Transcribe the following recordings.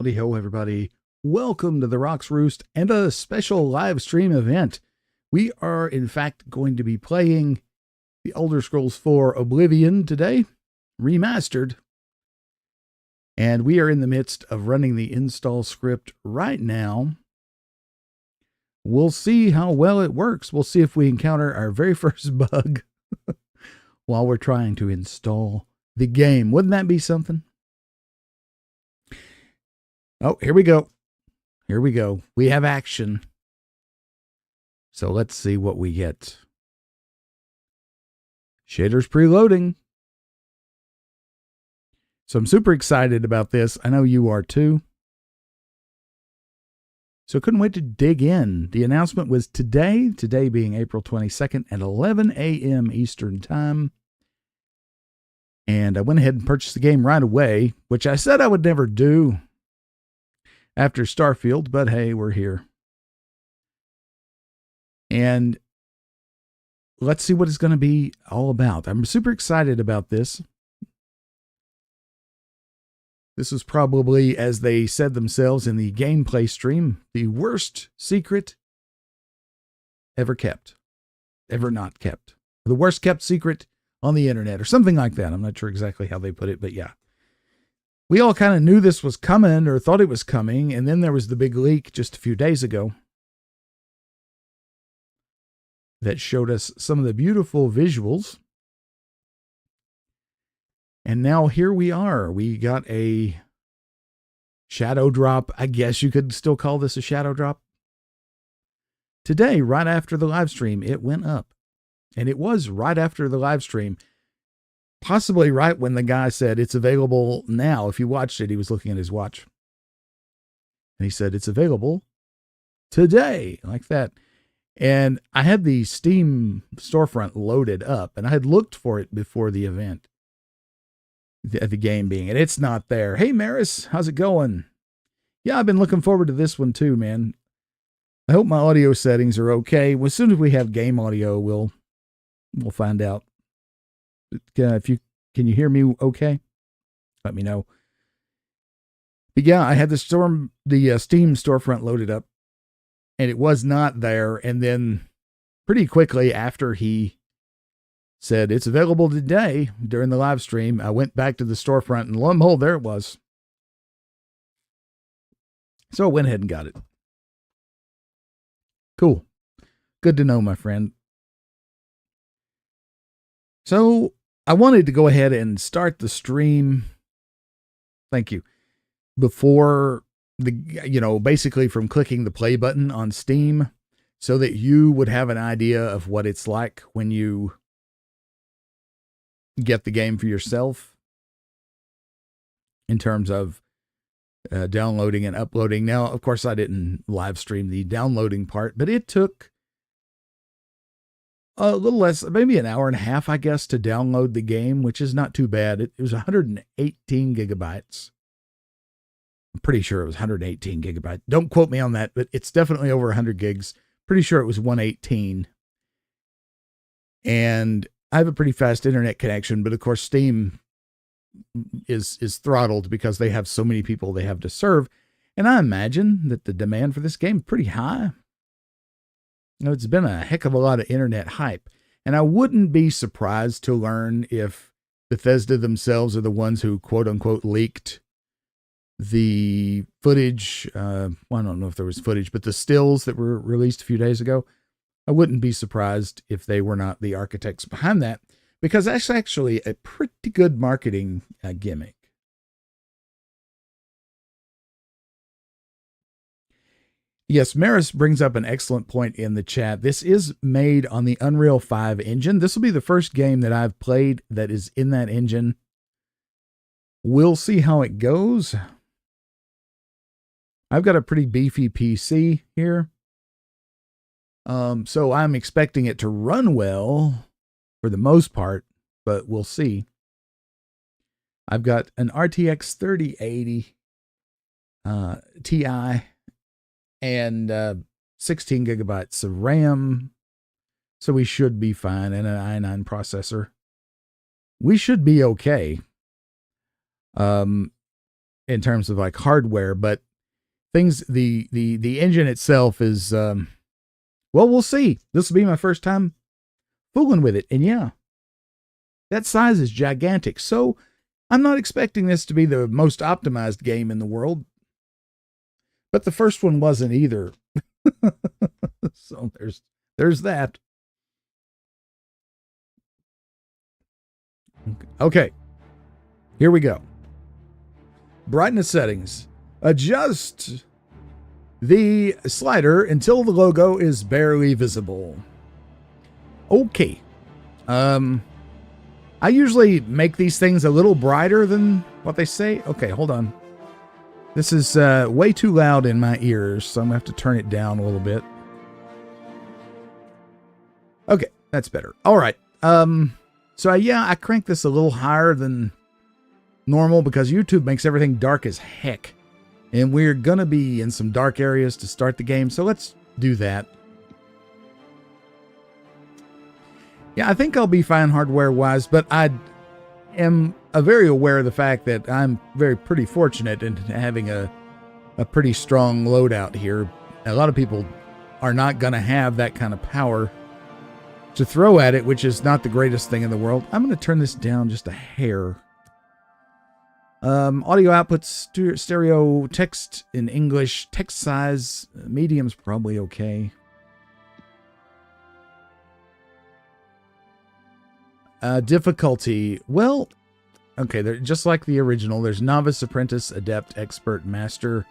Howdy ho, everybody. Welcome to the Roost and a special live stream event. We are, in fact, going to be playing the Elder Scrolls 4 Oblivion today, remastered. And we are in the midst of running the install script right now. We'll see how well it works. We'll see if we encounter our very first bug while we're trying to install the game. Wouldn't that be something? Oh, here we go. Here we go. We have action. So let's see what we get. Shaders preloading. So I'm super excited about this. I know you are too. So couldn't wait to dig in. The announcement was today being April 22nd at 11 a.m. Eastern Time. And I went ahead and purchased the game right away, which I said I would never do after Starfield, but hey, we're here. And let's see what it's going to be all about. I'm super excited about this. This is probably, as they said themselves in the gameplay stream, the worst secret ever kept, ever not kept. The worst kept secret on the internet or something like that. I'm not sure exactly how they put it, but yeah. We all kind of knew this was coming or thought it was coming, and then there was the big leak just a few days ago that showed us some of the beautiful visuals. And now here we are. We got a shadow drop. I guess you could still call this a shadow drop. Today, right after the live stream, it went up. And it was right after the live stream. Possibly right when the guy said it's available now. If you watched it, he was looking at his watch. And he said it's available today, like that. And I had the Steam storefront loaded up, and I had looked for it before the event. The game being, and it's not there. Hey, Maris, how's it going? Yeah, I've been looking forward to this one too, man. I hope my audio settings are okay. Well, as soon as we have game audio, we'll find out. Can you hear me okay? Let me know. But yeah, I had the Steam storefront loaded up, and it was not there. And then pretty quickly after he said it's available today during the live stream, I went back to the storefront, and lo and behold, there it was. So I went ahead and got it. Cool. Good to know, my friend. So I wanted to go ahead and start the stream. Thank you. Before basically from clicking the play button on Steam, so that you would have an idea of what it's like when you get the game for yourself in terms of downloading and uploading. Now, of course, I didn't live stream the downloading part, but it took a little less, maybe an hour and a half, I guess, to download the game, which is not too bad. It was 118 gigabytes. I'm pretty sure it was 118 gigabytes. Don't quote me on that, but it's definitely over 100 gigs. Pretty sure it was 118. And I have a pretty fast internet connection, but of course Steam is throttled because they have so many people they have to serve. And I imagine that the demand for this game is pretty high. You know, it's been a heck of a lot of internet hype. And I wouldn't be surprised to learn if Bethesda themselves are the ones who quote unquote leaked the footage. Well, I don't know if there was footage, but the stills that were released a few days ago. I wouldn't be surprised if they were not the architects behind that, because that's actually a pretty good marketing gimmick. Yes, Maris brings up an excellent point in the chat. This is made on the Unreal 5 engine. This will be the first game that I've played that is in that engine. We'll see how it goes. I've got a pretty beefy PC here. So I'm expecting it to run well for the most part, but we'll see. I've got an RTX 3080 Ti and 16 gigabytes of RAM. So we should be fine, and an i9 processor. We should be okay. in terms of like hardware, but things, the engine itself is, well, we'll see. This will be my first time fooling with it. And yeah, that size is gigantic. So I'm not expecting this to be the most optimized game in the world, but the first one wasn't either. So there's that. Okay. Here we go. Brightness settings. Adjust the slider until the logo is barely visible. Okay. I usually make these things a little brighter than what they say. Okay, hold on. This is way too loud in my ears, so I'm going to have to turn it down a little bit. Okay, that's better. All right. So yeah, I cranked this a little higher than normal because YouTube makes everything dark as heck. And we're going to be in some dark areas to start the game, so let's do that. Yeah, I think I'll be fine hardware-wise, but I am very aware of the fact that I'm pretty fortunate in having a pretty strong loadout here. A lot of people are not going to have that kind of power to throw at it, which is not the greatest thing in the world. I'm going to turn this down just a hair. Audio output, stereo, text in English, text size, medium's probably okay. Difficulty, well, okay, they're just like the original. There's novice, apprentice, adept, expert, master.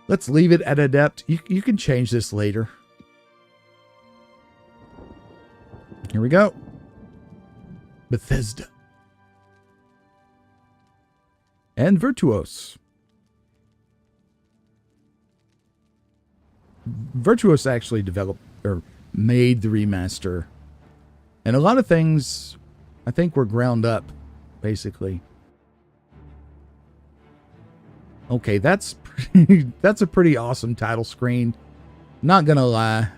Let's leave it at adept. You can change this later. Here we go. Bethesda. And Virtuos. Virtuos actually developed or made the remaster. And a lot of things I think were ground up, basically. Okay, that's a pretty awesome title screen. Not gonna lie.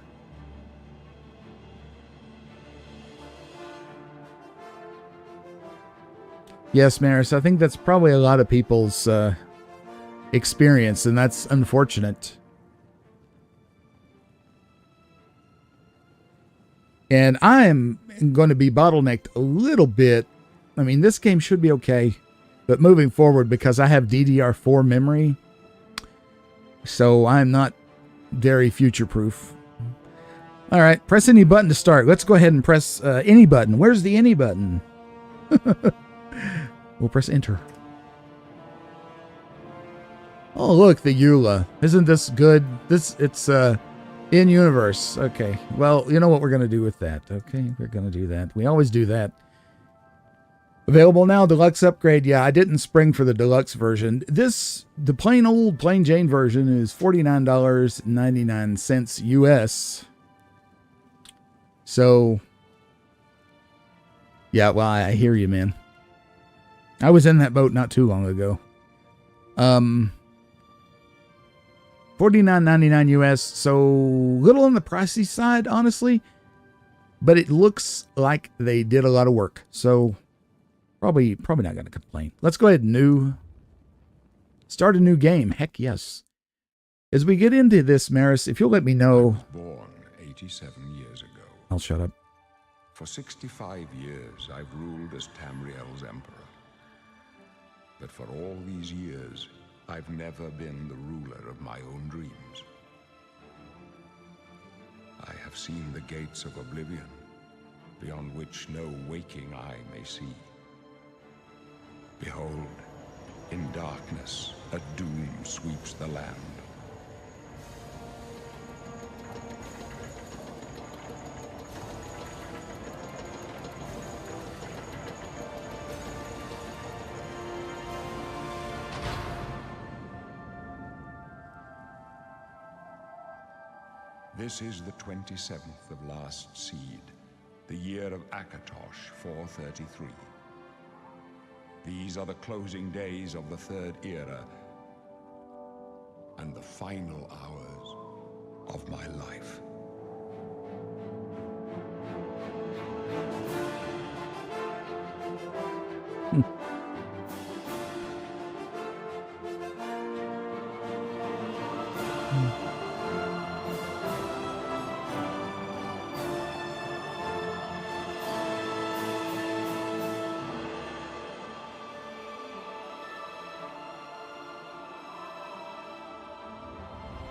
Yes, Maris, I think that's probably a lot of people's experience, and that's unfortunate. And I'm going to be bottlenecked a little bit. I mean, this game should be okay, but moving forward, because I have DDR4 memory, so I'm not very future-proof. All right, press any button to start. Let's go ahead and press any button. Where's the any button? We'll press enter. Oh, look, the EULA. Isn't this good? It's in universe. Okay. Well, you know what we're going to do with that. Okay, we're going to do that. We always do that. Available now, deluxe upgrade. Yeah, I didn't spring for the deluxe version. The plain Jane version is $49.99 US. So, yeah, well, I hear you, man. I was in that boat not too long ago. $49.99 US, so little on the pricey side, honestly. But it looks like they did a lot of work, so probably not going to complain. Let's go ahead and start a new game. Heck yes. As we get into this, Maris, if you'll let me know. Born 87 years ago. I'll shut up. For 65 years, I've ruled as Tamriel's emperor. But for all these years, I've never been the ruler of my own dreams. I have seen the gates of Oblivion, beyond which no waking eye may see. Behold, in darkness, a doom sweeps the land. This is the 27th of last seed, the year of Akatosh 433. These are the closing days of the third era and the final hours of my life.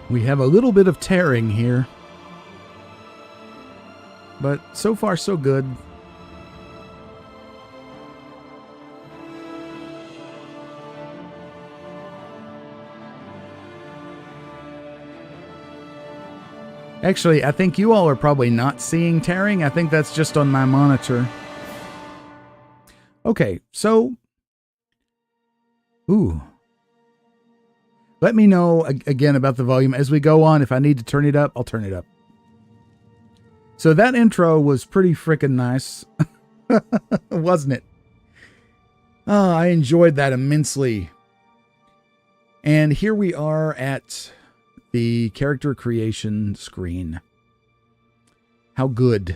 We have a little bit of tearing here. But so far, so good. Actually, I think you all are probably not seeing tearing. I think that's just on my monitor. Okay, so... Ooh. Let me know, again, about the volume as we go on. If I need to turn it up, I'll turn it up. So that intro was pretty freaking nice. Wasn't it? Oh, I enjoyed that immensely. And here we are at the character creation screen. How good.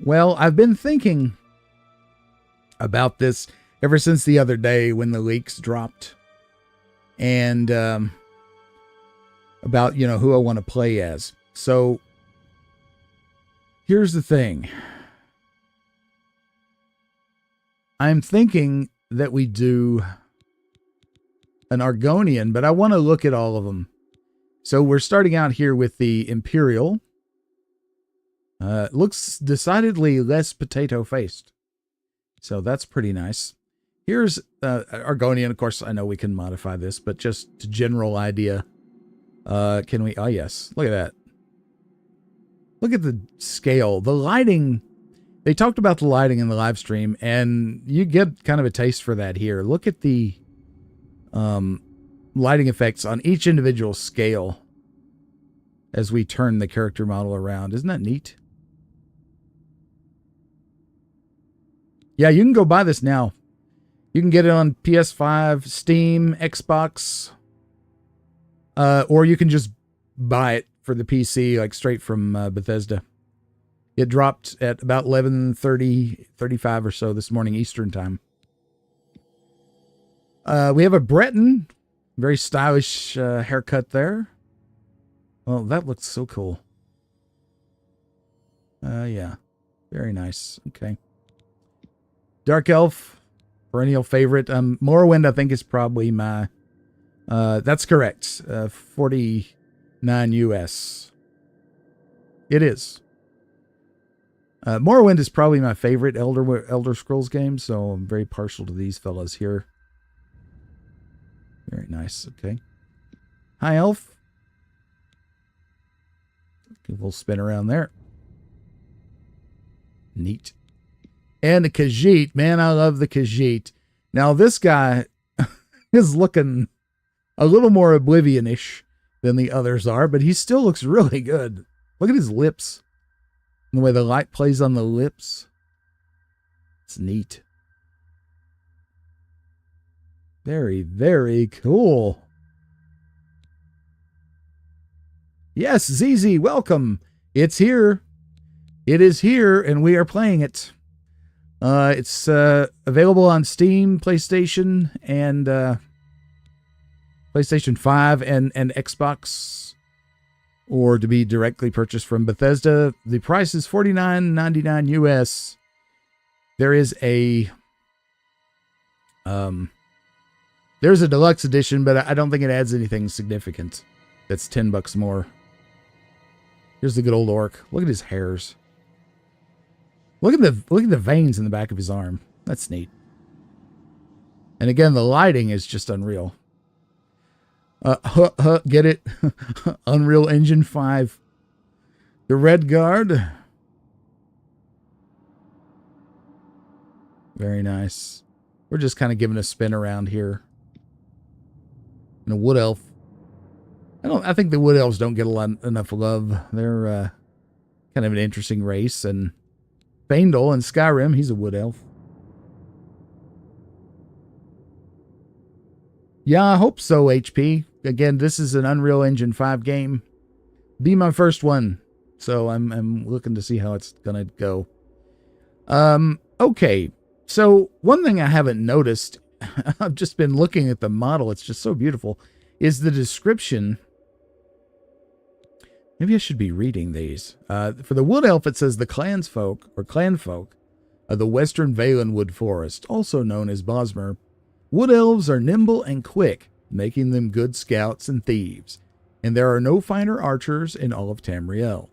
Well, I've been thinking about this ever since the other day when the leaks dropped. And about, you know, who I want to play as. So here's the thing. I'm thinking that we do an Argonian, but I want to look at all of them. So we're starting out here with the Imperial. Looks decidedly less potato-faced. So that's pretty nice. Here's Argonian. Of course, I know we can modify this, but just a general idea. Can we? Oh, yes. Look at that. Look at the scale. The lighting. They talked about the lighting in the live stream, and you get kind of a taste for that here. Look at the lighting effects on each individual scale as we turn the character model around. Isn't that neat? Yeah, you can go buy this now. You can get it on PS5, Steam, Xbox, or you can just buy it for the PC, like straight from Bethesda. It dropped at about 11:30, 35 or so this morning Eastern time. We have a Breton, very stylish haircut there. Well, that looks so cool. Yeah, very nice. Okay. Dark Elf, perennial favorite. Morrowind, I think, is probably my... that's correct. 49 US. It is. Morrowind is probably my favorite Elder Scrolls game, so I'm very partial to these fellas here. Very nice. Okay. High Elf. Give a little spin around there. Neat. And the Khajiit. Man, I love the Khajiit. Now, this guy is looking a little more Oblivion-ish than the others are, but he still looks really good. Look at his lips. And the way the light plays on the lips. It's neat. Very, very cool. Yes, ZZ, welcome. It's here. It is here, and we are playing it. It's available on Steam, PlayStation, and PlayStation 5 and Xbox, or to be directly purchased from Bethesda. The price is $49.99 US. There is a there's a deluxe edition, but I don't think it adds anything significant. That's $10 more. Here's the good old orc. Look at his hairs. Look at the veins in the back of his arm. That's neat. And again, the lighting is just unreal. Get it? Unreal Engine 5. The Red Guard. Very nice. We're just kind of giving a spin around here. And a Wood Elf. I think the Wood Elves don't get enough love. They're kind of an interesting race. And Faendal in Skyrim, he's a Wood Elf. Yeah, I hope so, HP. Again, this is an Unreal Engine 5 game. Be my first one. So I'm looking to see how it's going to go. Okay. So one thing I haven't noticed, I've just been looking at the model, it's just so beautiful, is the description. Maybe I should be reading these. For the Wood Elf, it says the clanfolk of the Western Valenwood Forest, also known as Bosmer. Wood Elves are nimble and quick, making them good scouts and thieves, and there are no finer archers in all of Tamriel.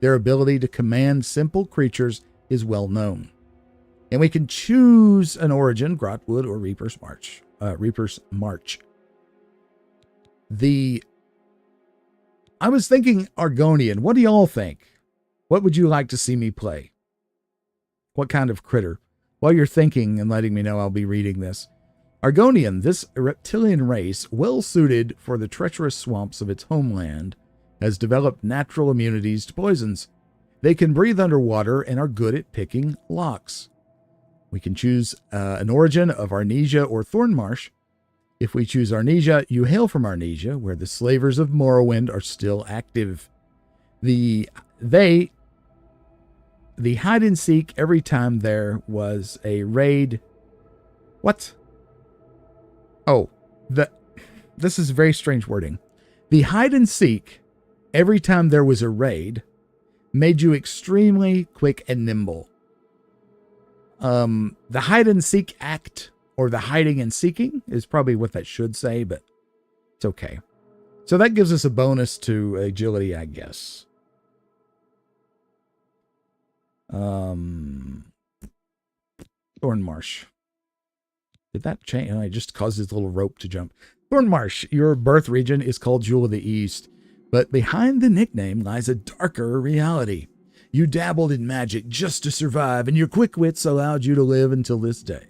Their ability to command simple creatures is well known. And we can choose an origin, Grotwood or Reaper's March. I was thinking Argonian. What do y'all think? What would you like to see me play? What kind of critter? While you're thinking and letting me know, I'll be reading this. Argonian, this reptilian race, well suited for the treacherous swamps of its homeland, has developed natural immunities to poisons. They can breathe underwater and are good at picking locks. We can choose an origin of Arnesia or Thornmarsh. If we choose Arnesia, you hail from Arnesia, where the slavers of Morrowind are still active. The hide and seek every time there was a raid. What? Oh, this is very strange wording. The hide and seek every time there was a raid made you extremely quick and nimble. The hide and seek act, or the hiding and seeking, is probably what that should say, but it's okay. So that gives us a bonus to agility, I guess. Thornmarsh. Did that change? I just caused this little rope to jump. Thornmarsh, your birth region is called Jewel of the East, but behind the nickname lies a darker reality. You dabbled in magic just to survive, and your quick wits allowed you to live until this day.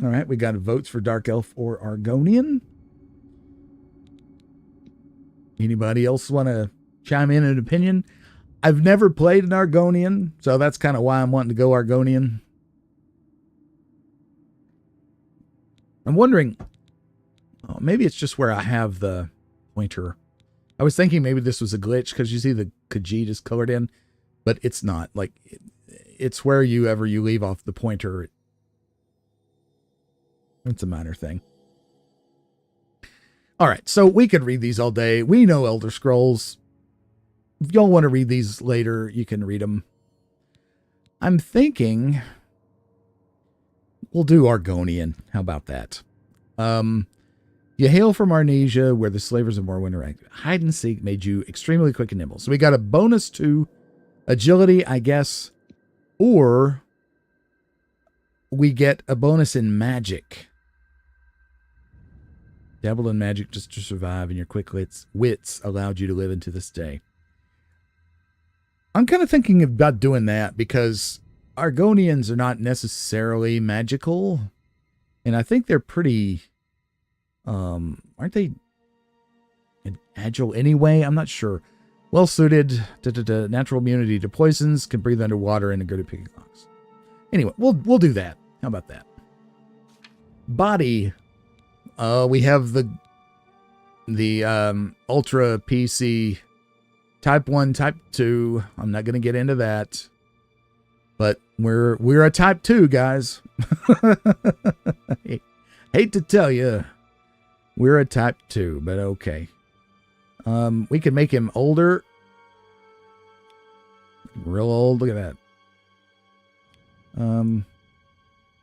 All right, we got votes for Dark Elf or Argonian. Anybody else want to chime in an opinion? I've never played an Argonian, so that's kind of why I'm wanting to go Argonian. I'm wondering, maybe it's just where I have the pointer. I was thinking maybe this was a glitch because you see the Khajiit is colored in, but it's not. Like, it's where you leave off the pointer. It's a minor thing. All right, so we could read these all day. We know Elder Scrolls. If y'all want to read these later, you can read them. I'm thinking we'll do Argonian. How about that? You hail from Arnesia, where the slavers of Morrowind are active. Hide and seek made you extremely quick and nimble. So we got a bonus to agility, I guess, or we get a bonus in magic. Dabbled in magic just to survive, and your quick wits allowed you to live into this day. I'm kind of thinking about doing that because Argonians are not necessarily magical, and I think they're pretty, aren't they agile anyway? I'm not sure. Well suited to natural immunity to poisons, can breathe underwater, and are good at picking locks. Anyway, we'll do that. How about that? Body. We have the Ultra PC Type 1, Type 2. I'm not going to get into that. But we're a Type 2, guys. Hate to tell you, we're a Type 2, but okay. We can make him older. Real old. Look at that.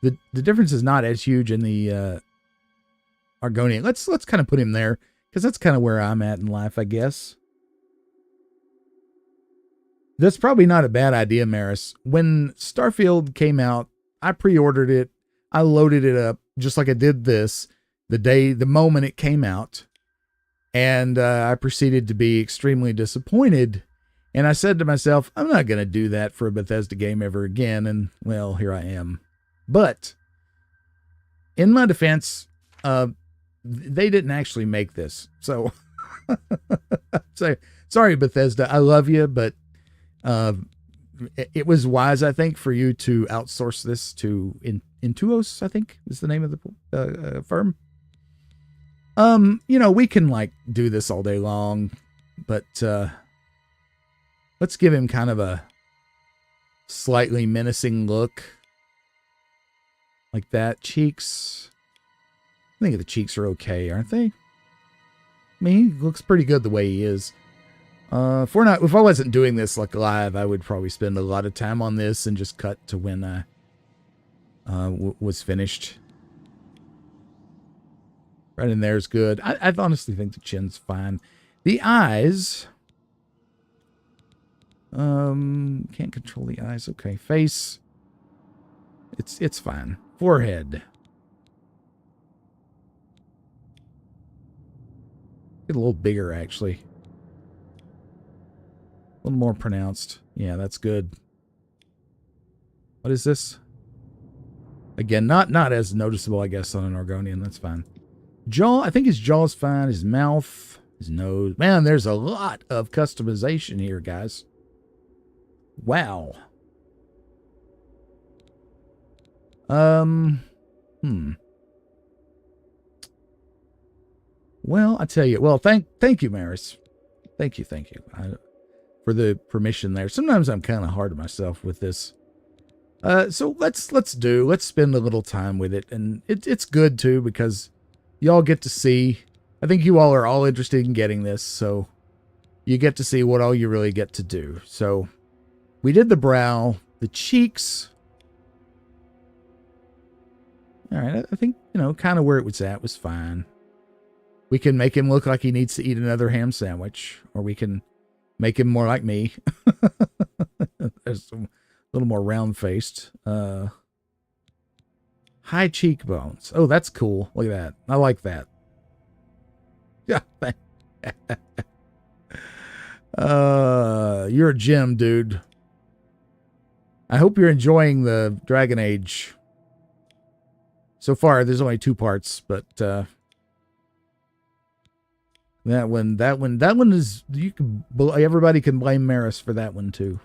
The difference is not as huge in the Argonian. Let's kind of put him there, because that's kind of where I'm at in life, I guess. That's probably not a bad idea, Maris. When Starfield came out, I pre-ordered it. I loaded it up just like I did this the moment it came out. And I proceeded to be extremely disappointed. And I said to myself, I'm not going to do that for a Bethesda game ever again. And, well, here I am. But in my defense, they didn't actually make this. So, sorry, Bethesda. I love you, but it was wise, I think, for you to outsource this to Intuos, I think is the name of the firm. We can like do this all day long, but let's give him kind of a slightly menacing look. Like that. Cheeks. I think the cheeks are okay, aren't they? I mean, he looks pretty good the way he is. If I wasn't doing this like live, I would probably spend a lot of time on this and just cut to when I was finished. Right in there is good. I honestly think the chin's fine. The eyes... can't control the eyes. Okay, face. It's fine. Forehead. Get a little bigger, actually. A little more pronounced. Yeah, that's good. What is this? Again, not as noticeable, I guess, on an Argonian. That's fine. Jaw, I think his jaw's fine. His mouth, his nose. Man, there's a lot of customization here, guys. Wow. Well, I tell you. Well, thank you, Maris. Thank you for the permission there. Sometimes I'm kind of hard on myself with this. So let's spend a little time with it, and it's good too because y'all get to see. I think you all are all interested in getting this, so you get to see what all you really get to do. So we did the brow, the cheeks. All right, I think kind of where it was at was fine. We can make him look like he needs to eat another ham sandwich, or we can make him more like me. There's some little more round-faced. High cheekbones. Oh, that's cool. Look at that. I like that. Yeah. You're a gem, dude. I hope you're enjoying the Dragon Age. So far, there's only 2 parts, but that one is everybody can blame Maris for that one too.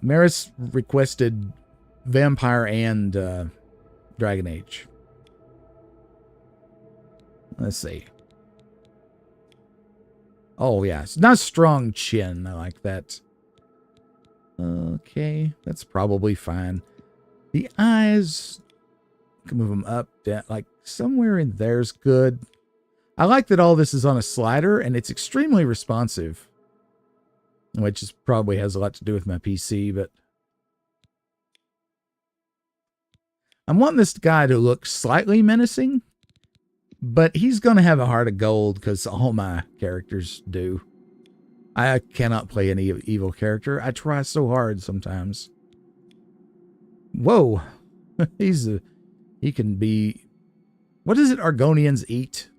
Maris requested Vampire and Dragon Age. Let's see. Oh yeah, it's not strong chin. I like that. Okay, that's probably fine. The eyes, can move them up, down, like somewhere in there's good. I like that all this is on a slider and it's extremely responsive, which is probably has a lot to do with my PC, but I'm wanting this guy to look slightly menacing, but he's going to have a heart of gold because all my characters do. I cannot play any evil character. I try so hard sometimes. Whoa. He can be, what is it Argonians eat?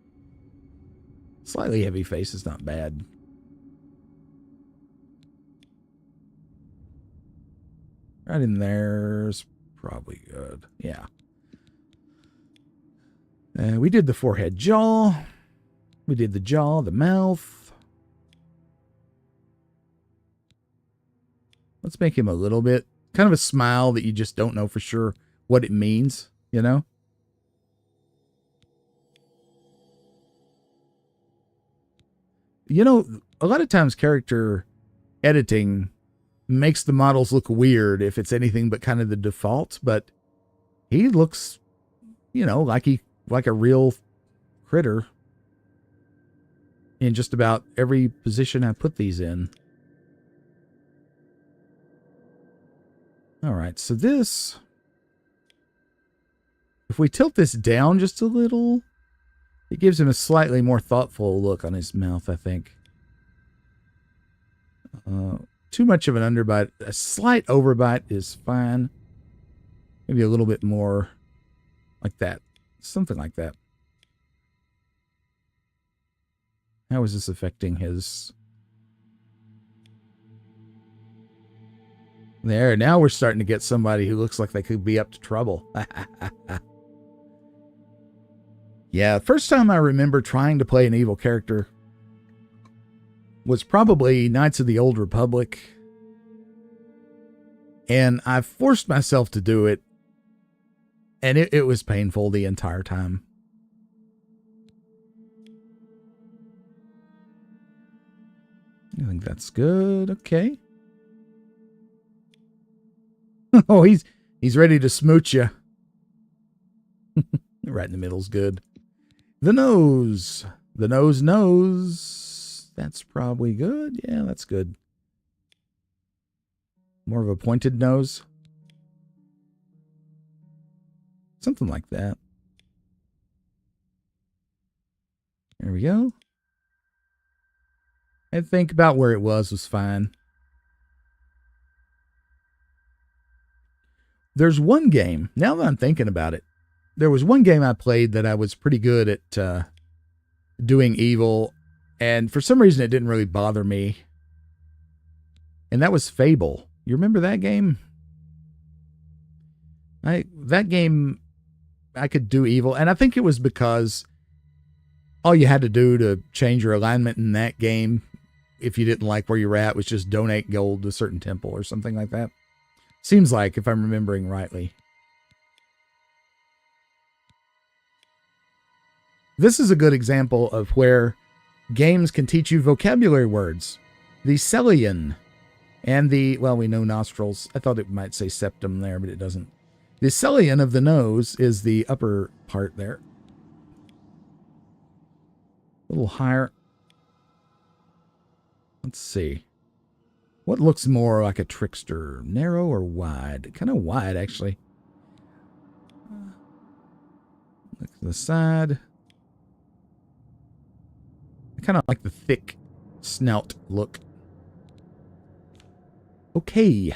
Slightly heavy face is not bad. Right in there's probably good. Yeah. We did the forehead, jaw. We did the jaw, the mouth. Let's make him a little bit, kind of a smile that you just don't know for sure what it means, you know? You know, a lot of times character editing makes the models look weird if it's anything but kind of the default, but he looks, like a real critter in just about every position I put these in. All right, so this, if we tilt this down just a little, it gives him a slightly more thoughtful look on his mouth, I think. Too much of an underbite. A slight overbite is fine. Maybe a little bit more like that. Something like that. How is this affecting his... There, now we're starting to get somebody who looks like they could be up to trouble. Yeah, first time I remember trying to play an evil character was probably Knights of the Old Republic. And I forced myself to do it. And it was painful the entire time. I think that's good. Okay. Oh, he's ready to smooch you. Right in the middle's good. The nose. The nose. That's probably good. Yeah, that's good. More of a pointed nose. Something like that. There we go. I think about where it was fine. There's one game, now that I'm thinking about it, there was one game I played that I was pretty good at doing evil, and for some reason it didn't really bother me. And that was Fable. You remember that game? That game, I could do evil, and I think it was because all you had to do to change your alignment in that game, if you didn't like where you were at, was just donate gold to a certain temple or something like that. Seems like, if I'm remembering rightly. This is a good example of where games can teach you vocabulary words. The Celian and the, well, we know nostrils. I thought it might say septum there, but it doesn't. The Celian of the nose is the upper part there. A little higher. Let's see. What looks more like a trickster? Narrow or wide? Kind of wide, actually. Look to the side. I kind of like the thick snout look. Okay.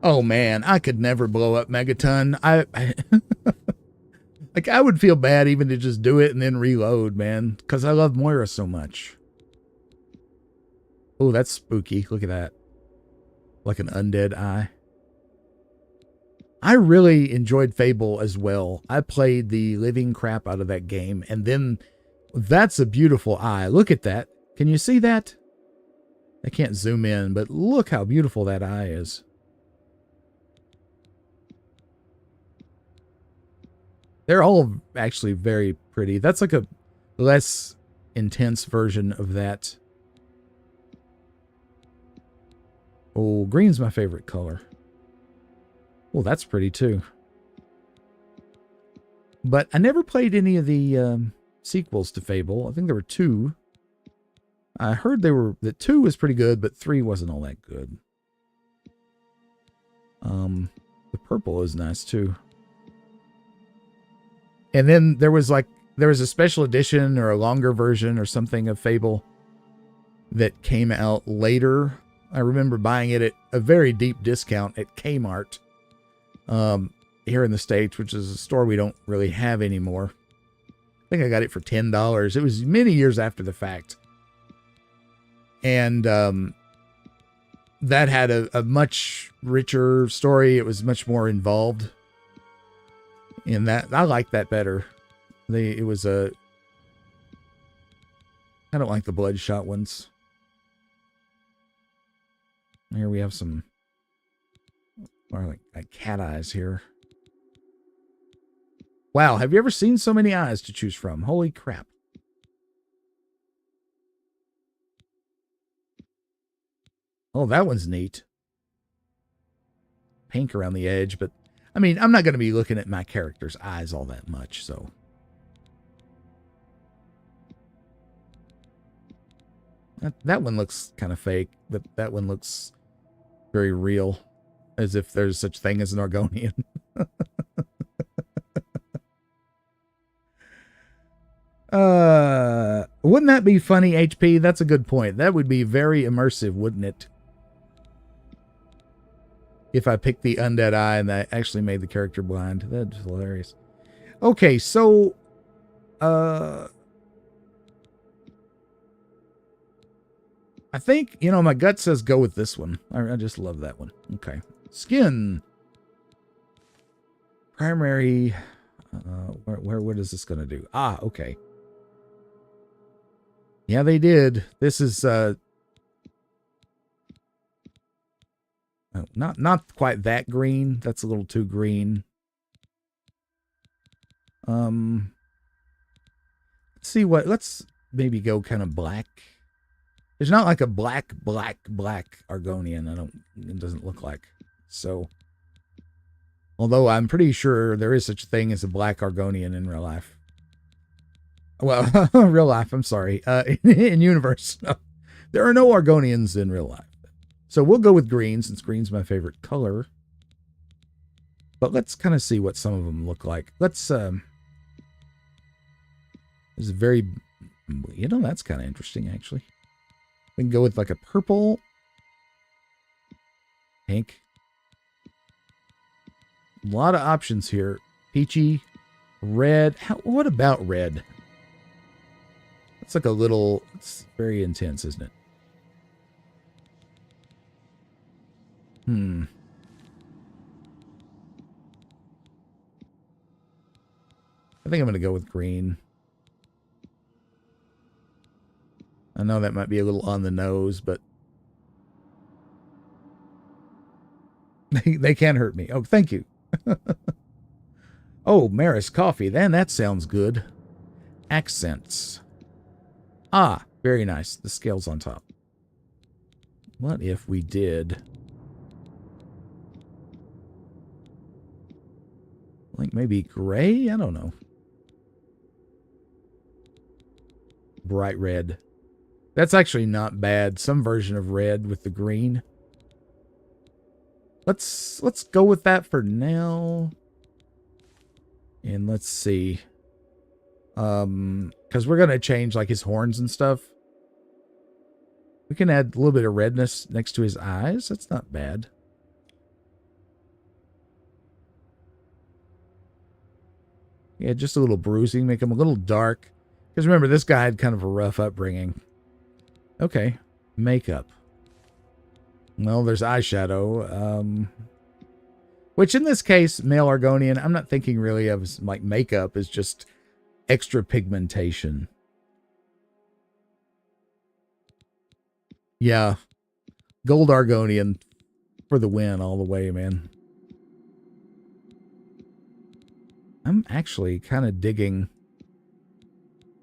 Oh man, I could never blow up Megaton. Like, I would feel bad even to just do it and then reload, man, because I love Moira so much. Oh, that's spooky. Look at that. Like an undead eye. I really enjoyed Fable as well. I played the living crap out of that game, and then that's a beautiful eye. Look at that. Can you see that? I can't zoom in, but look how beautiful that eye is. They're all actually very pretty. That's like a less intense version of that. Oh, green's my favorite color. Oh, that's pretty too. But I never played any of the sequels to Fable. I think there were 2. I heard that 2 was pretty good, but 3 wasn't all that good. The purple is nice too. And then there was a special edition or a longer version or something of Fable that came out later. I remember buying it at a very deep discount at Kmart here in the States, which is a store we don't really have anymore. I think I got it for $10. It was many years after the fact. And that had a much richer story. It was much more involved. In that, I like that better. I don't like the bloodshot ones. Here we have some more like cat eyes here. Wow, have you ever seen so many eyes to choose from? Holy crap. Oh, that one's neat. Pink around the edge, but I mean, I'm not going to be looking at my character's eyes all that much, so. That one looks kind of fake, but that one looks very real, as if there's such thing as an Argonian. Wouldn't that be funny, HP? That's a good point. That would be very immersive, wouldn't it? If I picked the undead eye and I actually made the character blind. That's hilarious. Okay, so I think, my gut says go with this one. I just love that one. Okay. Skin. Primary. What is this going to do? Ah, okay. Yeah, they did. This is not quite that green. That's a little too green. Let's see let's maybe go kind of black. There's not like a black Argonian. It doesn't look like. So, although I'm pretty sure there is such a thing as a black Argonian in real life. Well, real life, I'm sorry. In universe, no. There are no Argonians in real life. So we'll go with green, since green's my favorite color. But let's kind of see what some of them look like. Let's, this is very, you know, that's kind of interesting, actually. We can go with like a purple, pink. A lot of options here. Peachy, red. What about red? It's like a little, it's very intense, isn't it? I think I'm going to go with green. I know that might be a little on the nose, but they can't hurt me. Oh, thank you. Oh, Maris coffee. Then that sounds good. Accents. Ah, very nice. The scale's on top. What if we did... like maybe gray? I don't know. Bright red. That's actually not bad. Some version of red with the green. Let's go with that for now. And let's see. Because we're going to change like his horns and stuff. We can add a little bit of redness next to his eyes. That's not bad. Yeah, just a little bruising. Make him a little dark. Because remember, this guy had kind of a rough upbringing. Okay. Makeup. Well, there's eyeshadow. Which in this case, male Argonian, I'm not thinking really of as like makeup as just extra pigmentation. Yeah. Gold Argonian for the win all the way, man. I'm actually kind of digging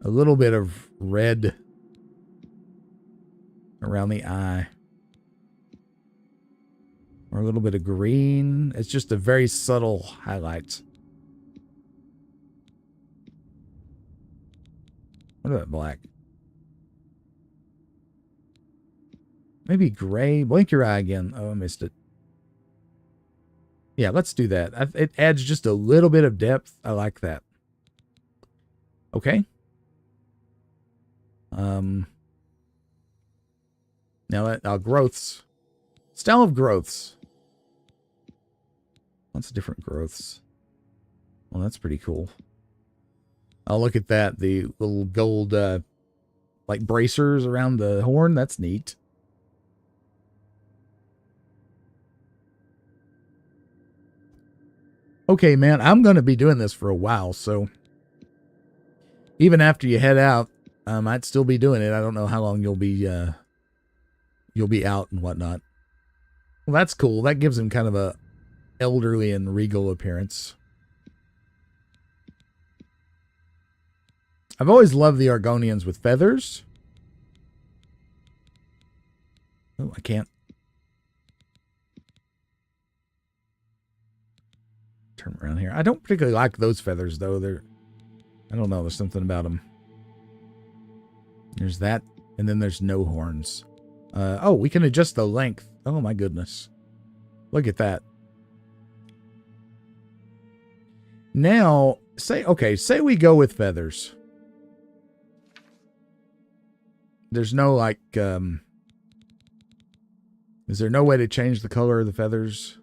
a little bit of red around the eye. Or a little bit of green. It's just a very subtle highlight. What about black? Maybe gray. Blink your eye again. Oh, I missed it. Yeah, let's do that. It adds just a little bit of depth. I like that. Okay. Now growths. Style of growths. Lots of different growths. Well, that's pretty cool. Oh, look at that. The little gold, like bracers around the horn. That's neat. Okay, man, I'm going to be doing this for a while, so even after you head out, I might still be doing it. I don't know how long you'll be out and whatnot. Well, that's cool. That gives him kind of a elderly and regal appearance. I've always loved the Argonians with feathers. Oh, I can't. Turn around here. I don't particularly like those feathers, though. I don't know. There's something about them. There's that, and then there's no horns. Oh, we can adjust the length. Oh, my goodness. Look at that. Now, say we go with feathers. There's no, like, is there no way to change the color of the feathers?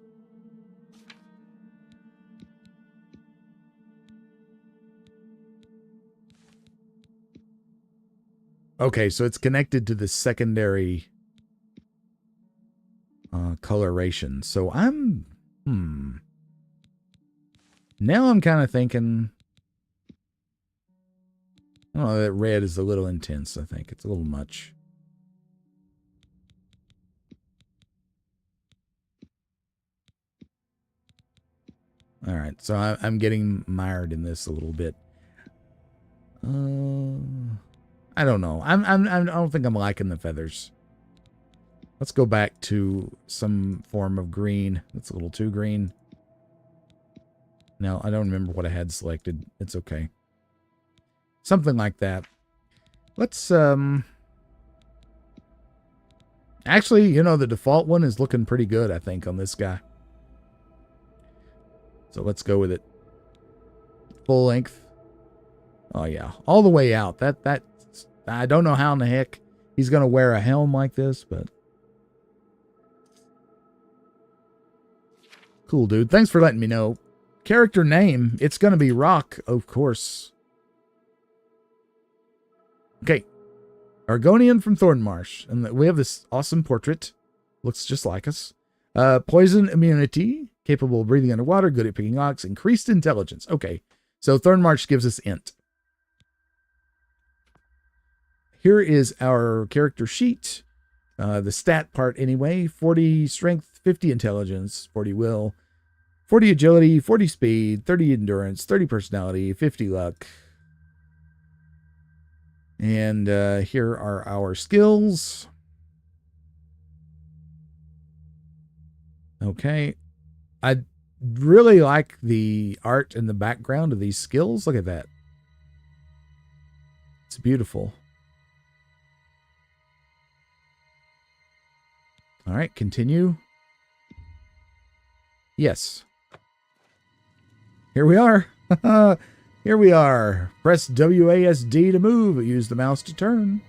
Okay, so it's connected to the secondary coloration. So I'm, now I'm kind of thinking, I don't know, that red is a little intense, I think. It's a little much. All right, so I'm getting mired in this a little bit. I don't know. I don't think I'm liking the feathers. Let's go back to some form of green. That's a little too green. No, I don't remember what I had selected. It's okay. Something like that. Let's, actually, you know, the default one is looking pretty good, I think, on this guy. So let's go with it. Full length. Oh yeah, all the way out. That I don't know how in the heck he's gonna wear a helm like this, but cool, dude. Thanks for letting me know. Character name, it's gonna be Rock, of course. Okay, Argonian from Thornmarsh, and we have this awesome portrait. Looks just like us. Poison immunity, capable of breathing underwater, good at picking locks, increased intelligence. Okay, so Thornmarsh gives us int. Here is our character sheet. The stat part anyway. 40 strength, 50 intelligence, 40 will, 40 agility, 40 speed, 30 endurance, 30 personality, 50 luck. And here are our skills. Okay. I really like the art and the background of these skills. Look at that. It's beautiful. All right, continue. Yes. Here we are. Here we are. Press WASD to move. Use the mouse to turn.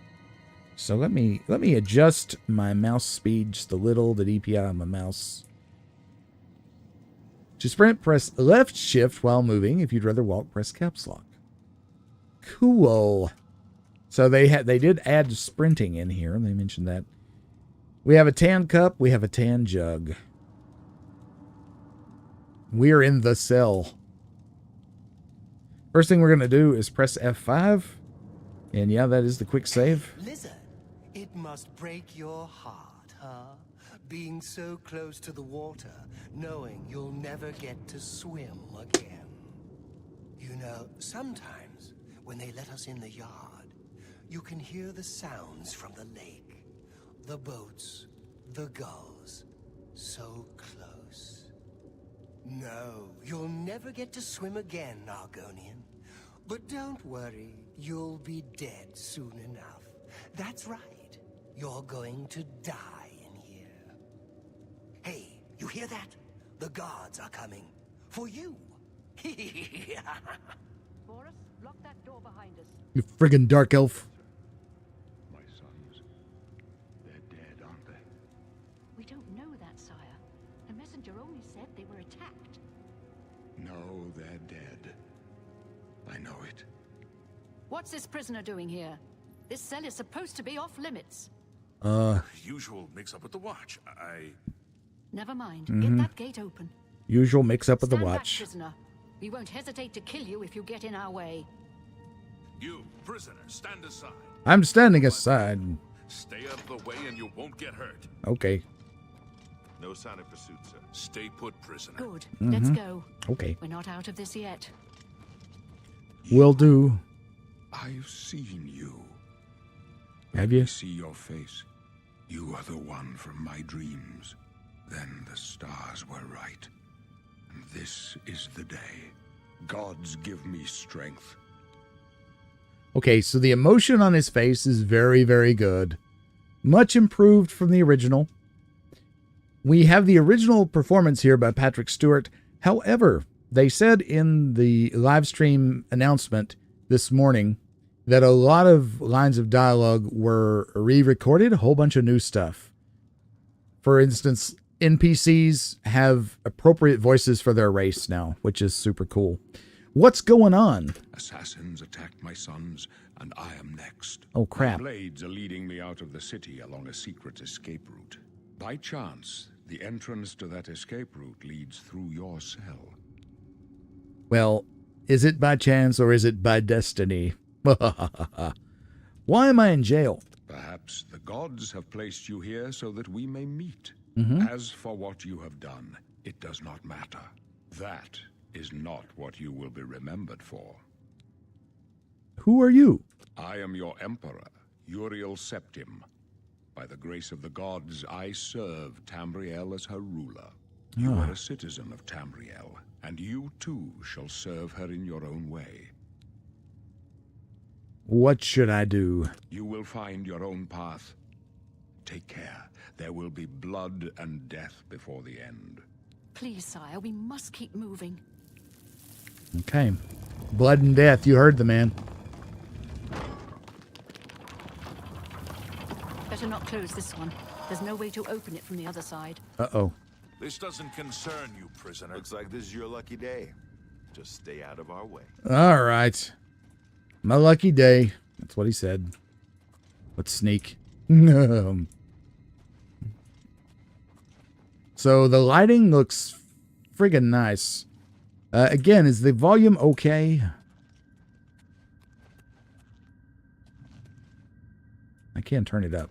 So let me adjust my mouse speed just a little, the DPI on my mouse. To sprint, press left shift while moving. If you'd rather walk, press caps lock. Cool. So they did add sprinting in here, and they mentioned that. We have a tan cup. We have a tan jug. We're in the cell. First thing we're going to do is press F5. And yeah, that is the quick save. Lizard, it must break your heart, huh? Being so close to the water, knowing you'll never get to swim again. You know, sometimes when they let us in the yard, you can hear the sounds from the lake. The boats, the gulls, so close. No, you'll never get to swim again, Argonian. But don't worry, you'll be dead soon enough. That's right, you're going to die in here. Hey, you hear that? The guards are coming. For you. Boris, lock that door behind us. You friggin' dark elf. We don't know that, sire. The messenger only said they were attacked. No, they're dead. I know it. What's this prisoner doing here? This cell is supposed to be off limits. Usual mix-up with the watch. Never mind. Get that gate open. Usual mix-up with the Stand back, watch. prisoner. We won't hesitate to kill you if you get in our way. You, prisoner, stand aside. I'm standing aside. Stay out of the way and you won't get hurt. Okay. No sign of pursuit, sir. Stay put, prisoner. Good. Let's go. Okay. We're not out of this yet. Will do. I've seen you. Have you? I see your face. You are the one from my dreams. Then the stars were right. And this is the day. Gods give me strength. Okay, so the emotion on his face is very, very good. Much improved from the original. We have the original performance here by Patrick Stewart. However, they said in the live stream announcement this morning that a lot of lines of dialogue were re-recorded, a whole bunch of new stuff. For instance, NPCs have appropriate voices for their race now, which is super cool. What's going on? Assassins attacked my sons, and I am next. Oh, crap. My blades are leading me out of the city along a secret escape route. By chance, the entrance to that escape route leads through your cell. Well, is it by chance or is it by destiny? Why am I in jail? Perhaps the gods have placed you here so that we may meet. As for what you have done, it does not matter. That is not what you will be remembered for. Who are you? I am your emperor, Uriel Septim. By the grace of the gods, I serve Tamriel as her ruler. You are a citizen of Tamriel, and you too shall serve her in your own way. What should I do? You will find your own path. Take care. There will be blood and death before the end. Please, sire, we must keep moving. Okay. Blood and death. You heard the man. Better not close this one. There's no way to open it from the other side. Uh-oh. This doesn't concern you, prisoner. Looks like this is your lucky day. Just stay out of our way. All right. My lucky day. That's what he said. Let's sneak. So the lighting looks friggin' nice. Again, is the volume okay? I can't turn it up.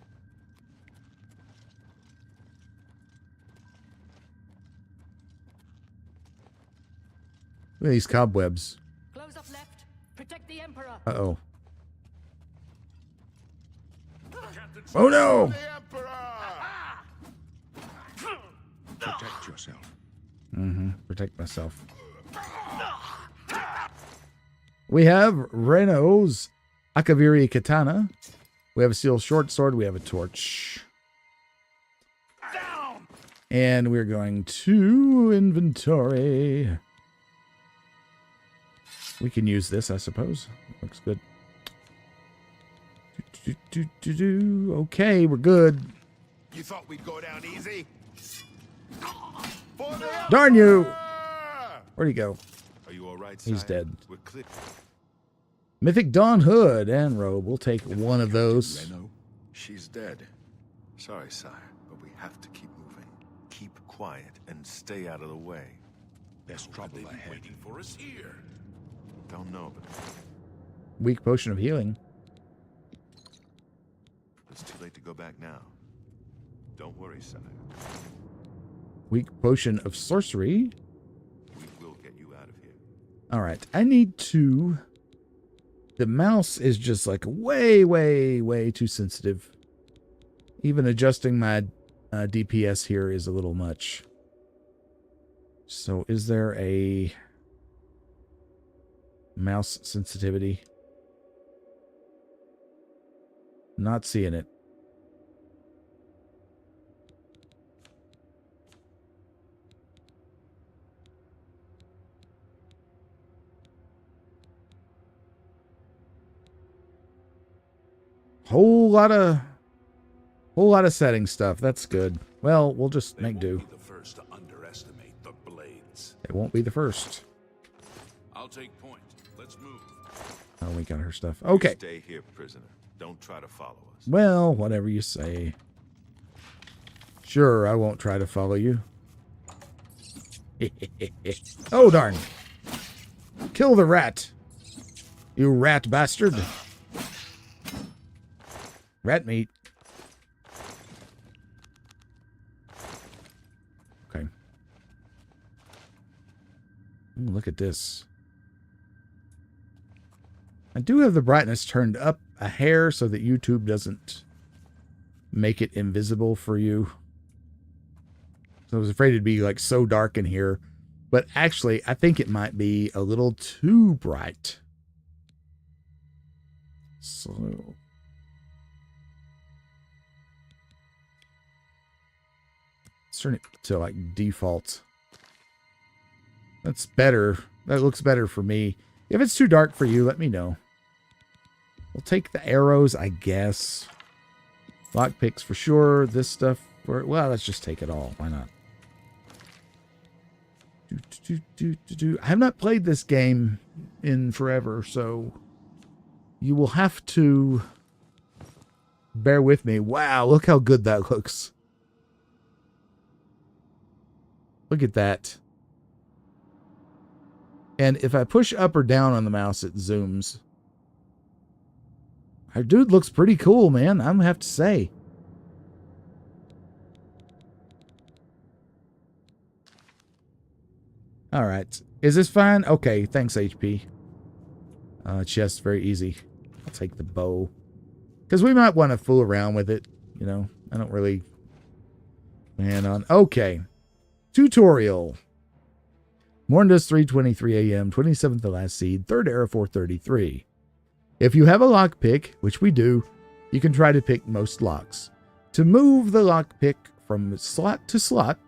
Look at these cobwebs. Close up left. Protect the Emperor. Uh-oh. Oh, no! Protect yourself. Protect myself. We have Reno's Akaviri Katana. We have a steel short sword. We have a torch. And we're going to inventory. We can use this, I suppose. Looks good. Okay, we're good. You thought we'd go down easy? Darn you! Where'd he go? Are you all right, He's sire? dead. We're clear. Mythic Dawn Hood and robe. We'll take one of those. Reno, She's dead. Sorry, sire, but we have to keep moving. Keep quiet and stay out of the way. there's trouble They've been ahead. waiting for us here. Don't know, but Weak potion of healing. it's too late to go back now. Don't worry, sire. Weak potion of sorcery. We will get you out of here. All right. I need to... The mouse is just like way, way, way too sensitive. Even adjusting my DPS here is a little much. So is there a mouse sensitivity? Not seeing it. Whole lot of setting stuff. That's good. Well, we'll just They make won't do. be the first to underestimate the blades. It won't be the first. I'll take point. Let's move. Oh, we got her stuff. You Okay. stay here, prisoner. Don't try to follow us. Well, whatever you say. Sure, I won't try to follow you. Oh, darn. Kill the rat. You rat bastard. Rat meat. Okay. Ooh, look at this. I do have the brightness turned up a hair so that YouTube doesn't make it invisible for you. So I was afraid it'd be like so dark in here. But actually, I think it might be a little too bright. So... let's turn it to like default. That's better. That looks better for me. If it's too dark for you, let me know. We'll take the arrows, I guess. Lockpicks for sure. This stuff, well, let's just take it all. Why not? I have not played this game in forever, so you will have to bear with me. Wow, look how good that looks. Look at that. And if I push up or down on the mouse, it zooms. Our dude looks pretty cool, man. I'm gonna have to say. All right. Is this fine? Okay. Thanks, HP. Chest, very easy. I'll take the bow. Because we might want to fool around with it. You know, I don't really plan on. Okay. Tutorial. Morndus 3:23 a.m. 27th the last seed. Third era 433. If you have a lockpick, which we do, you can try to pick most locks. To move the lockpick from slot to slot,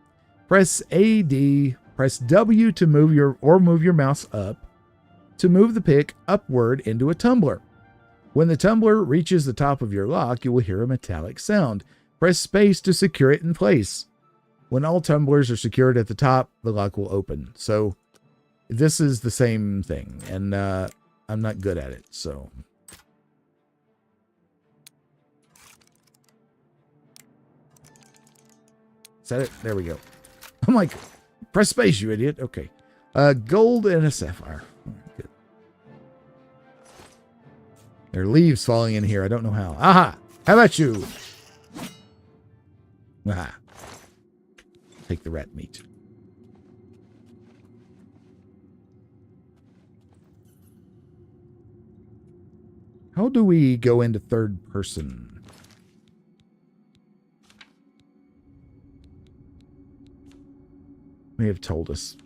Press AD, press W to move your mouse up to move the pick upward into a tumbler. When the tumbler reaches the top of your lock, you will hear a metallic sound. Press space to secure it in place. When all tumblers are secured at the top, the lock will open. So this is the same thing, and I'm not good at it, so. Is that it? There we go. I'm like, press space, you idiot. Okay. Gold and a sapphire. Good. There are leaves falling in here. I don't know how. Aha! How about you? Aha. Take the rat meat. How do we go into third person? May have told us.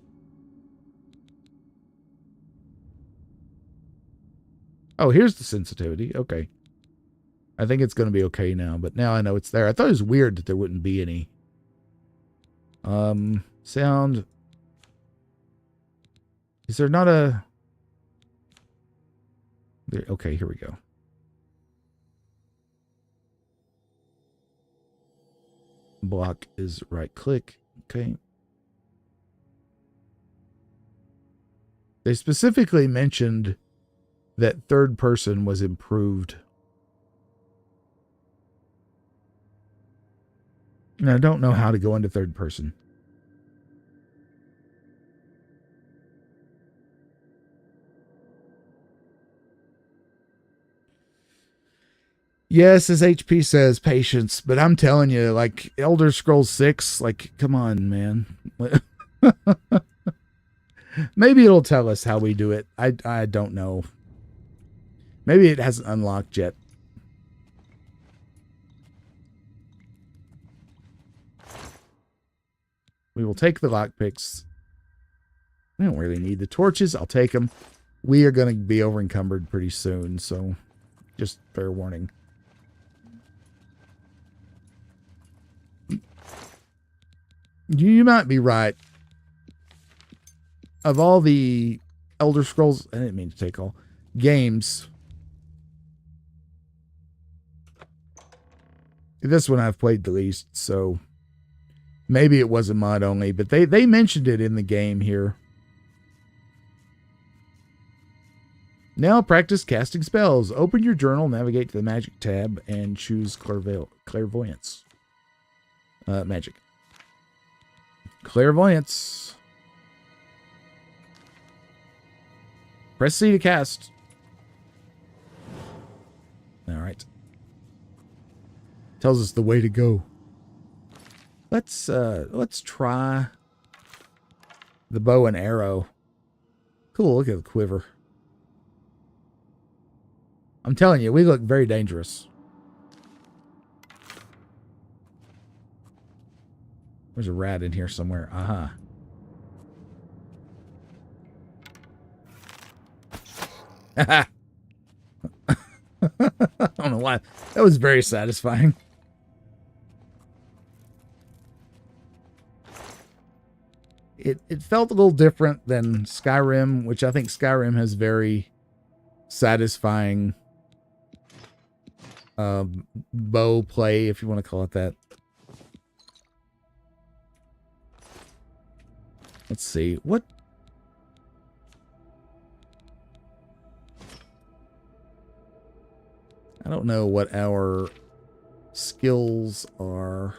Oh, here's the sensitivity. Okay. I think it's going to be okay now, but now I know it's there. I thought it was weird that there wouldn't be any. Sound. Is there not a... There, okay, here we go. Block is right click. Okay. They specifically mentioned that third person was improved. And I don't know how to go into third person. Yes, as HP says, patience. But I'm telling you, like, Elder Scrolls 6, like, come on, man. Maybe it'll tell us how we do it. I don't know. Maybe it hasn't unlocked yet. We will take the lockpicks. We don't really need the torches. I'll take them. We are going to be over encumbered pretty soon, so just fair warning. You might be right. Of all the Elder Scrolls, I didn't mean to take all games, this one I've played the least, so maybe it was a mod only, but they mentioned it in the game here. Now practice casting spells. Open your journal, navigate to the magic tab, and choose clairvoyance. Magic. Clairvoyance. Press C to cast. All right. Tells us the way to go. Let's try the bow and arrow. Cool, look at the quiver. I'm telling you, we look very dangerous. There's a rat in here somewhere. Aha. I don't know why. That was very satisfying. It felt a little different than Skyrim, which I think Skyrim has very satisfying bow play, if you want to call it that. Let's see. What? I don't know what our skills are.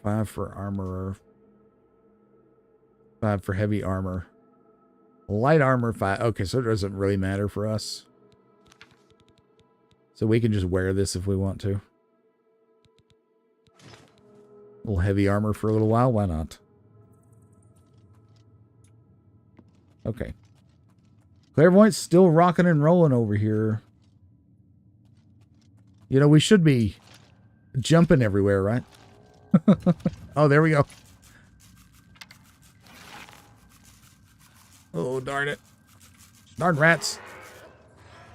5 for armor. 5 for heavy armor. Light armor 5. Okay, so it doesn't really matter for us. So we can just wear this if we want to. A little heavy armor for a little while. Why not? Okay. Clairvoyant's still rocking and rolling over here. You know, we should be jumping everywhere, right? Oh, there we go. Oh, darn it. Darn rats.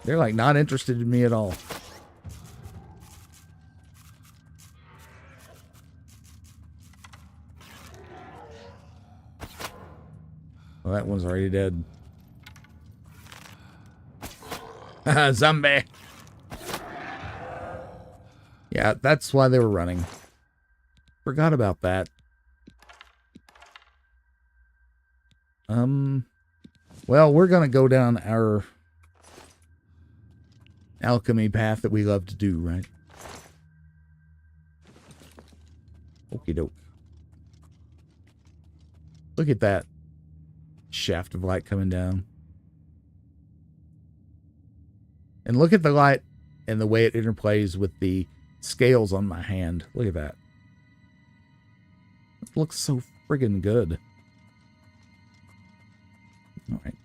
They're like not interested in me at all. Well, that one's already dead. Zombie. Yeah, that's why they were running. Forgot about that. Well, we're gonna go down our alchemy path that we love to do, right? Okie doke. Look at that shaft of light coming down. And look at the light and the way it interplays with the scales on my hand. Look at that. It looks so friggin' good. All right.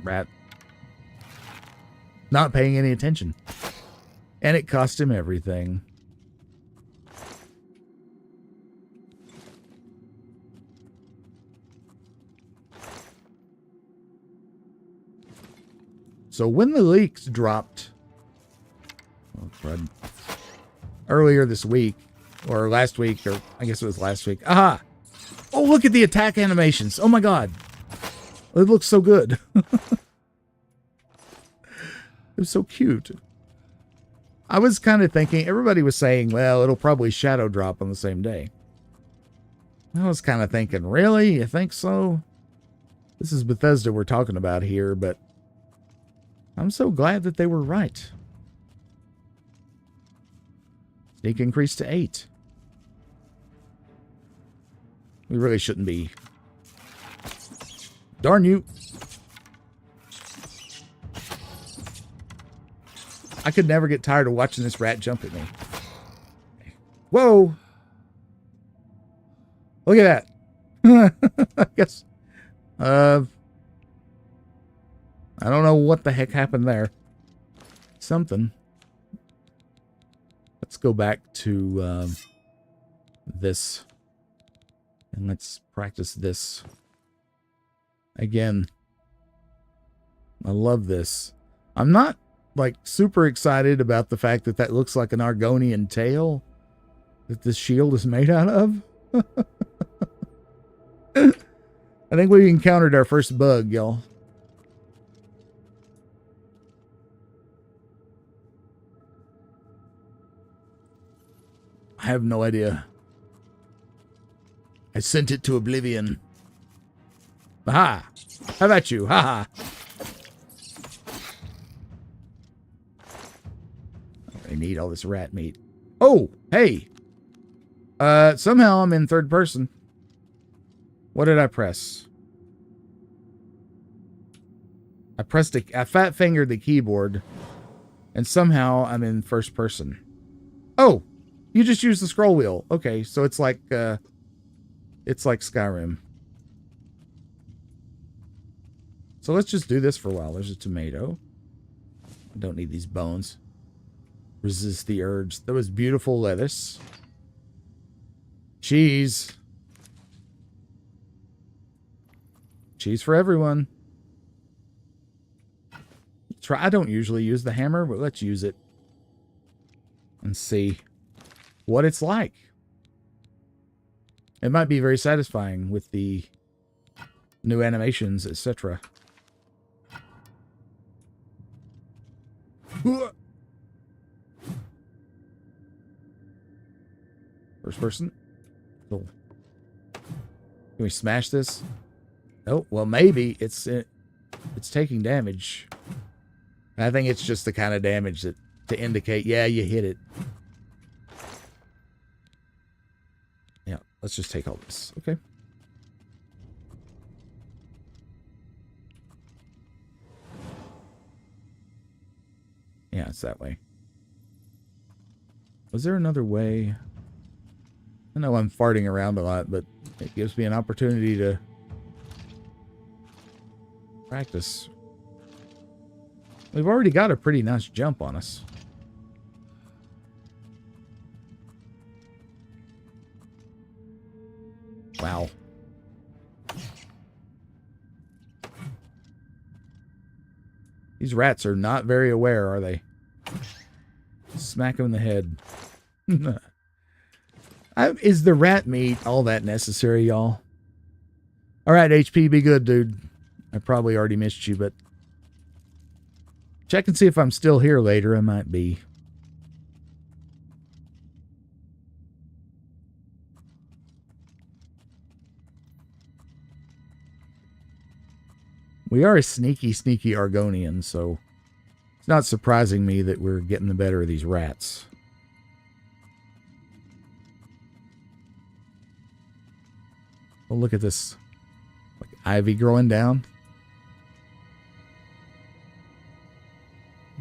Rat. Not paying any attention. And it cost him everything. So when the leaks dropped earlier this week, or last week, or I guess it was last week. Aha! Oh, look at the attack animations. Oh my god. It looks so good. It was so cute. I was kind of thinking, everybody was saying, well, it'll probably shadow drop on the same day. I was kind of thinking, really? You think so? This is Bethesda we're talking about here, but I'm so glad that they were right. Sneak increase to 8. We really shouldn't be. Darn you. I could never get tired of watching this rat jump at me. Whoa. Look at that. I guess. I don't know what the heck happened there. Something. Let's go back to this. And let's practice this. Again. I love this. I'm not, like, super excited about the fact that that looks like an Argonian tail that this shield is made out of. I think we encountered our first bug, y'all. I have no idea. I sent it to Oblivion. Aha! How about you? Haha! I need all this rat meat. Oh, hey! Somehow I'm in third person. What did I press? I fat fingered the keyboard, and somehow I'm in first person. Oh! You just use the scroll wheel. Okay, so it's like Skyrim. So let's just do this for a while. There's a tomato. I don't need these bones. Resist the urge. That was beautiful lettuce. Cheese. Cheese for everyone. I don't usually use the hammer, but let's use it. And see what it's like. It might be very satisfying with the new animations, etc. First person. Cool. Can we smash this? Oh, well, maybe it's taking damage. I think it's just the kind of damage that to indicate, yeah, you hit it. Yeah, let's just take all this. Okay. Yeah, it's that way. Was there another way? I know I'm farting around a lot, but it gives me an opportunity to practice. We've already got a pretty nice jump on us. Wow. These rats are not very aware, are they? smack him in the head. Is the rat meat all that necessary, y'all? All right, HP, be good, dude. I probably already missed you, but check and see if I'm still here later. I might be. We are a sneaky, sneaky Argonian, so it's not surprising me that we're getting the better of these rats. Well, look at this. Like ivy growing down.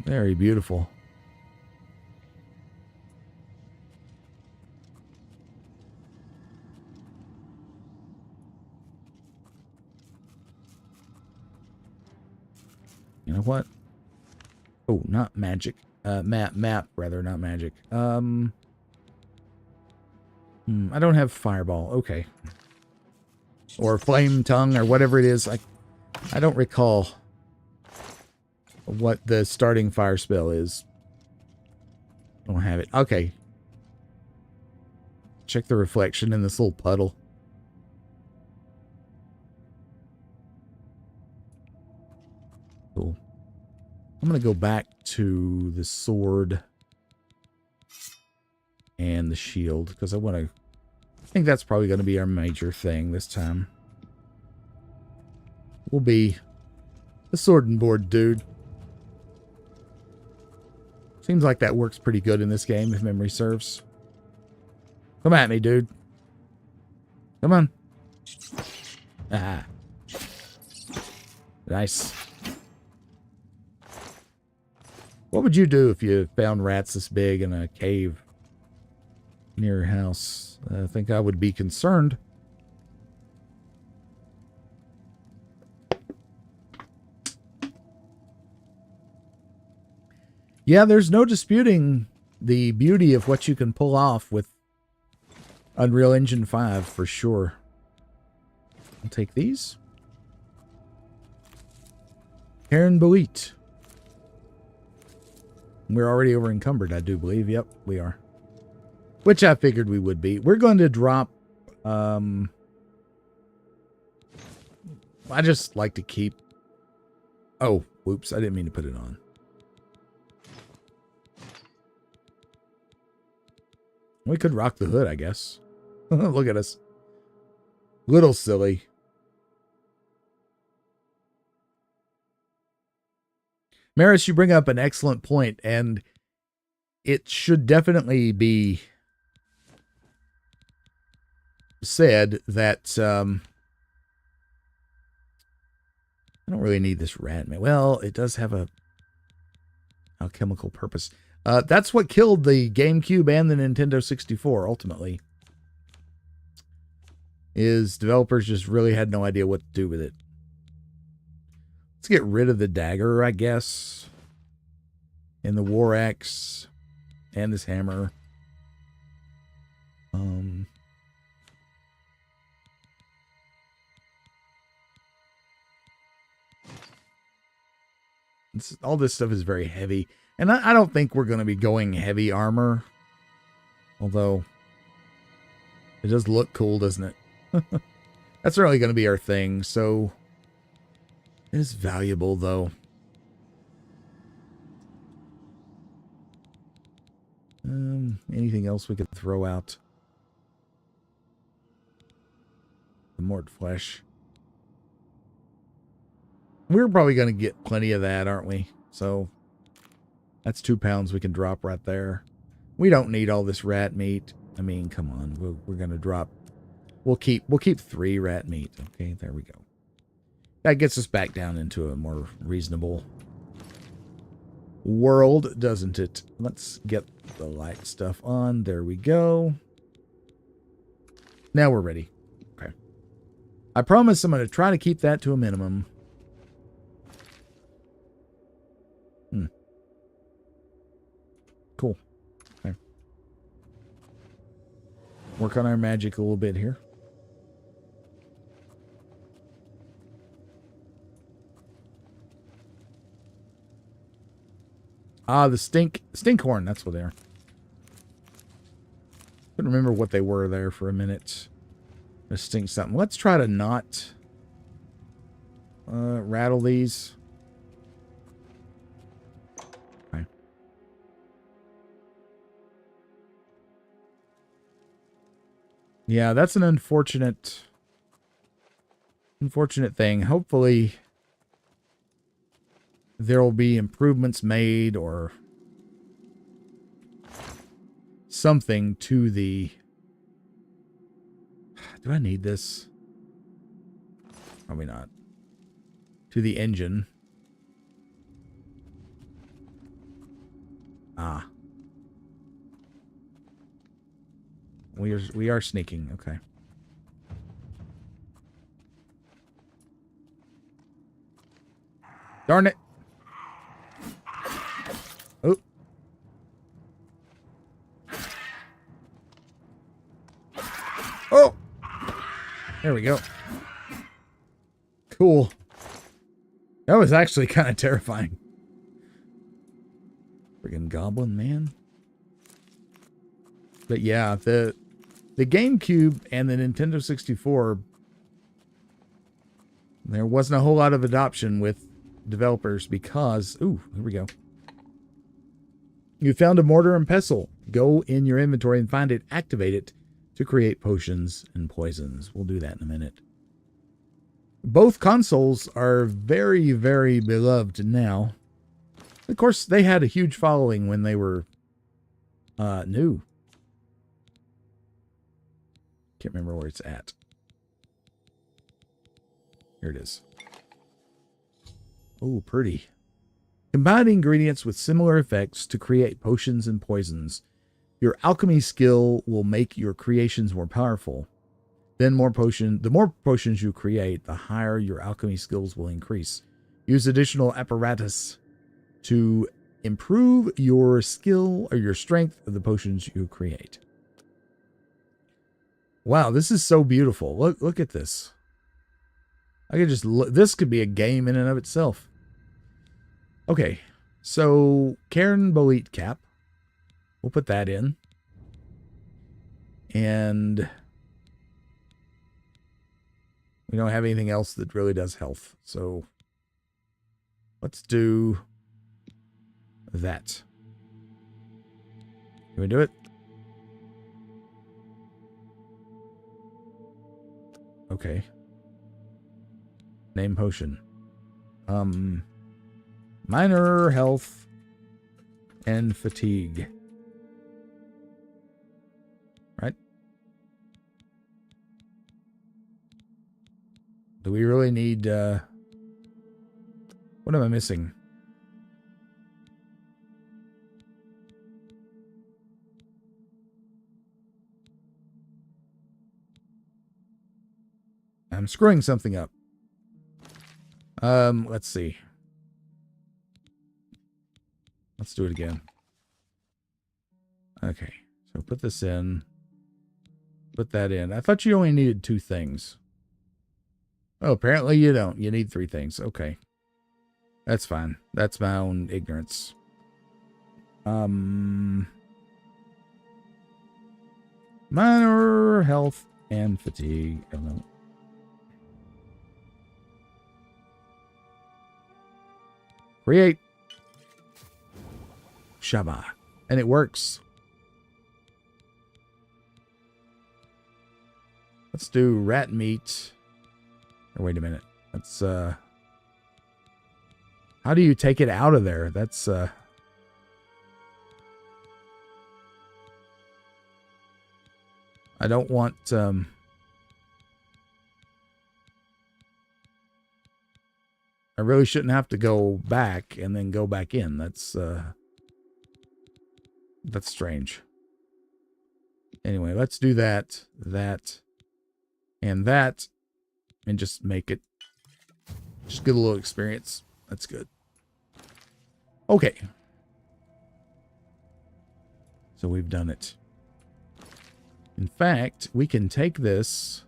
Very beautiful. You know what? Oh, not magic. Map, rather, not magic. I don't have fireball. Okay. Or flame tongue, or whatever it is. I don't recall what the starting fire spell is. I don't have it. Okay. Check the reflection in this little puddle. Cool. I'm going to go back to the sword and the shield, because I think that's probably going to be our major thing this time. We'll be the sword and board dude. Seems like that works pretty good in this game, if memory serves. Come at me, dude. Come on. Ah. Nice. What would you do if you found rats this big in a cave near your house? I think I would be concerned. Yeah, there's no disputing the beauty of what you can pull off with Unreal Engine 5 for sure. I'll take these. Karen Boit. We're already over encumbered, I do believe. Yep, we are. Which I figured we would be. We're going to drop... I just like to keep... Oh, whoops. I didn't mean to put it on. We could rock the hood, I guess. Look at us. Little silly. Maris, you bring up an excellent point, and it should definitely be said that I don't really need this rat meat. Well, it does have a alchemical purpose. That's what killed the GameCube and the Nintendo 64, ultimately. Is developers just really had no idea what to do with it. Let's get rid of the dagger, I guess. And the war axe. And this hammer. All this stuff is very heavy. And I don't think we're going to be going heavy armor. Although, it does look cool, doesn't it? That's really going to be our thing, so... It is valuable, though. Anything else we could throw out? The mort flesh. We're probably going to get plenty of that, aren't we? So, that's 2 pounds we can drop right there. We don't need all this rat meat. I mean, come on. We're going to drop... We'll keep 3 rat meat. Okay, there we go. That gets us back down into a more reasonable world, doesn't it? Let's get the light stuff on. There we go. Now we're ready. Okay. I promise I'm going to try to keep that to a minimum. Cool. Okay. Work on our magic a little bit here. Ah, the stinkhorn. That's what they are. couldn't remember what they were there for a minute. Distinct something. Let's try to not rattle these. Okay. Yeah, that's an unfortunate thing. Hopefully there will be improvements made or something to the... Do I need this? Probably not. To the engine. Ah. We are sneaking. Okay. Darn it. Oh. Oh. There we go. Cool. That was actually kind of terrifying. Friggin' goblin, man. But yeah, the GameCube and the Nintendo 64, there wasn't a whole lot of adoption with developers because... Ooh, here we go. You found a mortar and pestle. Go in your inventory and find it. Activate it to create potions and poisons. We'll do that in a minute. Both consoles are very, very beloved now. Of course, they had a huge following when they were new. Can't remember where it's at. Here it is. Oh, pretty. Combine ingredients with similar effects to create potions and poisons. Your alchemy skill will make your creations more powerful. Then the more potions you create, the higher your alchemy skills will increase. Use additional apparatus to improve your skill or your strength of the potions you create. Wow, this is so beautiful. Look at this. I could just look. This could be a game in and of itself. Okay, so Karen Bolit cap. We'll put that in. And we don't have anything else that really does health. So let's do that. Can we do it? Okay. Name potion. Minor health and fatigue. Right? Do we really need, what am I missing? I'm screwing something up. Let's see. Let's do it again. Okay. So put this in. Put that in. I thought you only needed 2 things. Oh, apparently you don't. You need 3 things. Okay. That's fine. That's my own ignorance. Minor health and fatigue. Create. Shabba. And it works. Let's do rat meat. Or wait a minute. Let's, how do you take it out of there? That's, I don't want, I really shouldn't have to go back and then go back in. That's strange. Anyway, let's do that, and just make it, just get a little experience. That's good. Okay. So we've done it. In fact, we can take this.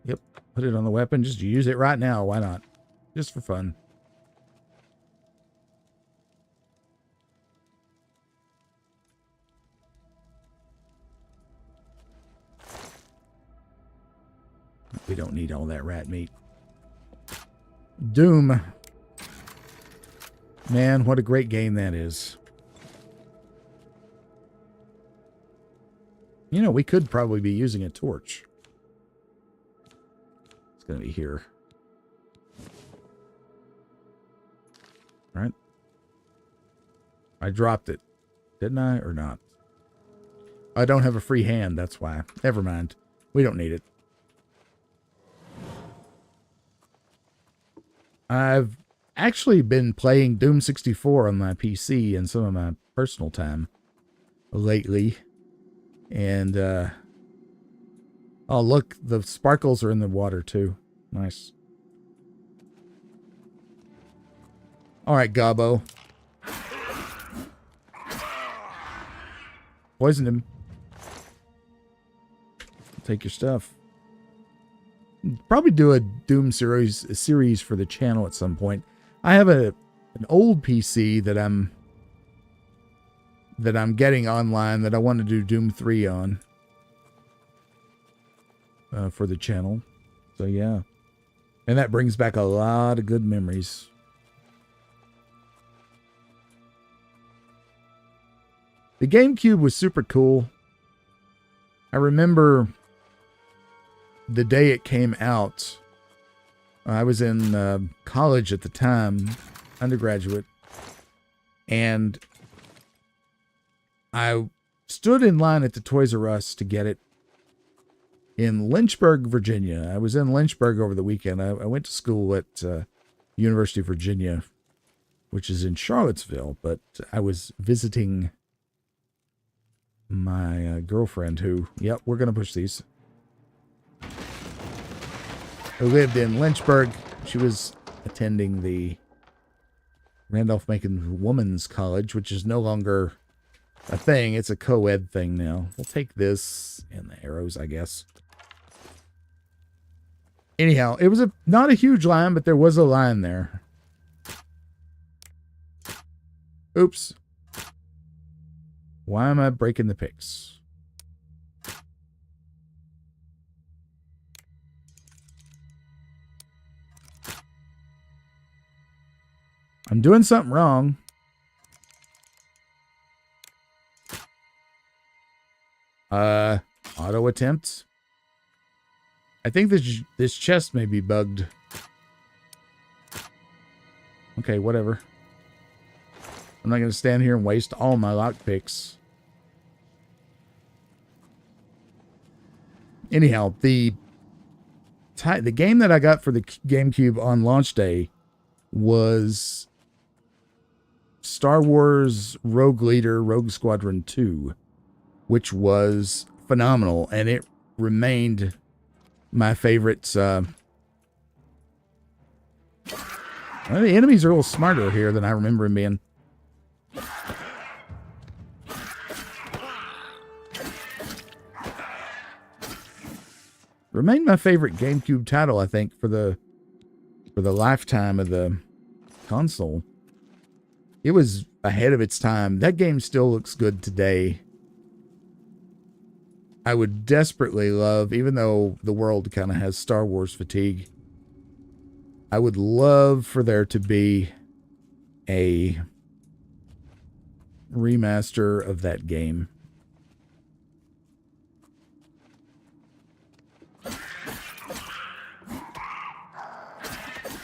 Yep. Put it on the weapon. Just use it right now. Why not? Just for fun. We don't need all that rat meat. Doom. Man, what a great game that is. You know, we could probably be using a torch. It's going to be here. All right. I dropped it. Didn't I or not? I don't have a free hand, that's why. Never mind. We don't need it. I've actually been playing Doom 64 on my PC in some of my personal time lately. And, oh, look, the sparkles are in the water, too. Nice. All right, Gobbo. Poisoned him. Take your stuff. Probably do a Doom series for the channel at some point. I have an old PC that I'm getting online that I want to do Doom 3 on for the channel. So yeah. And that brings back a lot of good memories. The GameCube was super cool. I remember the day it came out. I was in college at the time, undergraduate, and I stood in line at the Toys R Us to get it in Lynchburg, Virginia. I was in Lynchburg over the weekend. I went to school at University of Virginia, which is in Charlottesville, but I was visiting my girlfriend who, yep, we're going to push these, who lived in Lynchburg. She was attending the Randolph-Macon Women's College, which is no longer a thing. It's a co-ed thing now. We'll take this and the arrows, I guess. Anyhow, it was not a huge line, but there was a line there. Oops. Why am I breaking the picks? I'm doing something wrong. Auto attempt. I think this chest may be bugged. Okay, whatever. I'm not going to stand here and waste all my lockpicks. Anyhow, the game that I got for the GameCube on launch day was Star Wars Rogue Leader Rogue Squadron 2, which was phenomenal, and it remained my favorite. Well, the enemies are a little smarter here than I remember them being. Remained my favorite GameCube title, I think, for the lifetime of the console. It was ahead of its time. That game still looks good today. I would desperately love, even though the world kind of has Star Wars fatigue, I would love for there to be a remaster of that game.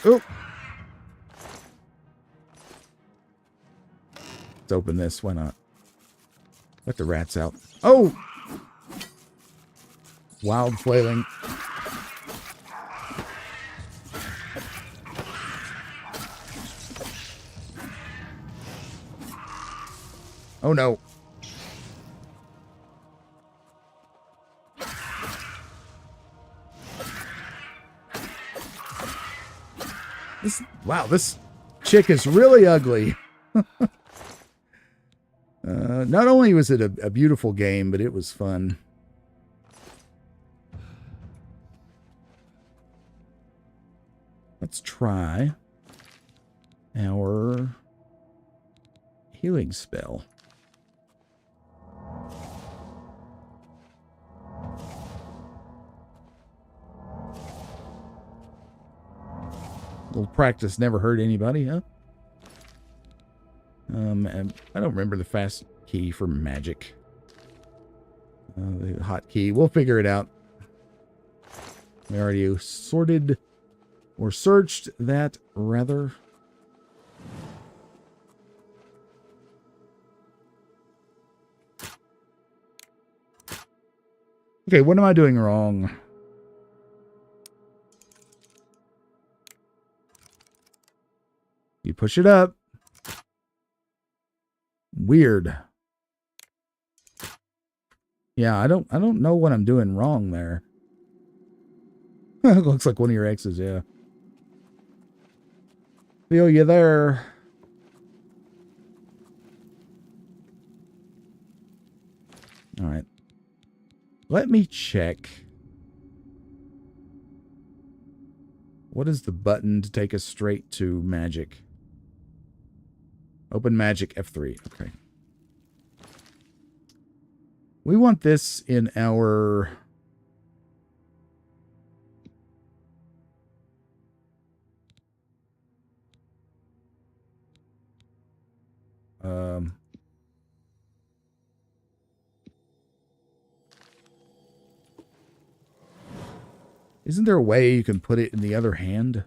Oh! Let's open this. Why not? Let the rats out. Oh! Wild flailing. Oh no. Wow, this chick is really ugly. Not only was it a beautiful game, but it was fun. Let's try our healing spell. little practice never hurt anybody, huh? And I don't remember the fast key for magic. The hot key. We'll figure it out. We already sorted or searched that, rather. Okay, what am I doing wrong? You push it up. Weird. Yeah, I don't know what I'm doing wrong there. Looks like one of your exes, yeah. Feel you there. All right. Let me check. What is the button to take us straight to magic? Open magic F3. Okay. We want this in our... Isn't there a way you can put it in the other hand?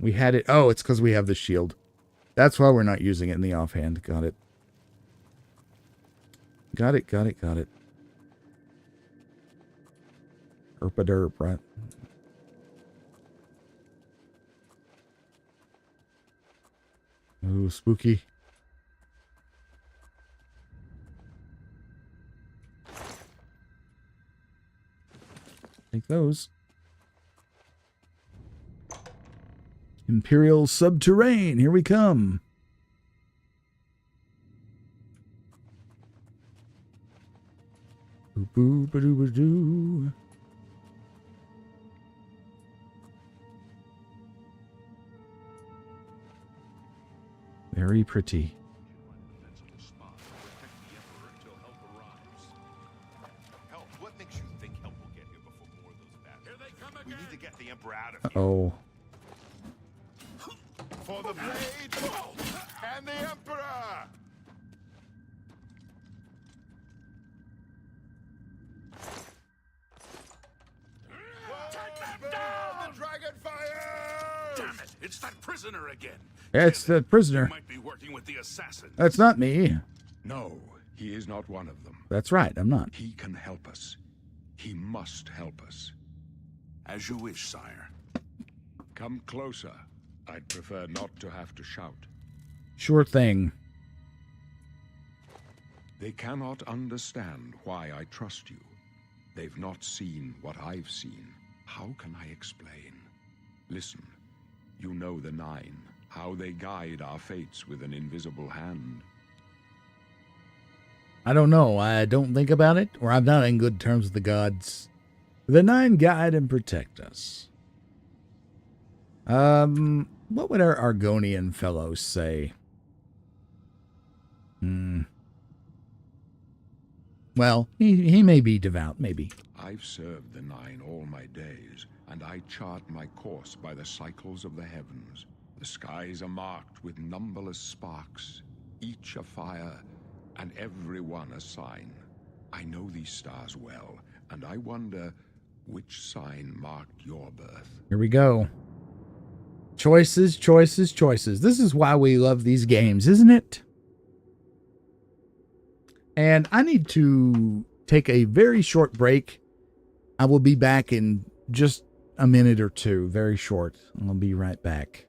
We had it. Oh, it's because we have the shield. That's why we're not using it in the offhand. Got it. Got it, got it, got it. Derp, right? Ooh, spooky. Take those. Imperial Subterrane. Here we come. Boo boo ba doo ba doo. Very pretty. Help? What makes you think help will get here before more of those battles? Here they come again. We need to get the Emperor out of here. Oh. For the blade and the Emperor! Take them down! The dragon fire! Damn it! It's that prisoner again. Yeah, it's the prisoner. He might be working with the assassin. That's not me. No, he is not one of them. That's right, I'm not. He can help us. He must help us. As you wish, sire. Come closer. I'd prefer not to have to shout. Sure thing. They cannot understand why I trust you. They've not seen what I've seen. How can I explain? Listen, you know the Nine, how they guide our fates with an invisible hand. I don't know. I don't think about it, or I'm not in good terms with the gods. The Nine guide and protect us. What would our Argonian fellows say? Well, he may be devout, maybe. I've served the Nine all my days, and I chart my course by the cycles of the heavens. The skies are marked with numberless sparks, each a fire, and every one a sign. I know these stars well, and I wonder which sign marked your birth. Here we go. Choices, choices, choices. This is why we love these games, isn't it? And I need to take a very short break. I will be back in just a minute or two. Very short. I'll be right back.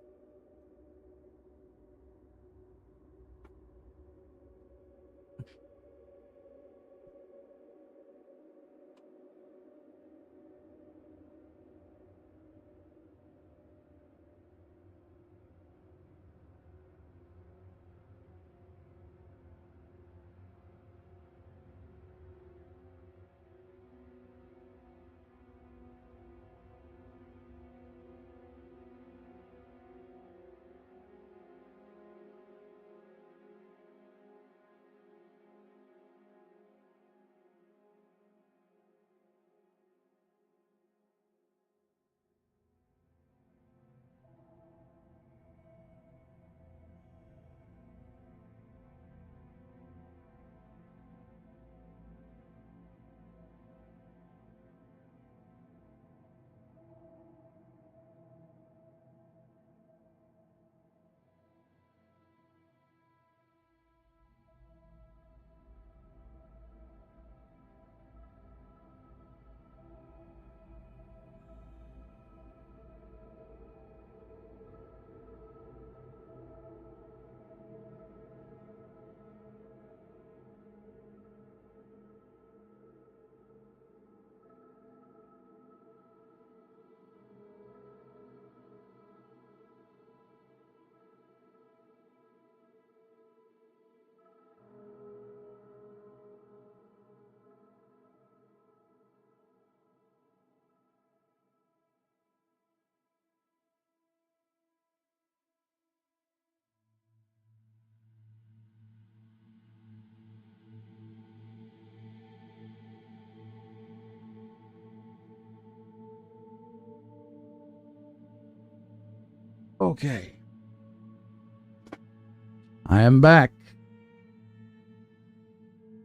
Okay. I am back.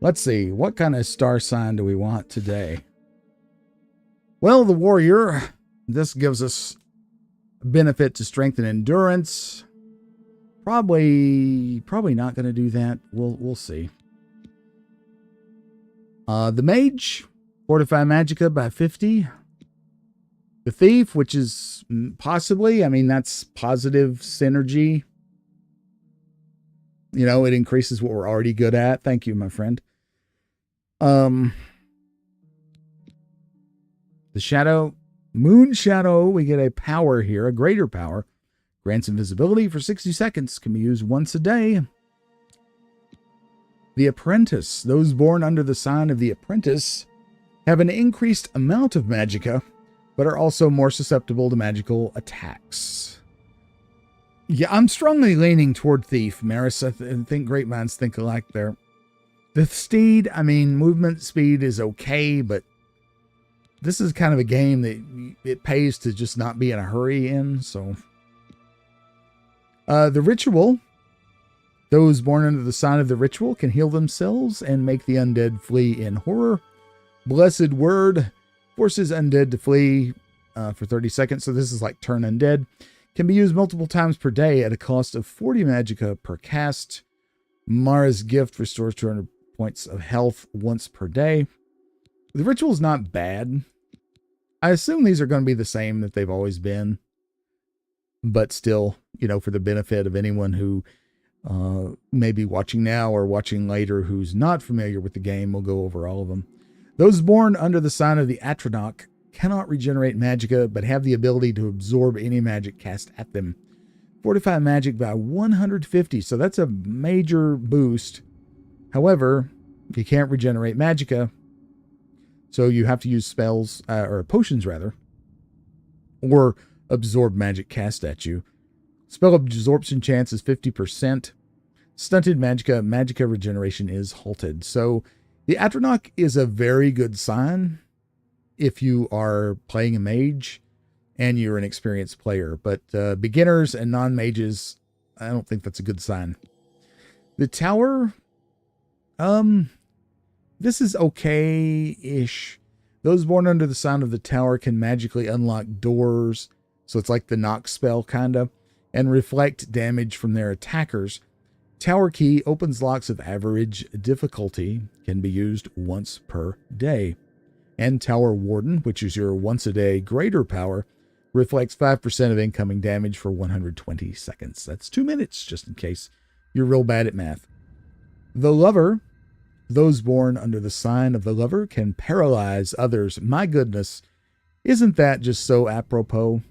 Let's see. What kind of star sign do we want today? Well, the warrior. This gives us benefit to strength and endurance. Probably not going to do that. We'll see. The mage, fortify magicka by 50. The thief, which is possibly, I mean, that's positive synergy. You know, it increases what we're already good at. Thank you, my friend. The shadow, moon shadow, we get a power here, a greater power. Grants invisibility for 60 seconds, can be used once a day. The apprentice, those born under the sign of the apprentice have an increased amount of magicka, but are also more susceptible to magical attacks. Yeah, I'm strongly leaning toward thief, Maris. I think great minds think alike there. The steed, I mean, movement speed is okay, but this is kind of a game that it pays to just not be in a hurry in, so. The ritual, those born under the sign of the ritual can heal themselves and make the undead flee in horror. Blessed word forces undead to flee for 30 seconds, so this is like turn undead. Can be used multiple times per day at a cost of 40 magicka per cast. Mara's gift restores 200 points of health once per day. The ritual is not bad. I assume these are going to be the same that they've always been. But still, you know, for the benefit of anyone who may be watching now or watching later who's not familiar with the game, we'll go over all of them. Those born under the sign of the Atronach cannot regenerate magicka, but have the ability to absorb any magic cast at them. Fortify magic by 150, so that's a major boost. However, you can't regenerate magicka, so you have to use spells, or potions rather, or absorb magic cast at you. Spell absorption chance is 50%. Stunted magicka regeneration is halted. So the Atronach is a very good sign if you are playing a mage and you're an experienced player. But beginners and non-mages, I don't think that's a good sign. The tower, this is okay-ish. Those born under the sign of the tower can magically unlock doors. So it's like the knock spell, kind of, and reflect damage from their attackers. Tower key opens locks of average difficulty, can be used once per day. And Tower Warden, which is your once a day greater power, reflects 5% of incoming damage for 120 seconds. That's 2 minutes, just in case you're real bad at math. The Lover, those born under the sign of the Lover can paralyze others. My goodness, isn't that just so apropos?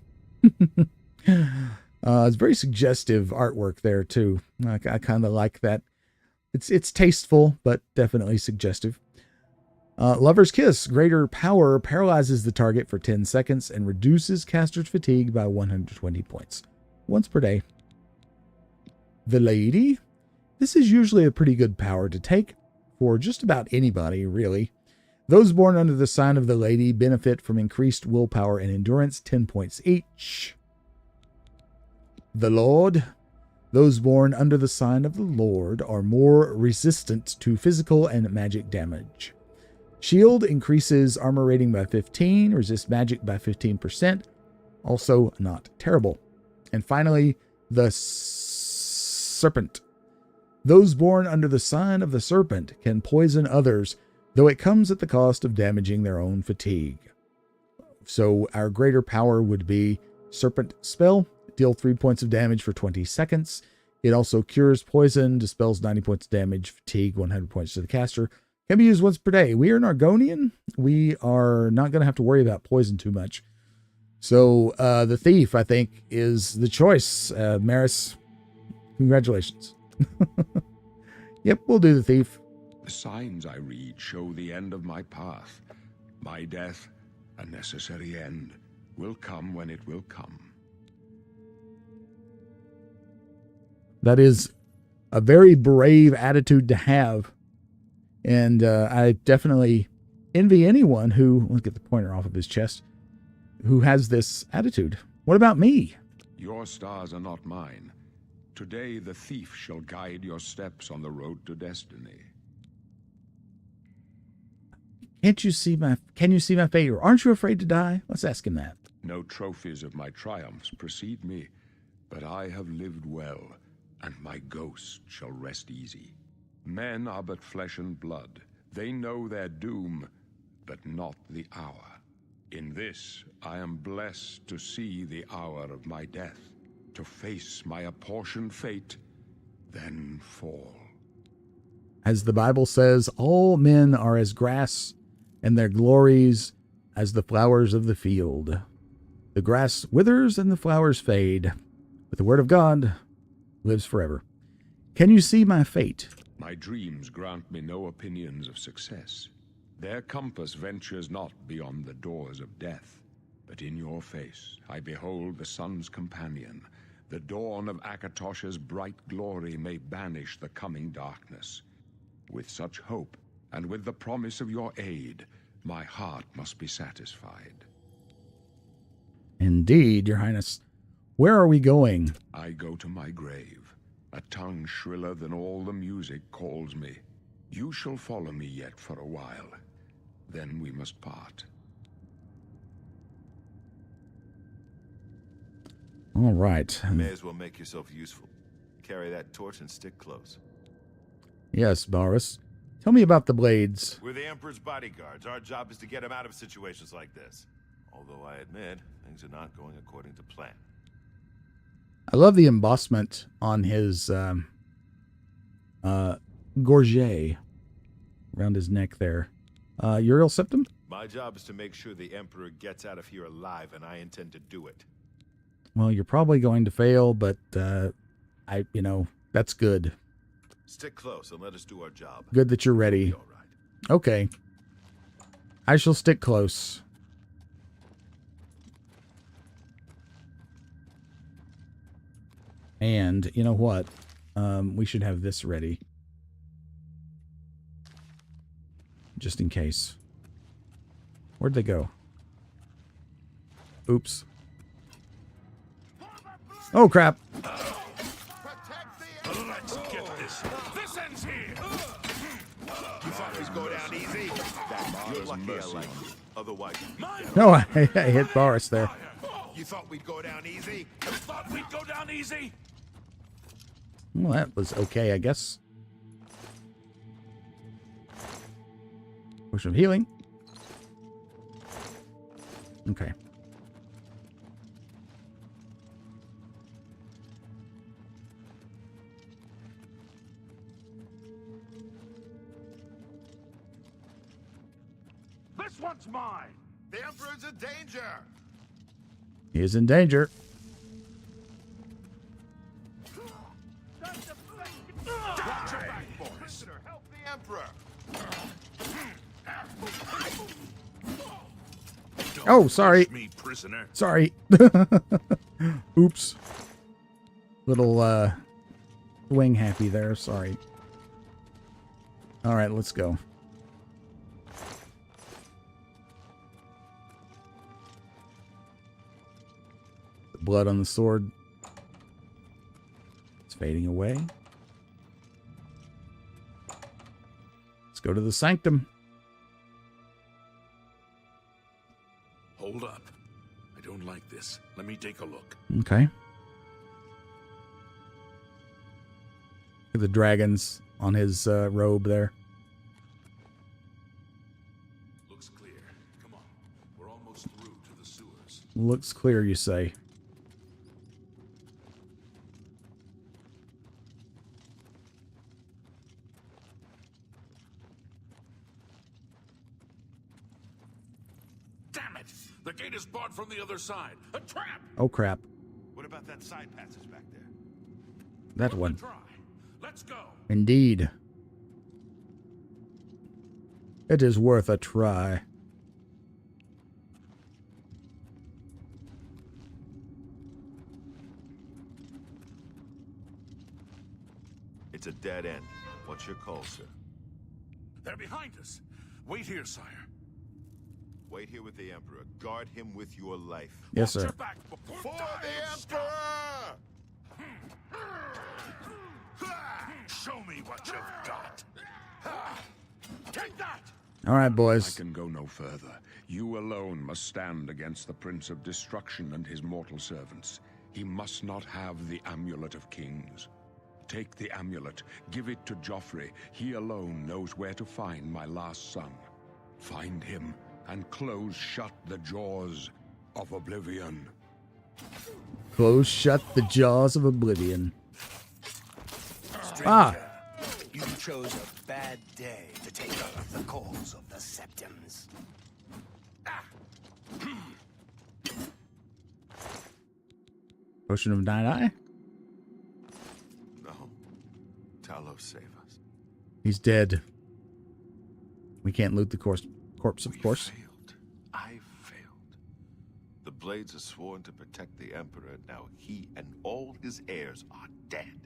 It's very suggestive artwork there too. I kind of like that. It's tasteful, but definitely suggestive. Lover's Kiss, greater power, paralyzes the target for 10 seconds and reduces caster's fatigue by 120 points. Once per day. The Lady. This is usually a pretty good power to take for just about anybody, really. Those born under the sign of the Lady benefit from increased willpower and endurance, 10 points each. The Lord. Those born under the sign of the Lord are more resistant to physical and magic damage. Shield increases armor rating by 15, resist magic by 15%. Also not terrible. And finally, the Serpent. Those born under the sign of the Serpent can poison others, though it comes at the cost of damaging their own fatigue. So our greater power would be Serpent Spell. Deal 3 points of damage for 20 seconds. It also cures poison, dispels 90 points of damage, fatigue 100 points to the caster. Can be used once per day. We are an Argonian. We are not going to have to worry about poison too much. So the Thief, I think, is the choice. Maris, congratulations. Yep, we'll do the Thief. The signs I read show the end of my path. My death, a necessary end, will come when it will come. That is a very brave attitude to have. And I definitely envy anyone who, let's get the pointer off of his chest, who has this attitude. What about me? Your stars are not mine. Today the thief shall guide your steps on the road to destiny. Can you see my fate, or aren't you afraid to die? Let's ask him that. No trophies of my triumphs precede me, but I have lived well, and my ghost shall rest easy. Men are but flesh and blood. They know their doom, but not the hour. In this, I am blessed to see the hour of my death, to face my apportioned fate, then fall. As the Bible says, all men are as grass, and their glories as the flowers of the field. The grass withers and the flowers fade, but the word of God lives forever. Can you see my fate? My dreams grant me no opinions of success. Their compass ventures not beyond the doors of death. But in your face I behold the sun's companion. The dawn of Akatosh's bright glory may banish the coming darkness. With such hope, and with the promise of your aid, my heart must be satisfied. Indeed, Your Highness. Where are we going? I go to my grave. A tongue shriller than all the music calls me. You shall follow me yet for a while. Then we must part. All right. May as well make yourself useful. Carry that torch and stick close. Yes, Boris. Tell me about the blades. We're the Emperor's bodyguards. Our job is to get him out of situations like this. Although I admit, things are not going according to plan. I love the embossment on his gorget around his neck there. Uriel Septum? My job is to make sure the Emperor gets out of here alive, and I intend to do it. Well, you're probably going to fail, but that's good. Stick close and let us do our job. Good that you're ready. All right. Okay. I shall stick close. And you know what? We should have this ready. Just in case. Where'd they go? Oops. Oh, crap. Let's get this. This ends here. You thought we'd go down easy? You're lucky I like you. Otherwise, No, I hit Boris there. You thought we'd go down easy? You thought we'd go down easy? Well, that was okay, I guess. Potion of healing. Okay. This one's mine. The Emperor's in danger. He is in danger. Watch your back, boys. Prisoner, help the Emperor. Oh, sorry. Push me, prisoner. Sorry. Oops. Little wing happy there. Sorry. All right, let's go. The blood on the sword. It's fading away. Let's go to the sanctum. Hold up. I don't like this. Let me take a look. Okay. Look at the dragons on his robe there. Looks clear. Come on. We're almost through to the sewers. Looks clear, you say. Damn it! The gate is barred from the other side. A trap! Oh, crap. What about that side passage back there? That one. Try. Let's go. Indeed. It is worth a try. it's a dead end. What's your call, sir? They're behind us. Wait here, sire. Wait here with the Emperor. Guard him with your life. Yes, Watch sir. your back before For the Emperor! what you've got. Take that! All right, I boys. can go no further. You alone must stand against the Prince of Destruction and his mortal servants. He must not have the Amulet of Kings. Take the amulet, give it to Joffrey. He alone knows where to find my last son. Find him and close shut the jaws of Oblivion. Close shut the jaws of Oblivion. Stranger, you chose a bad day to take up the cause of the Septims. Potion of Night Eye. No. Talos, save us. He's dead. We can't loot the corpse, of We course. failed. I failed. The Blades are sworn to protect the Emperor. Now he and all his heirs are dead.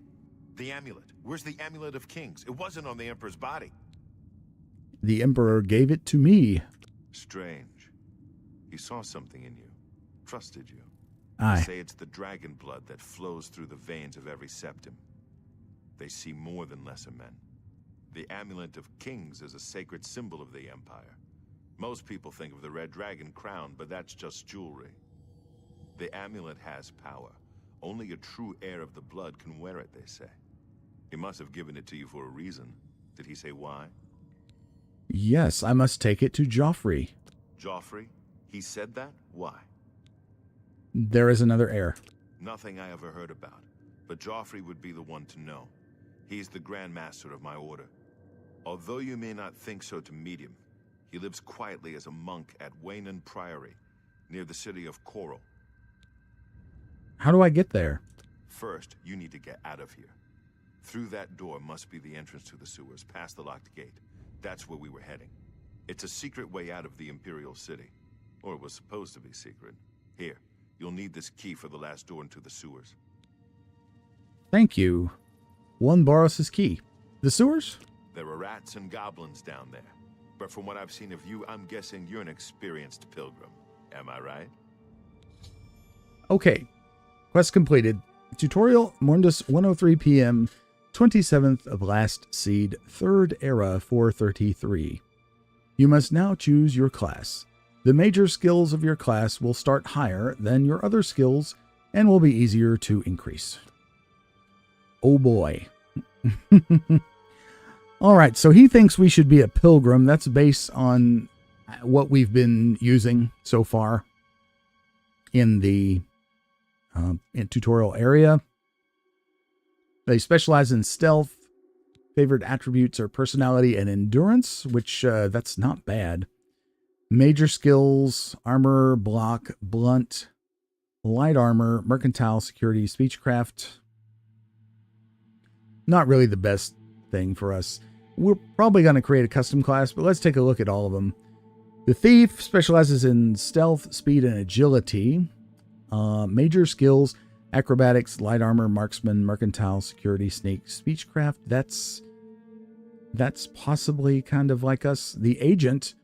The amulet. Where's the Amulet of Kings? It wasn't on the Emperor's body. The Emperor gave it to me. Strange. He saw something in you. Trusted you. Aye. They say it's the dragon blood that flows through the veins of every septim. They see more than lesser men. The Amulet of Kings is a sacred symbol of the Empire. Most people think of the red dragon crown, but that's just jewelry. The amulet has power. Only a true heir of the blood can wear it, they say. He must have given it to you for a reason. Did he say why? Yes, I must take it to Joffrey. Joffrey? He said that? Why? There is another heir. Nothing I ever heard about. But Joffrey would be the one to know. He's the Grand Master of my order. Although you may not think so to meet him, he lives quietly as a monk at Waynon Priory, near the city of Coral. How do I get there? First, you need to get out of here. Through that door must be the entrance to the sewers, past the locked gate. That's where we were heading. It's a secret way out of the Imperial City. Or it was supposed to be secret. Here, you'll need this key for the last door into the sewers. Thank you. One borrows his key. The sewers? There are rats and goblins down there. But from what I've seen of you, I'm guessing you're an experienced pilgrim. Am I right? Okay. Quest completed. Tutorial, Morndus, 1:03 p.m., 27th of Last Seed, 3rd Era, 433. You must now choose your class. The major skills of your class will start higher than your other skills and will be easier to increase. Oh boy. All right, so he thinks we should be a pilgrim. That's based on what we've been using so far in the tutorial area. They specialize in stealth. Favored attributes are personality and endurance, which that's not bad. Major skills, armor, block, blunt, light armor, mercantile, security, speechcraft. Not really the best thing for us. We're probably going to create a custom class, but let's take a look at all of them. The thief specializes in stealth, speed, and agility. Major skills, acrobatics, light armor, marksman, mercantile, security, sneak, speechcraft. That's possibly kind of like us. The agent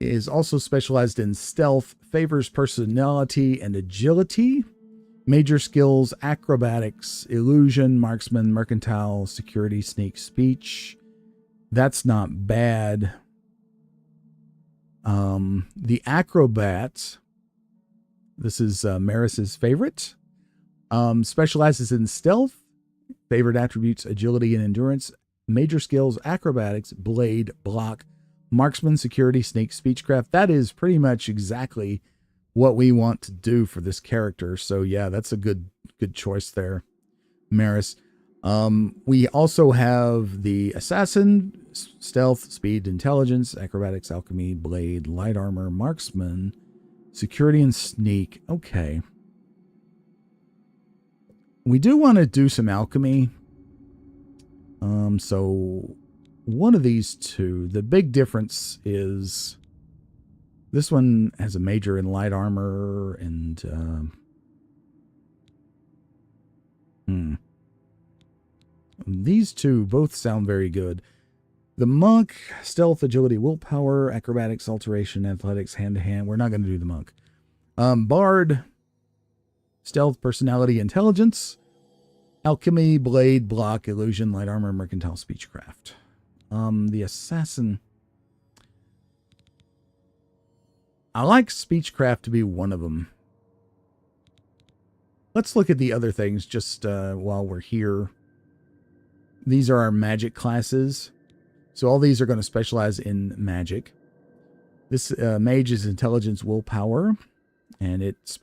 is also specialized in stealth, favors personality and agility. Major skills, acrobatics, illusion, marksman, mercantile, security, sneak, speech. That's not bad. The acrobat, this is Maris's favorite, specializes in stealth, favored attributes, agility and endurance. Major skills, acrobatics, blade, block, marksman, security, sneak, speechcraft. That is pretty much exactly what we want to do for this character. So yeah, that's a good choice there, Maris. We also have the assassin, stealth, speed, intelligence, acrobatics, alchemy, blade, light armor, marksman, security, and sneak. Okay. We do want to do some alchemy. So one of these two, the big difference is this one has a major in light armor and these two both sound very good. The monk, stealth, agility, willpower, acrobatics, alteration, athletics, hand-to-hand. We're not going to do the monk. Bard, stealth, personality, intelligence. Alchemy, blade, block, illusion, light armor, mercantile, speechcraft. The assassin. I like speechcraft to be one of them. Let's look at the other things just while we're here. These are our magic classes. So all these are going to specialize in magic. This mage is intelligence, willpower, and its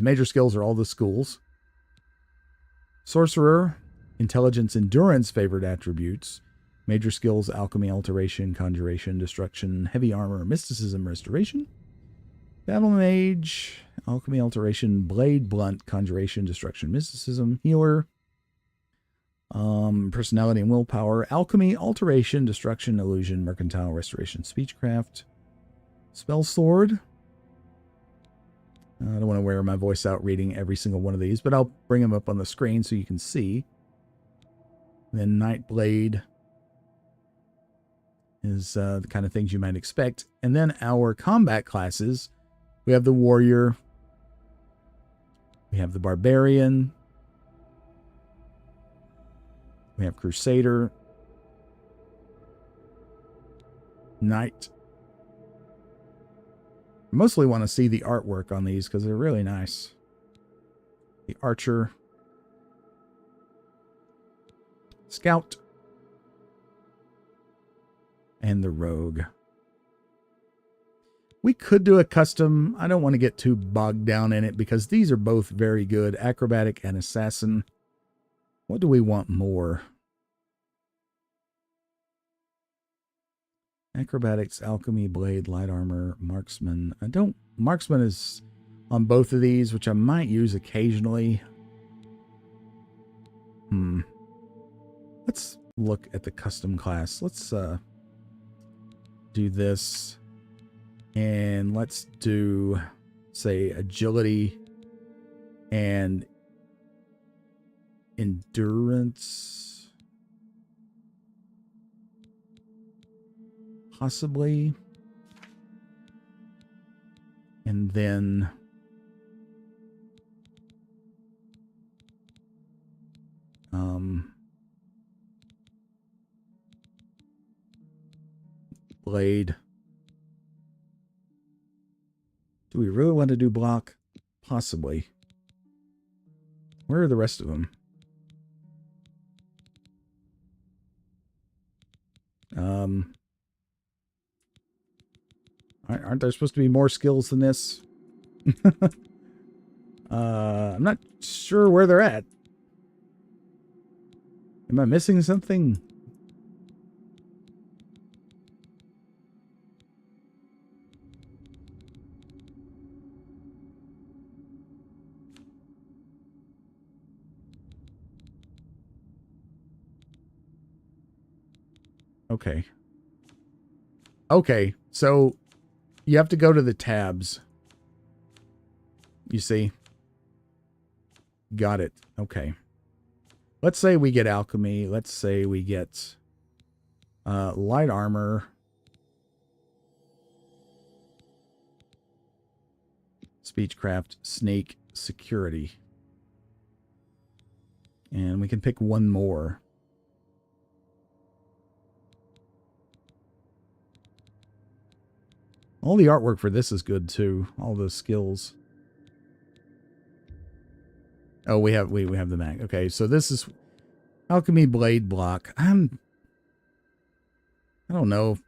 major skills are all the schools. Sorcerer, intelligence, endurance, favored attributes. Major skills, alchemy, alteration, conjuration, destruction, heavy armor, mysticism, restoration. Battle mage, alchemy, alteration, blade, blunt, conjuration, destruction, mysticism, healer. Personality and willpower, alchemy, alteration, destruction, illusion, mercantile, restoration, speechcraft. Spell sword. I don't want to wear my voice out reading every single one of these, but I'll bring them up on the screen so you can see. Then Nightblade is the kind of things you might expect. And then our combat classes, we have the Warrior, we have the Barbarian, we have Crusader, Knight. I mostly want to see the artwork on these because they're really nice. The Archer, Scout, and the Rogue. We could do a custom. I don't want to get too bogged down in it because these are both very good. Acrobatic and Assassin. What do we want more? Acrobatics, Alchemy, Blade, Light Armor, Marksman. Marksman is on both of these, which I might use occasionally. Let's look at the custom class. Let's do this. And let's do, say, Agility and Endurance. Possibly. And then Blade. Do we really want to do block? Possibly. Where are the rest of them? Aren't there supposed to be more skills than this? I'm not sure where they're at. Am I missing something? Okay. Okay, so you have to go to the tabs. You see? Got it. Okay. Let's say we get alchemy. Let's say we get light armor. Speechcraft, sneak, security. And we can pick one more. All the artwork for this is good too. All the skills. Oh, we have the mag. Okay, so this is alchemy, blade, block. I don't know.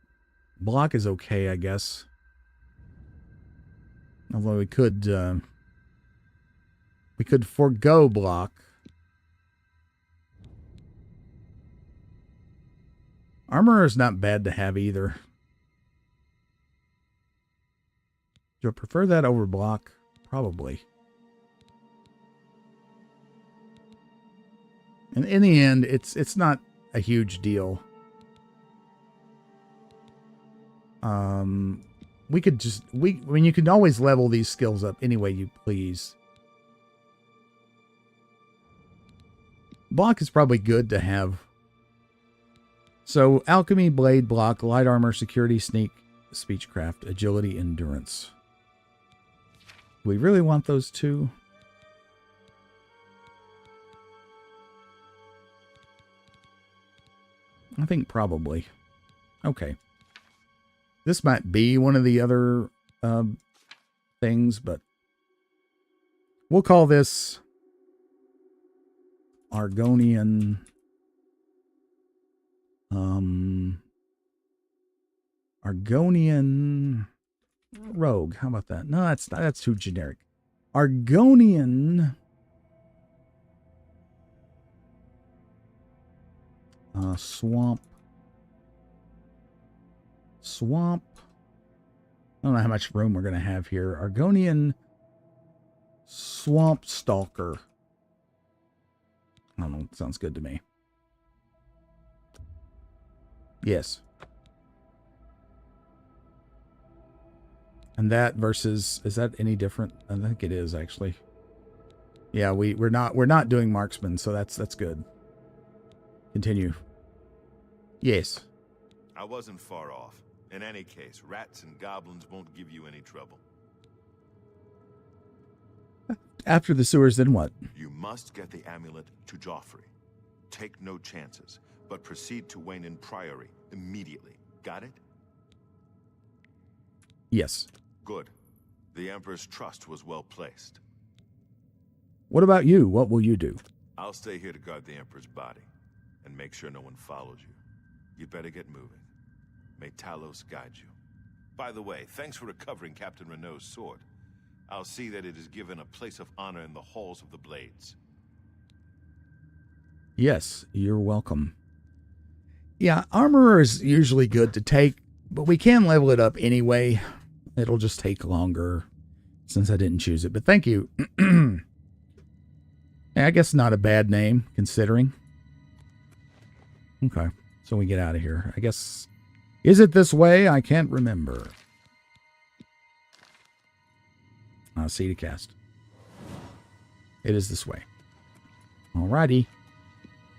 Block is okay, I guess. Although we could forego block. Armor is not bad to have either. Do I prefer that over block? Probably. And in the end, it's not a huge deal. We could just I mean, you can always level these skills up any way you please. Block is probably good to have. So alchemy, blade, block, light armor, security, sneak, speechcraft, agility, endurance. Do we really want those two? I think probably. Okay. This might be one of the other things, but we'll call this Argonian Argonian rogue. How about that? No, that's too generic. Argonian swamp. I don't know how much room we're going to have here. Argonian swamp stalker. I don't know. Sounds good to me. Yes. And that versus, is that any different? I think it is actually. Yeah, we're not doing marksman, so that's good. Continue. Yes. I wasn't far off. In any case, rats and goblins won't give you any trouble. After the sewers, then what? You must get the amulet to Joffrey. Take no chances, but proceed to Wayne Priory immediately. Got it? Yes. Good. The Emperor's trust was well placed. What about you? What will you do? I'll stay here to guard the Emperor's body, and make sure no one follows you. You'd better get moving. May Talos guide you. By the way, thanks for recovering Captain Renault's sword. I'll see that it is given a place of honor in the halls of the Blades. Yes, you're welcome. Yeah, armor is usually good to take, but we can level it up anyway. It'll just take longer since I didn't choose it, but thank you. I guess not a bad name, considering. Okay, so we get out of here. I guess... Is it this way? I can't remember. I'll see to cast. It is this way. Alrighty.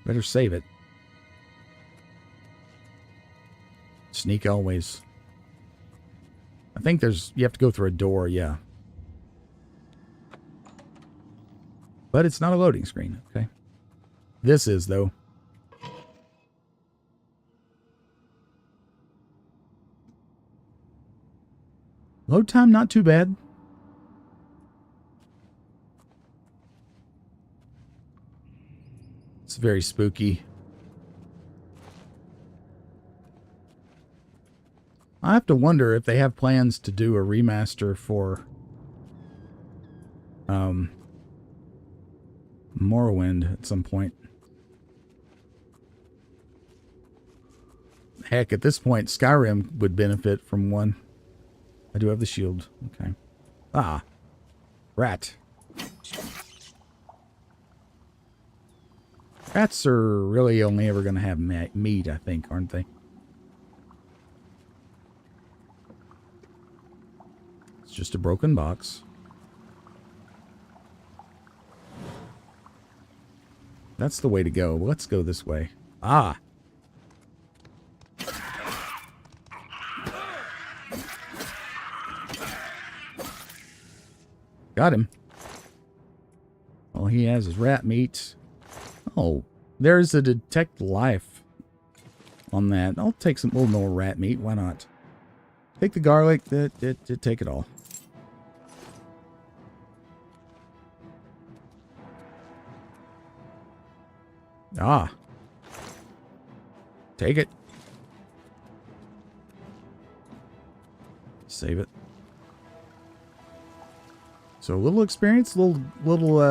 Better save it. Sneak always. I think you have to go through a door, yeah. But it's not a loading screen, okay. This is, though. Load time, not too bad. It's very spooky. I have to wonder if they have plans to do a remaster for Morrowind at some point. Heck, at this point, Skyrim would benefit from one. I do have the shield. Okay. Ah. Rat. Rats are really only ever going to have meat, I think, aren't they? It's just a broken box. That's the way to go. Let's go this way. Ah. Got him. All he has is rat meat. Oh, there's a detect life on that. I'll take some little more rat meat. Why not? Take the garlic. Take it all. Ah. Take it. Save it. So a little experience, little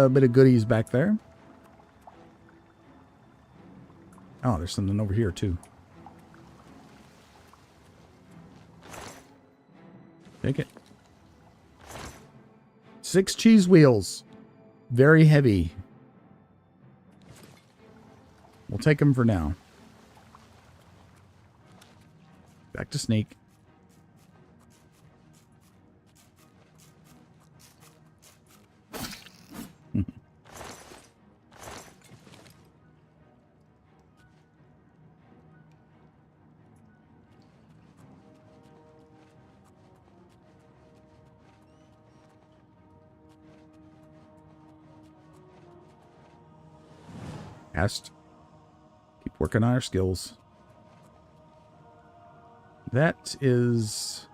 bit of goodies back there. Oh, there's something over here too. Take it. 6 cheese wheels. Very heavy. We'll take them for now. Back to sneak. Keep working on our skills. That is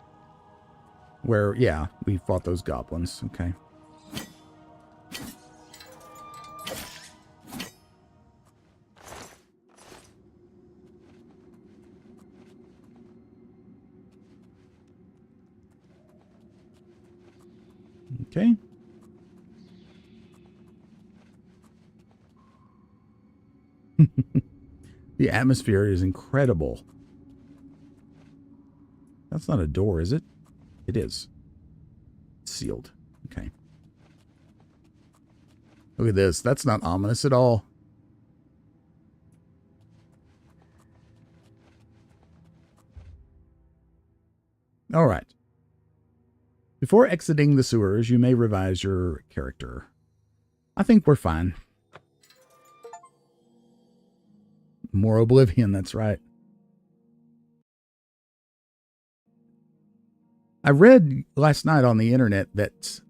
where, yeah, we fought those goblins. Okay. Okay. The atmosphere is incredible. That's not a door, is it? It is. It's sealed. Okay. Look at this. That's not ominous at all. All right. Before exiting the sewers, you may revise your character. I think we're fine. More Oblivion, that's right. I read last night on the internet that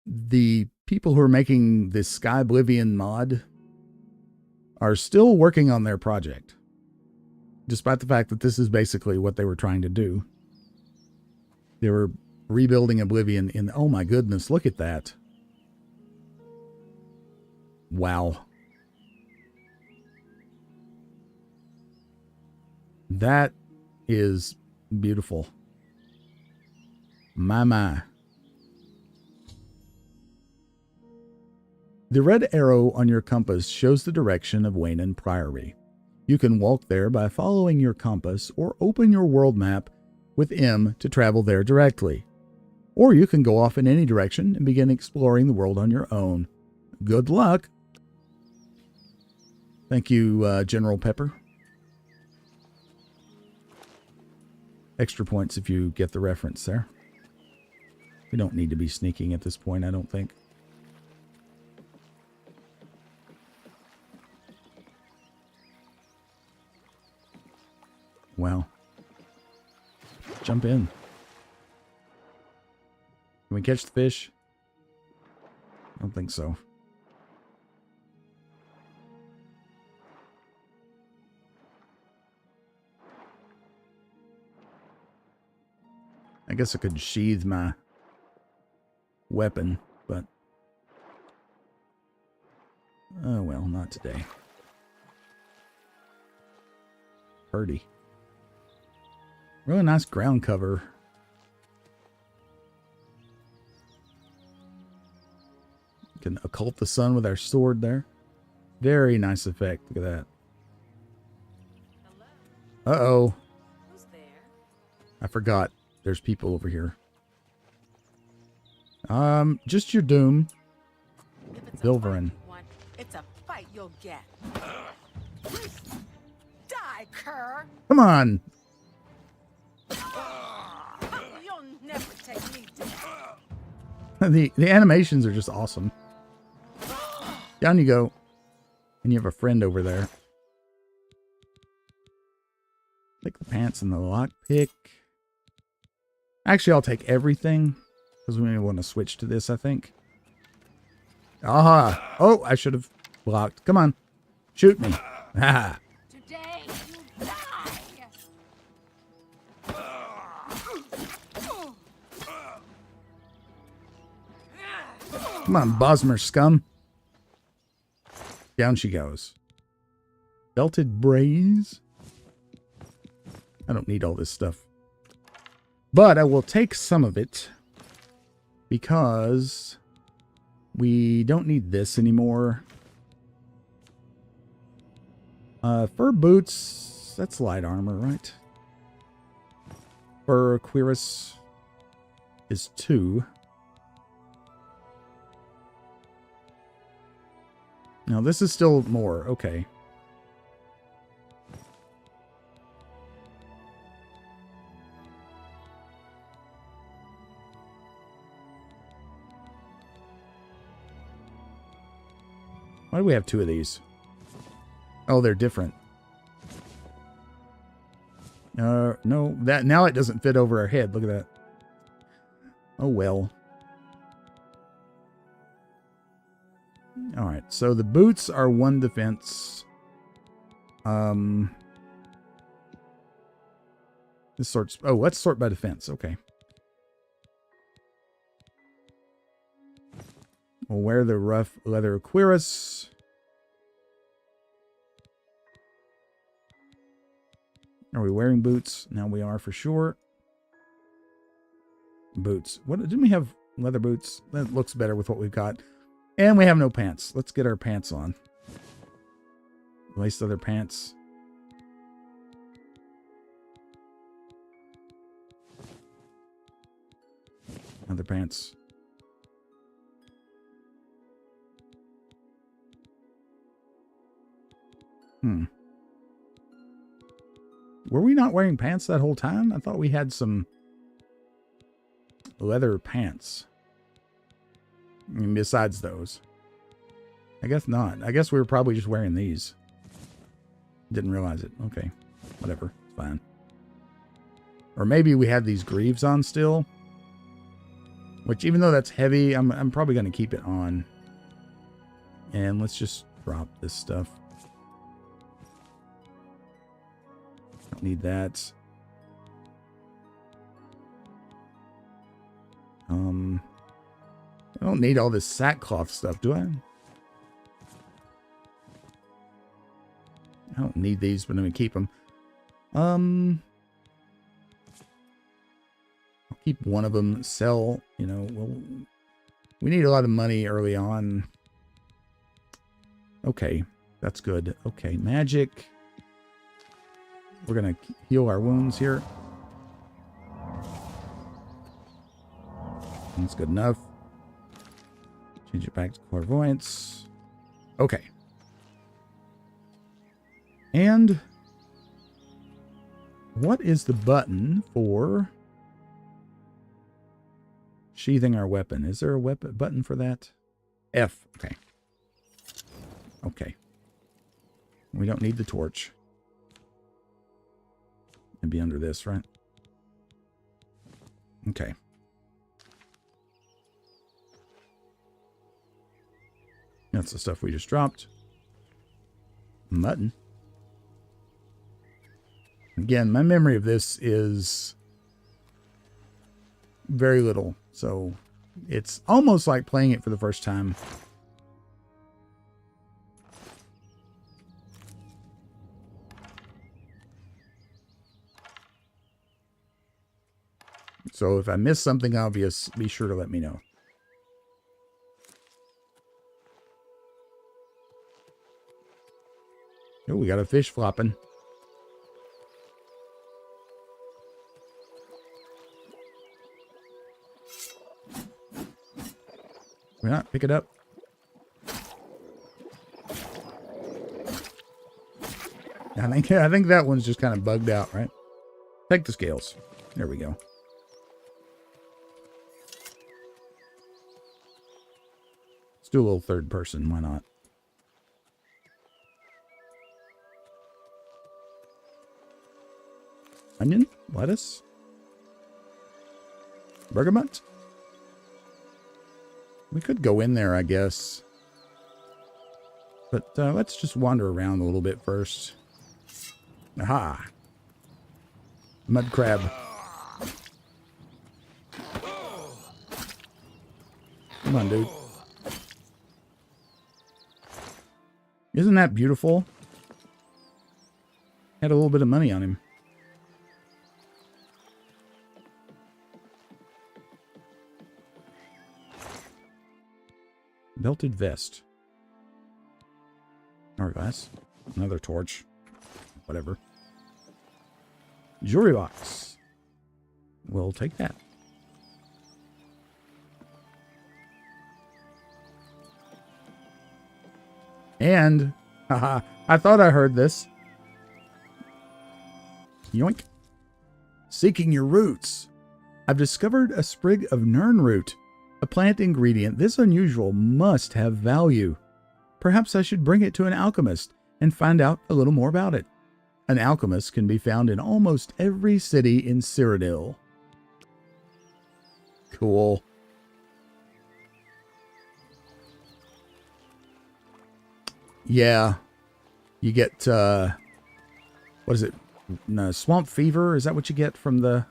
the people who are making this Sky Oblivion mod are still working on their project, despite the fact that this is basically what they were trying to do. They were rebuilding Oblivion in, oh my goodness, look at that. Wow. That is beautiful. My. The red arrow on your compass shows the direction of Waynon Priory. You can walk there by following your compass or open your world map with M to travel there directly. Or you can go off in any direction and begin exploring the world on your own. Good luck. Thank you, General Pepper. Extra points if you get the reference there. We don't need to be sneaking at this point, I don't think. Wow. Jump in. Can we catch the fish? I don't think so. I guess I could sheathe my weapon, but oh well, not today. Purdy. Really nice ground cover. Can occult the sun with our sword there. Very nice effect. Look at that. Uh-oh. Who's there? I forgot. There's people over here. Just your doom. Vilverin. It's a fight you'll get. Die, cur! Come on. You'll never take me down. The animations are just awesome. Down you go. And you have a friend over there. Take the pants and the lockpick. Actually, I'll take everything. Because we may want to switch to this, I think. Aha! Oh, I should have blocked. Come on. Shoot me. Ah. Today you die! Come on, Bosmer scum. Down she goes. Belted braise. I don't need all this stuff. But I will take some of it. Because we don't need this anymore. Fur boots. That's light armor, right? Fur cuirass is 2. Now this is still more. Okay. Why do we have 2 of these? Oh, they're different. No, that now it doesn't fit over our head. Look at that. Oh well. All right, so the boots are 1 defense. This sorts. Oh, let's sort by defense. Okay. We'll wear the rough leather cuirass. Are we wearing boots? Now we are for sure. Boots. What didn't we have? Leather boots. That looks better with what we've got. And we have no pants. Let's get our pants on. Lace leather pants. Leather pants. Were we not wearing pants that whole time? I thought we had some leather pants. I mean, besides those. I guess not. I guess we were probably just wearing these. Didn't realize it. Okay. Whatever. It's fine. Or maybe we had these greaves on still. Which, even though that's heavy, I'm probably going to keep it on. And let's just drop this stuff. Don't need that. I don't need all this sackcloth stuff, do I? I don't need these, but I'm going to keep them. I'll keep one of them. Sell, you know, we need a lot of money early on. Okay, that's good. Okay, magic. We're going to heal our wounds here. That's good enough. Change it back to clairvoyance. Okay. And what is the button for sheathing our weapon? Is there a weapon button for that? F. Okay. Okay. We don't need the torch. It'd be under this, right? Okay. That's the stuff we just dropped. Mutton. Again, my memory of this is very little, so it's almost like playing it for the first time. So if I miss something obvious, be sure to let me know. Oh, we got a fish flopping. Why not pick it up? I think that one's just kind of bugged out, right? Take the scales. There we go. Let's do a little third person. Why not? Onion, lettuce, bergamot. We could go in there, I guess. But let's just wander around a little bit first. Aha! Mud crab. Come on, dude. Isn't that beautiful? Had a little bit of money on him. Belted vest. Hourglass. Another torch. Whatever. Jewelry box. We'll take that. And, haha, I thought I heard this. Yoink. Seeking your roots. I've discovered a sprig of nern root. A plant ingredient this unusual must have value. Perhaps I should bring it to an alchemist and find out a little more about it. An alchemist can be found in almost every city in Cyrodiil. Cool. Yeah. You get, what is it? No, swamp fever. Is that what you get from the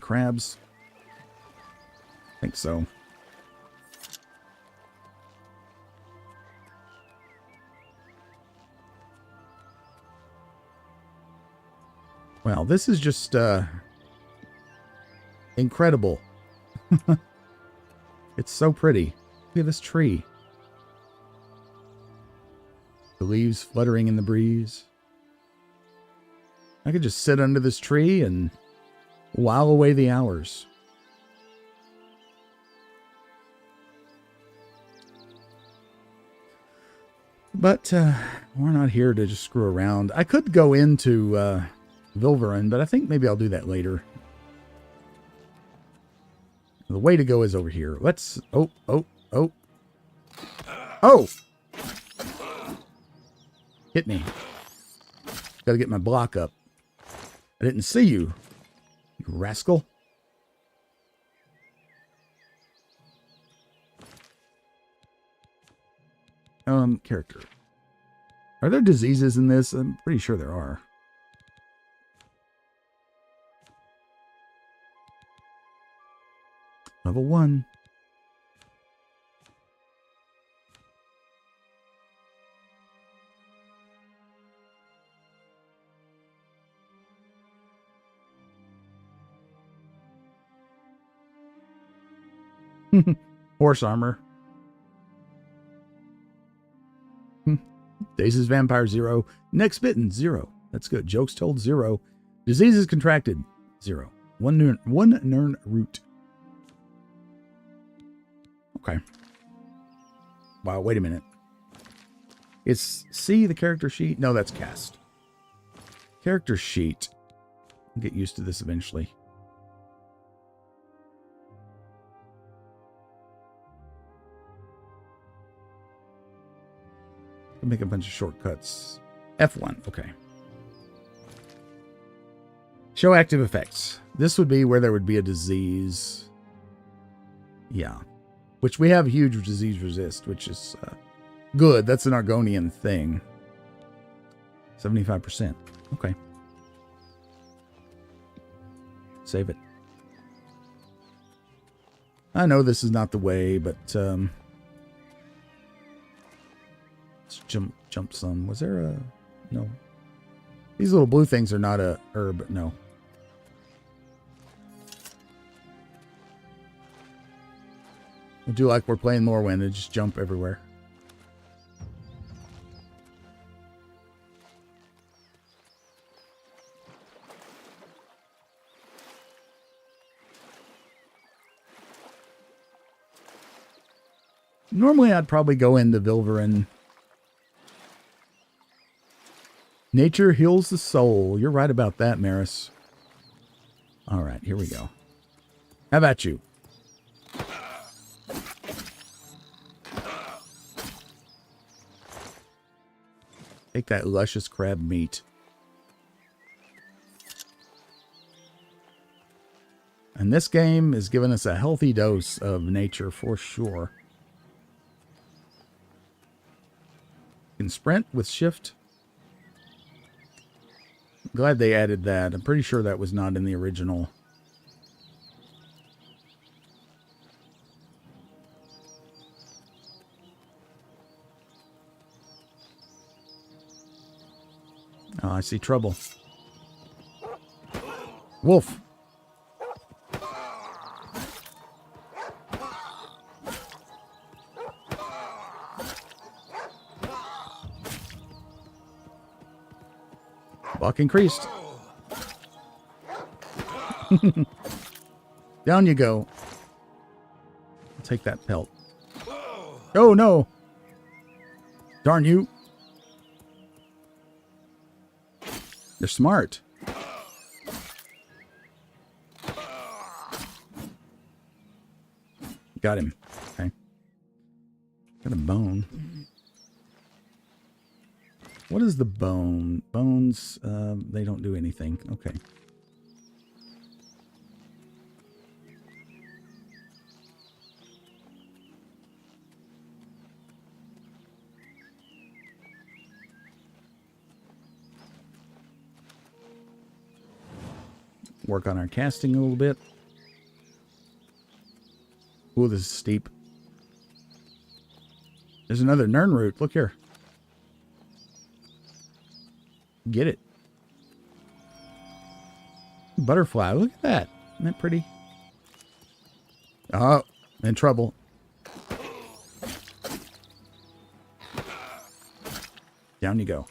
crabs? I think so. Wow, this is just incredible. It's so pretty. Look at this tree. The leaves fluttering in the breeze. I could just sit under this tree and while away the hours. But we're not here to just screw around. I could go into Vilverin, but I think maybe I'll do that later. The way to go is over here. Let's... Oh! Hit me. Gotta get my block up. I didn't see you, you rascal. Character. Are there diseases in this? I'm pretty sure there are. Level 1. Horse armor. Dazes vampire 0. Next bitten 0. That's good. Jokes told 0. Diseases contracted 0. One Nern root. Okay. Wow, wait a minute. It's C, the character sheet? No, that's cast. Character sheet. I'll get used to this eventually. I'll make a bunch of shortcuts. F1, okay. Show active effects. This would be where there would be a disease. Yeah. Which we have huge disease resist, which is good. That's an Argonian thing. 75%. Okay. Save it. I know this is not the way, but let's jump some. Was there a... No. These little blue things are not a herb. No. We'll do like we're playing Morrowind and just jump everywhere. Normally I'd probably go into Vilverin. Nature heals the soul. You're right about that, Maris. All right, here we go. How about you? Take that luscious crab meat. And this game is giving us a healthy dose of nature for sure. You can sprint with shift. Glad they added that. I'm pretty sure that was not in the original. Oh, I see trouble. Wolf. Buck increased. Down you go. I'll take that pelt. Oh no! Darn you. They're smart. Got him. Okay. Got a bone. What is the bone? Bones, they don't do anything. Okay. Work on our casting a little bit. Ooh, this is steep. There's another Nern root. Look here. Get it. Butterfly. Look at that. Isn't that pretty? Oh, in trouble. Down you go.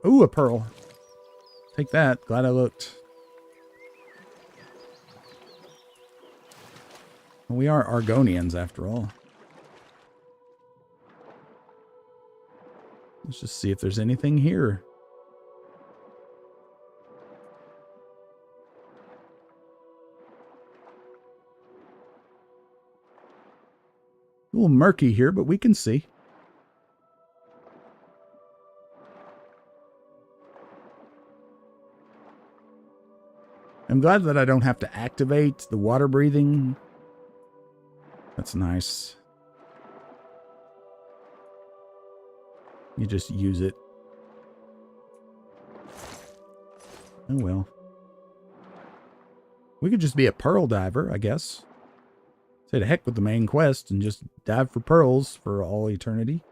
Ooh, a pearl. Take that. Glad I looked. We are Argonians, after all. Let's just see if there's anything here. A little murky here, but we can see. I'm glad that I don't have to activate the water breathing. That's nice. You just use it. Oh well. We could just be a pearl diver, I guess. Say to heck with the main quest and just dive for pearls for all eternity.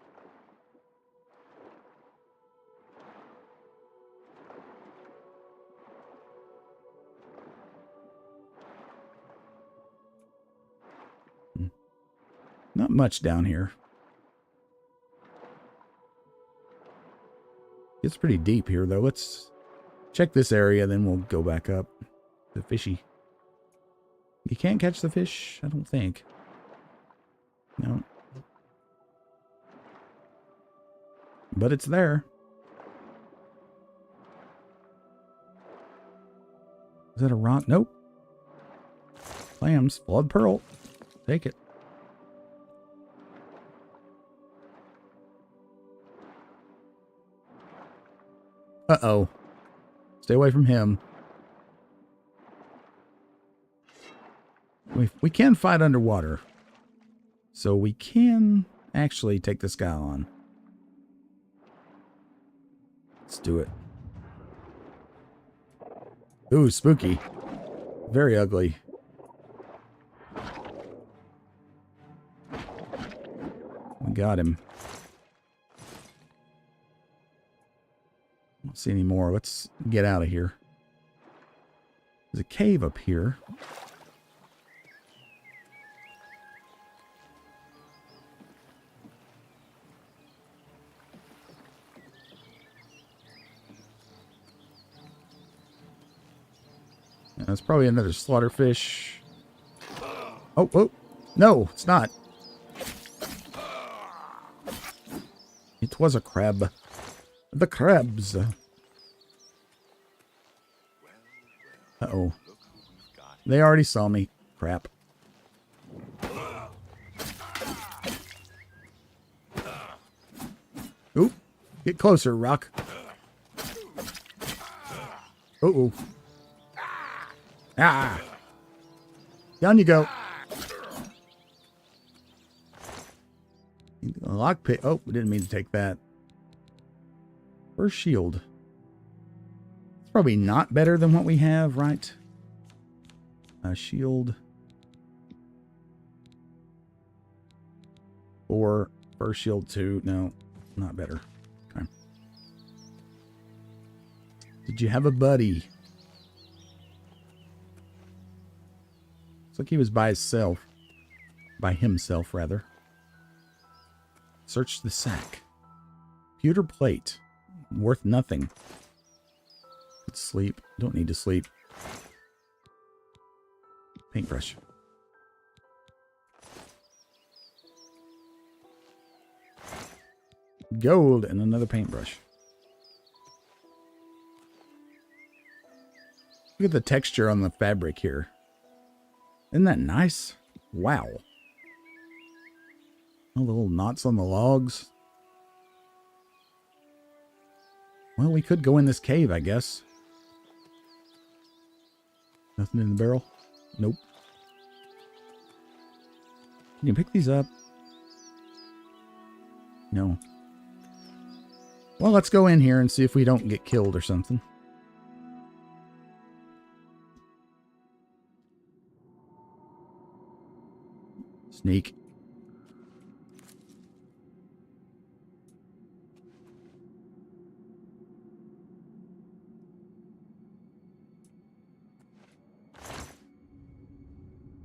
Not much down here. It's pretty deep here, though. Let's check this area, then we'll go back up. The fishy. You can't catch the fish, I don't think. No. But it's there. Is that a rock? Nope. Clams. Blood pearl. Take it. Uh-oh. Stay away from him. We can fight underwater. So we can actually take this guy on. Let's do it. Ooh, spooky. Very ugly. We got him. Don't see any more. Let's get out of here. There's a cave up here. That's probably another slaughterfish. Oh, oh. No, it's not. It was a crab. The crabs. Uh-oh. They already saw me. Crap. Oop. Get closer, Rock. Uh-oh. Ah. Down you go. Lockpick. Oh, we didn't mean to take that. First shield. It's probably not better than what we have, right? A shield. Or first shield 2. No, not better. Okay. Did you have a buddy? Looks like he was by himself. By himself, rather. Search the sack. Pewter plate. Worth nothing. Could sleep. Don't need to sleep. Paintbrush. Gold and another paintbrush. Look at the texture on the fabric here. Isn't that nice? Wow. All the little knots on the logs. Well, we could go in this cave, I guess. Nothing in the barrel? Nope. Can you pick these up? No. Well, let's go in here and see if we don't get killed or something. Sneak.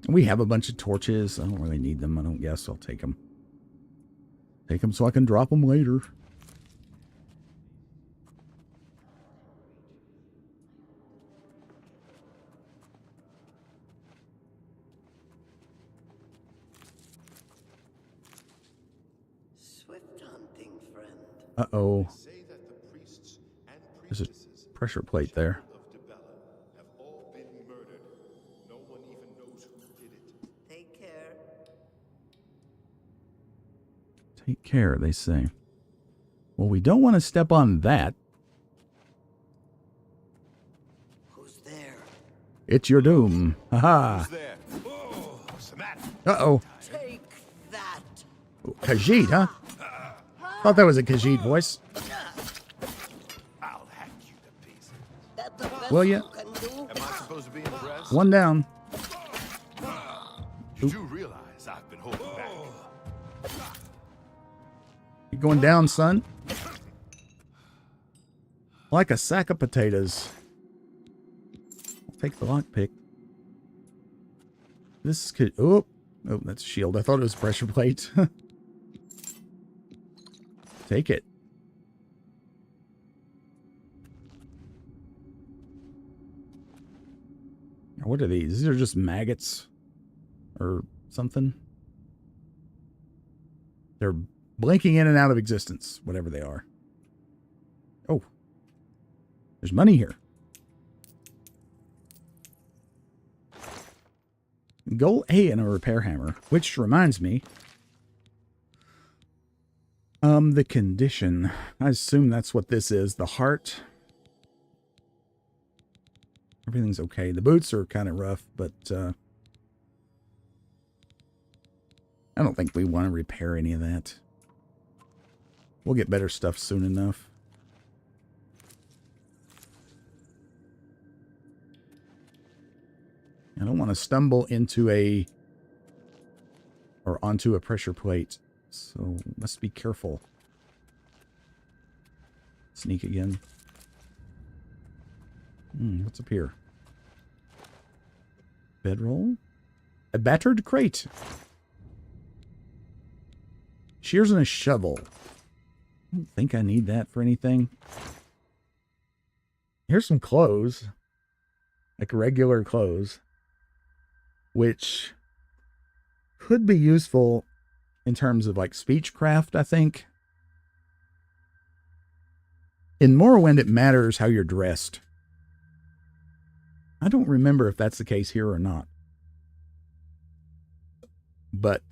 We have a bunch of torches. I don't really need them. I don't guess I'll take them. Take them so I can drop them later. Swift hunting, friend. Uh-oh. Say that the priests and There's a priestesses pressure plate there. of Dibella have all been murdered. No one even knows who did it. Take care. Take care, they say. Well, we don't want to step on that. Who's there? It's your doom. Haha. Who's there? Oh, what's the matter? Uh-oh. Take that. Khajiit, huh? Thought that was a Khajiit voice. I'll hack you to pieces. That the best Will ya? you can do? Am I supposed to be impressed? One down. You do realize I've been holding back. You going down, son? Like a sack of potatoes. I'll take the lockpick. This could... Oh, that's a shield. I thought it was a pressure plate. Take it. What are these? These are just maggots or something. They're blinking in and out of existence, whatever they are. Oh, there's money here. Goal A and a repair hammer, which reminds me. The condition. I assume that's what this is. The heart. Everything's okay. The boots are kind of rough, but I don't think we want to repair any of that. We'll get better stuff soon enough. I don't want to stumble into onto a pressure plate, so must be careful. Sneak again. What's up here? Bedroll? A battered crate. Shears and a shovel. I don't think I need that for anything. Here's some clothes. Like regular clothes. Which could be useful in terms of like speechcraft, I think. In Morrowind, it matters how you're dressed. I don't remember if that's the case here or not. But,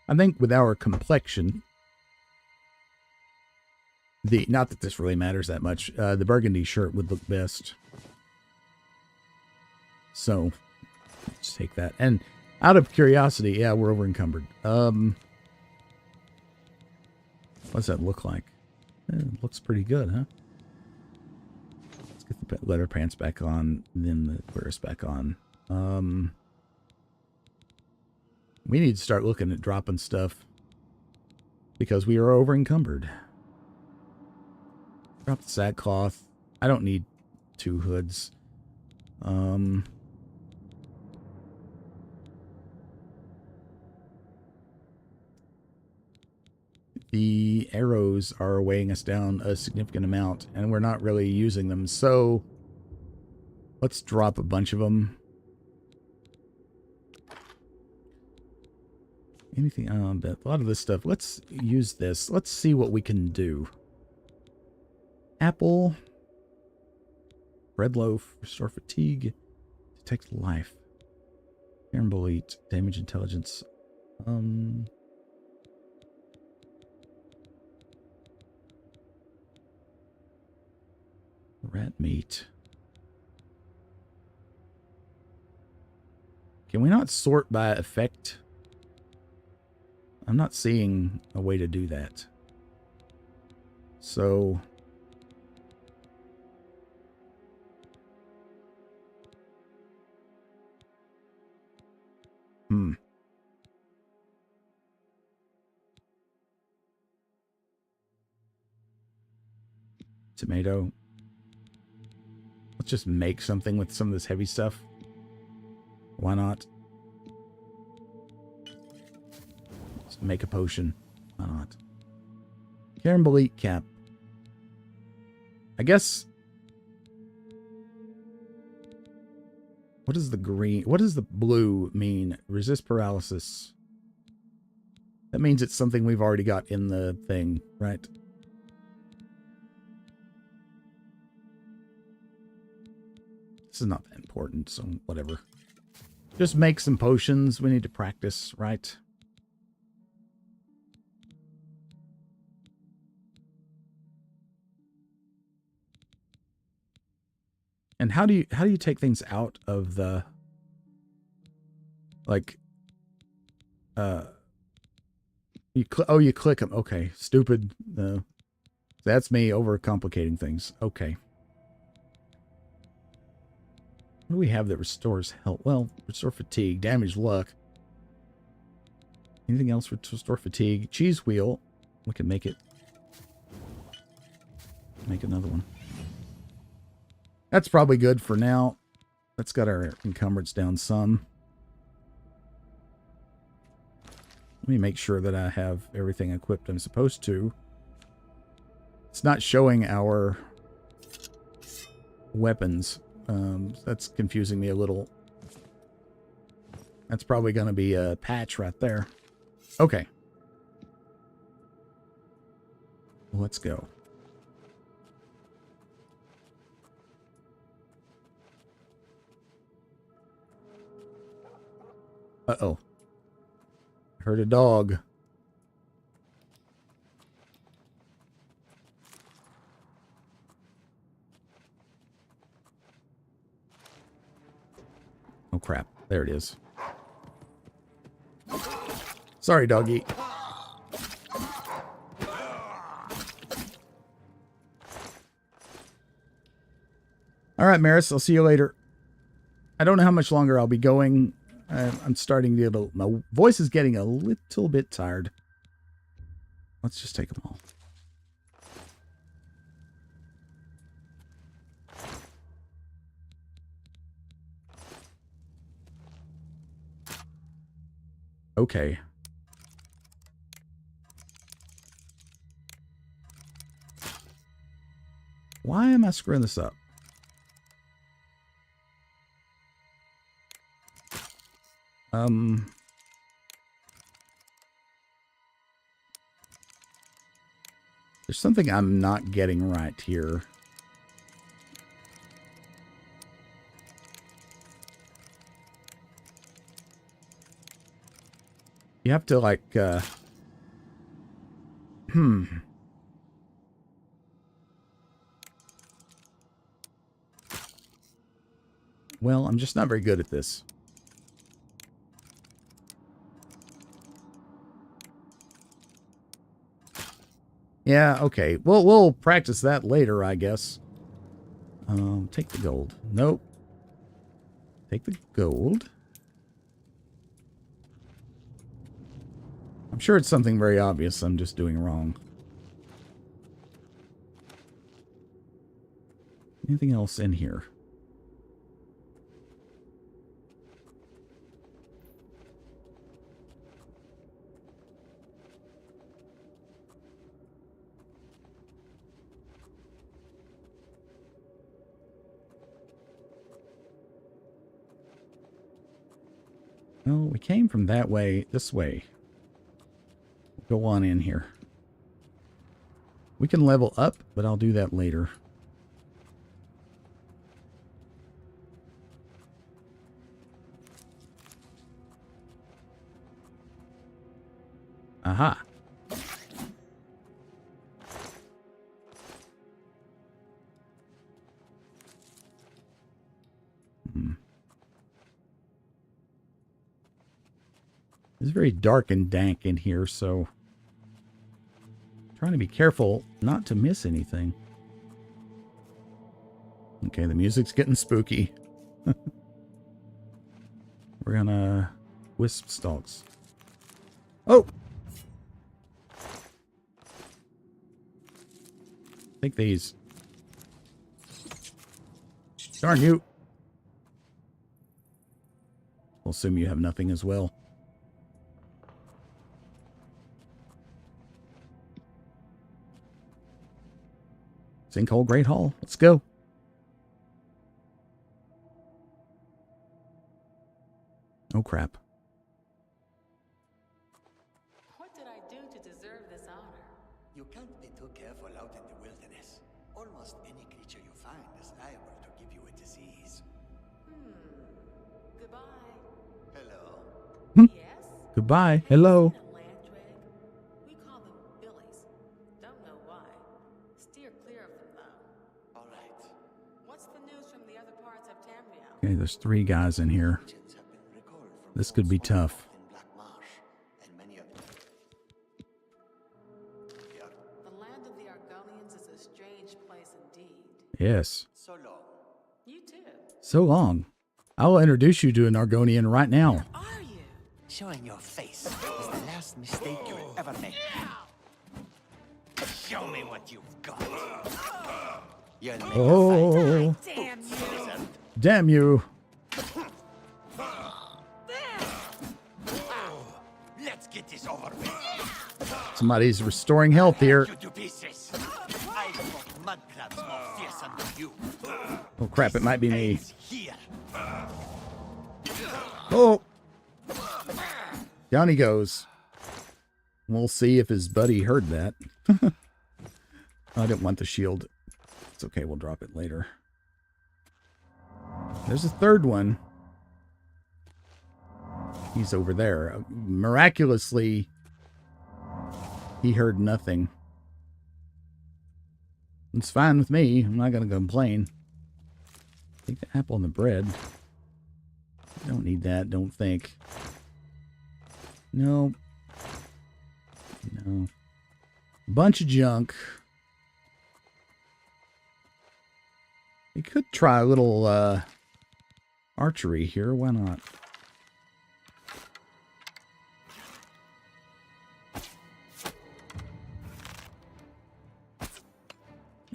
I think with our complexion, not that this really matters that much, the burgundy shirt would look best. So, let's take that. And out of curiosity, yeah, we're over encumbered. What's that look like? It looks pretty good, huh? Let's get the leather pants back on, then the cuirass back on. We need to start looking at dropping stuff because we are over encumbered. Drop the sackcloth. I don't need 2 hoods. The arrows are weighing us down a significant amount, and we're not really using them. So let's drop a bunch of them. Anything? A lot of this stuff. Let's use this. Let's see what we can do. Apple. Bread loaf. Restore fatigue. Detect life. Iron bullet. Damage intelligence. Rat meat. Can we not sort by effect? I'm not seeing a way to do that. So... Tomato. Let's just make something with some of this heavy stuff. Why not? Let's make a potion. Why not? Carambolite cap. I guess... What does the green... What does the blue mean? Resist paralysis. That means it's something we've already got in the thing, right? This is not that important, so whatever. Just make some potions. We need to practice, right? And how do you take things out of the, like, you click them. Okay, stupid. That's me overcomplicating things. Okay. What do we have that restores health? Well, restore fatigue, damage luck. Anything else for restore fatigue? Cheese wheel. We can make it. Make another one. That's probably good for now. That's got our encumbrance down some. Let me make sure that I have everything equipped I'm supposed to. It's not showing our weapons. That's confusing me a little. That's probably going to be a patch right there. Okay. Let's go. Uh-oh. Heard a dog. Oh, crap. There it is. Sorry, doggy. All right, Maris. I'll see you later. I don't know how much longer I'll be going. I'm starting to get my voice is getting a little bit tired. Let's just take them all. Okay. Why am I screwing this up? There's something I'm not getting right here. You have to, like, Well, I'm just not very good at this. Yeah, okay. Well, we'll practice that later, I guess. Take the gold. Nope. Take the gold. I'm sure it's something very obvious I'm just doing wrong. Anything else in here? Well, we came from that way, this way. Go on in here. We can level up, but I'll do that later. Aha. It's very dark and dank in here, so trying to be careful not to miss anything. Okay, the music's getting spooky. We're gonna wisp stalks. Oh! Take these. Darn you. We'll assume you have nothing as well. Sinkhole Great Hall. Let's go. Oh, crap. What did I do to deserve this honor? You can't be too careful out in the wilderness. Almost any creature you find is liable to give you a disease. Goodbye. Hello? Yes? Goodbye. Hello. A land drag? We call them billies. Don't know why. Steer clear of them, though. All right. What's the news from the other parts of Tamriel? Okay, there's 3 guys in here. Legends have been recalled from This could be those far tough. north in Black Marsh, and many of them. Here. The land of the Argonians is a strange place indeed. Yes. So long. You too. So long. I'll introduce you to an Argonian right now. Are you? Showing your face is the last mistake you will ever make. Show me what you've got. You'll make Oh, Damn you! damn you. Let's get this over with. Somebody's restoring health here. You to pieces. I've got mud crabs more fearsome than you. Oh, crap. It might be me. It's here. Oh. Down he goes. We'll see if his buddy heard that. I didn't want the shield. It's okay. We'll drop it later. There's a third one. He's over there. Miraculously, he heard nothing. It's fine with me. I'm not going to complain. Take the apple and the bread. Don't need that. Don't think. No. No. Bunch of junk. We could try a little archery here. Why not?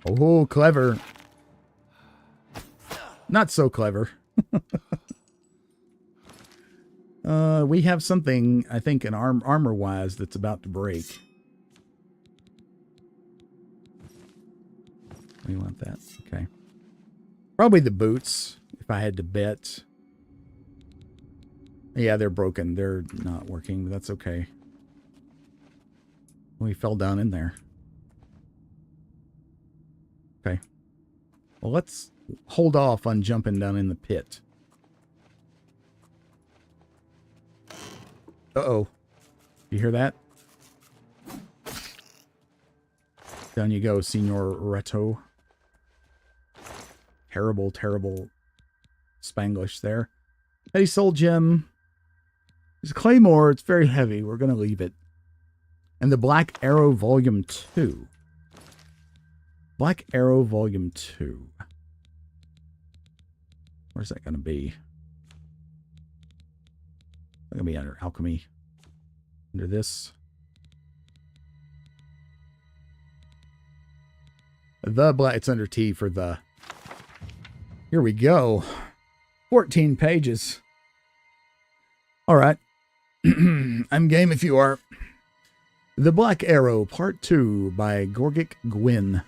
Oh, clever. Not so clever. We have something, I think, in armor-wise that's about to break. We want that. Okay. Probably the boots, if I had to bet. Yeah, they're broken. They're not working, but that's okay. We fell down in there. Okay. Well, let's hold off on jumping down in the pit. Uh-oh. You hear that? Down you go, Senor Reto. Terrible, terrible Spanglish there. Eddie Soul Gem. There's a claymore. It's very heavy. We're going to leave it. And the Black Arrow Volume 2. Black Arrow Volume 2. Where's that going to be? It's going to be under Alchemy. Under this. The Black... It's under T for the... Here we go. 14 pages. All right. I'm game if you are. The Black Arrow, Part 2 by Gorgic Gwyn.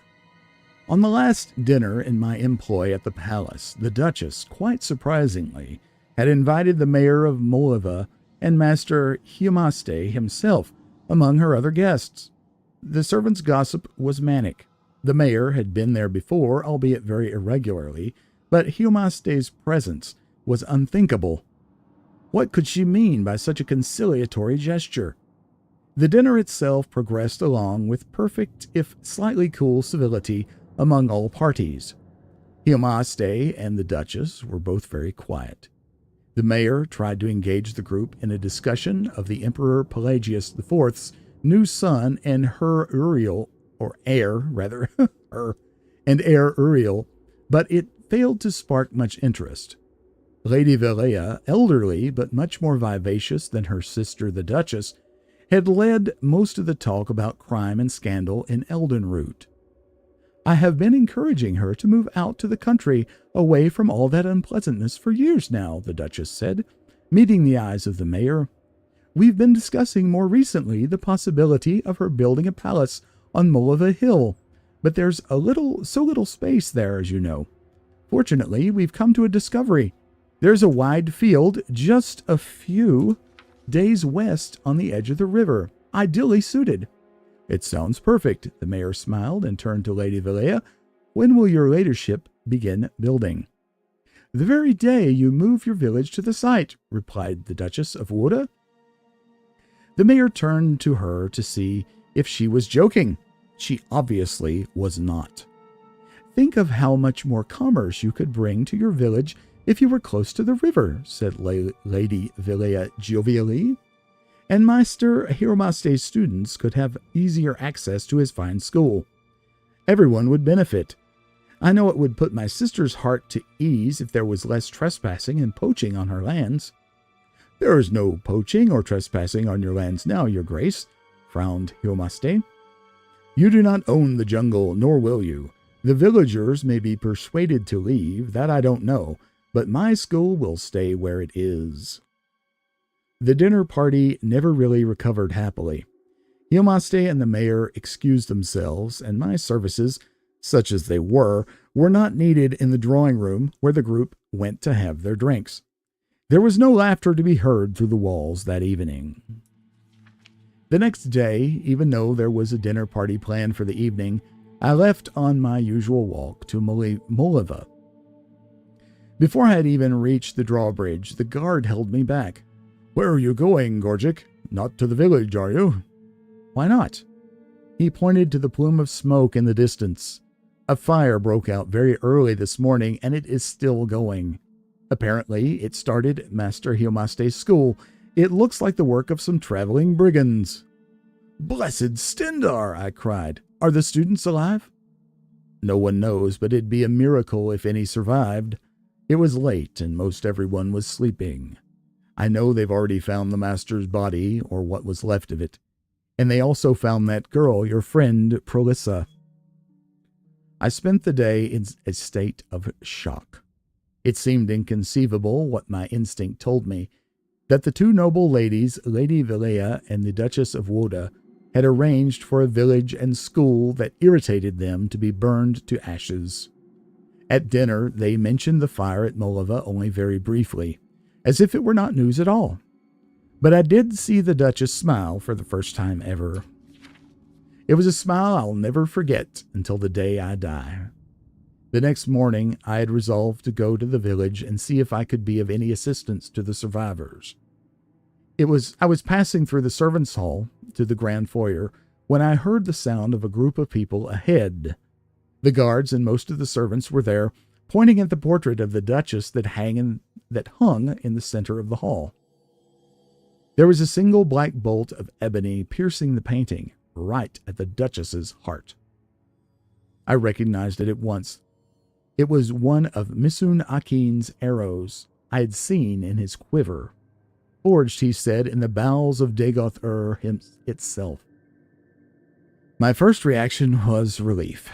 On the last dinner in my employ at the palace, the Duchess, quite surprisingly, had invited the mayor of Moliva and Master Humaste himself among her other guests. The servants' gossip was manic. The mayor had been there before, albeit very irregularly, but Humaste's presence was unthinkable. What could she mean by such a conciliatory gesture? The dinner itself progressed along with perfect, if slightly cool, civility among all parties. Humaste and the Duchess were both very quiet. The mayor tried to engage the group in a discussion of the Emperor Pelagius IV's new son and her Uriel, or heir, rather, her, and heir Uriel, but it failed to spark much interest. Lady Vilea, elderly but much more vivacious than her sister the Duchess, had led most of the talk about crime and scandal in Eldenroot. I have been encouraging her to move out to the country, away from all that unpleasantness for years now, the Duchess said, meeting the eyes of the mayor. We've been discussing more recently the possibility of her building a palace on Molova Hill, but there's so little space there, as you know. Fortunately, we've come to a discovery. There's a wide field just a few days west on the edge of the river, ideally suited. It sounds perfect, the mayor smiled and turned to Lady Vilea. When will your ladyship begin building? The very day you move your village to the site, replied the Duchess of Woda. The mayor turned to her to see if she was joking. She obviously was not. Think of how much more commerce you could bring to your village if you were close to the river, said Lady Vilea jovially. And Master Hiromaste's students could have easier access to his fine school. Everyone would benefit. I know it would put my sister's heart to ease if there was less trespassing and poaching on her lands. There is no poaching or trespassing on your lands now, your grace, frowned Hiromaste. You do not own the jungle, nor will you. The villagers may be persuaded to leave, that I don't know, but my school will stay where it is. The dinner party never really recovered happily. Hiromaste and the mayor excused themselves, and my services, such as they were not needed in the drawing room where the group went to have their drinks. There was no laughter to be heard through the walls that evening. The next day, even though there was a dinner party planned for the evening, I left on my usual walk to Molova. Before I had even reached the drawbridge, the guard held me back. Where are you going, Gorgic? Not to the village, are you? Why not? He pointed to the plume of smoke in the distance. A fire broke out very early this morning, and it is still going. Apparently, it started at Master Hiromaste's school. It looks like the work of some traveling brigands. Blessed Stendar, I cried. Are the students alive? No one knows, but it'd be a miracle if any survived. It was late, and most everyone was sleeping. I know they've already found the master's body, or what was left of it. And they also found that girl, your friend, Prolissa. I spent the day in a state of shock. It seemed inconceivable what my instinct told me, that the two noble ladies, Lady Vilea and the Duchess of Woda, had arranged for a village and school that irritated them to be burned to ashes. At dinner, they mentioned the fire at Molova only very briefly, as if it were not news at all. But I did see the Duchess smile for the first time ever. It was a smile I'll never forget until the day I die. The next morning, I had resolved to go to the village and see if I could be of any assistance to the survivors. I was passing through the servants' hall to the grand foyer when I heard the sound of a group of people ahead. The guards and most of the servants were there, pointing at the portrait of the Duchess that hung in the center of the hall. There was a single black bolt of ebony piercing the painting, right at the Duchess's heart. I recognized it at once. It was one of Misun Akin's arrows I had seen in his quiver, forged, he said, in the bowels of Dagoth-ur itself. My first reaction was relief.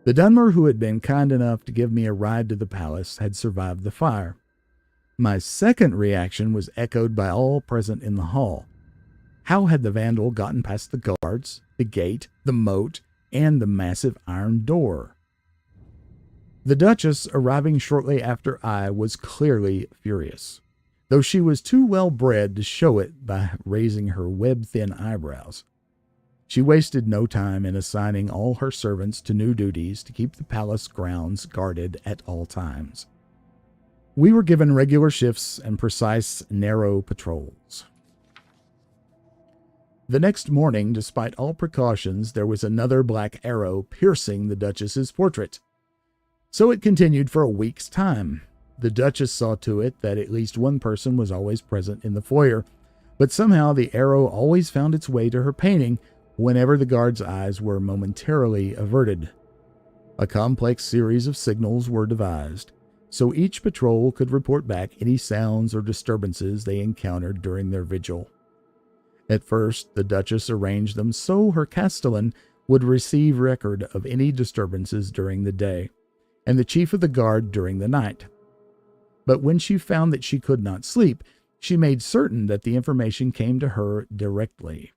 The Dunmer who had been kind enough to give me a ride to the palace had survived the fire. My second reaction was echoed by all present in the hall. How had the vandal gotten past the guards, the gate, the moat, and the massive iron door? The Duchess, arriving shortly after I, was clearly furious, though she was too well bred to show it by raising her web-thin eyebrows. She wasted no time in assigning all her servants to new duties to keep the palace grounds guarded at all times. We were given regular shifts and precise, narrow patrols. The next morning, despite all precautions, there was another black arrow piercing the Duchess's portrait. So it continued for a week's time. The Duchess saw to it that at least one person was always present in the foyer, but somehow the arrow always found its way to her painting whenever the guard's eyes were momentarily averted. A complex series of signals were devised, so each patrol could report back any sounds or disturbances they encountered during their vigil. At first, the Duchess arranged them so her castellan would receive record of any disturbances during the day, and the chief of the guard during the night. But when she found that she could not sleep, she made certain that the information came to her directly.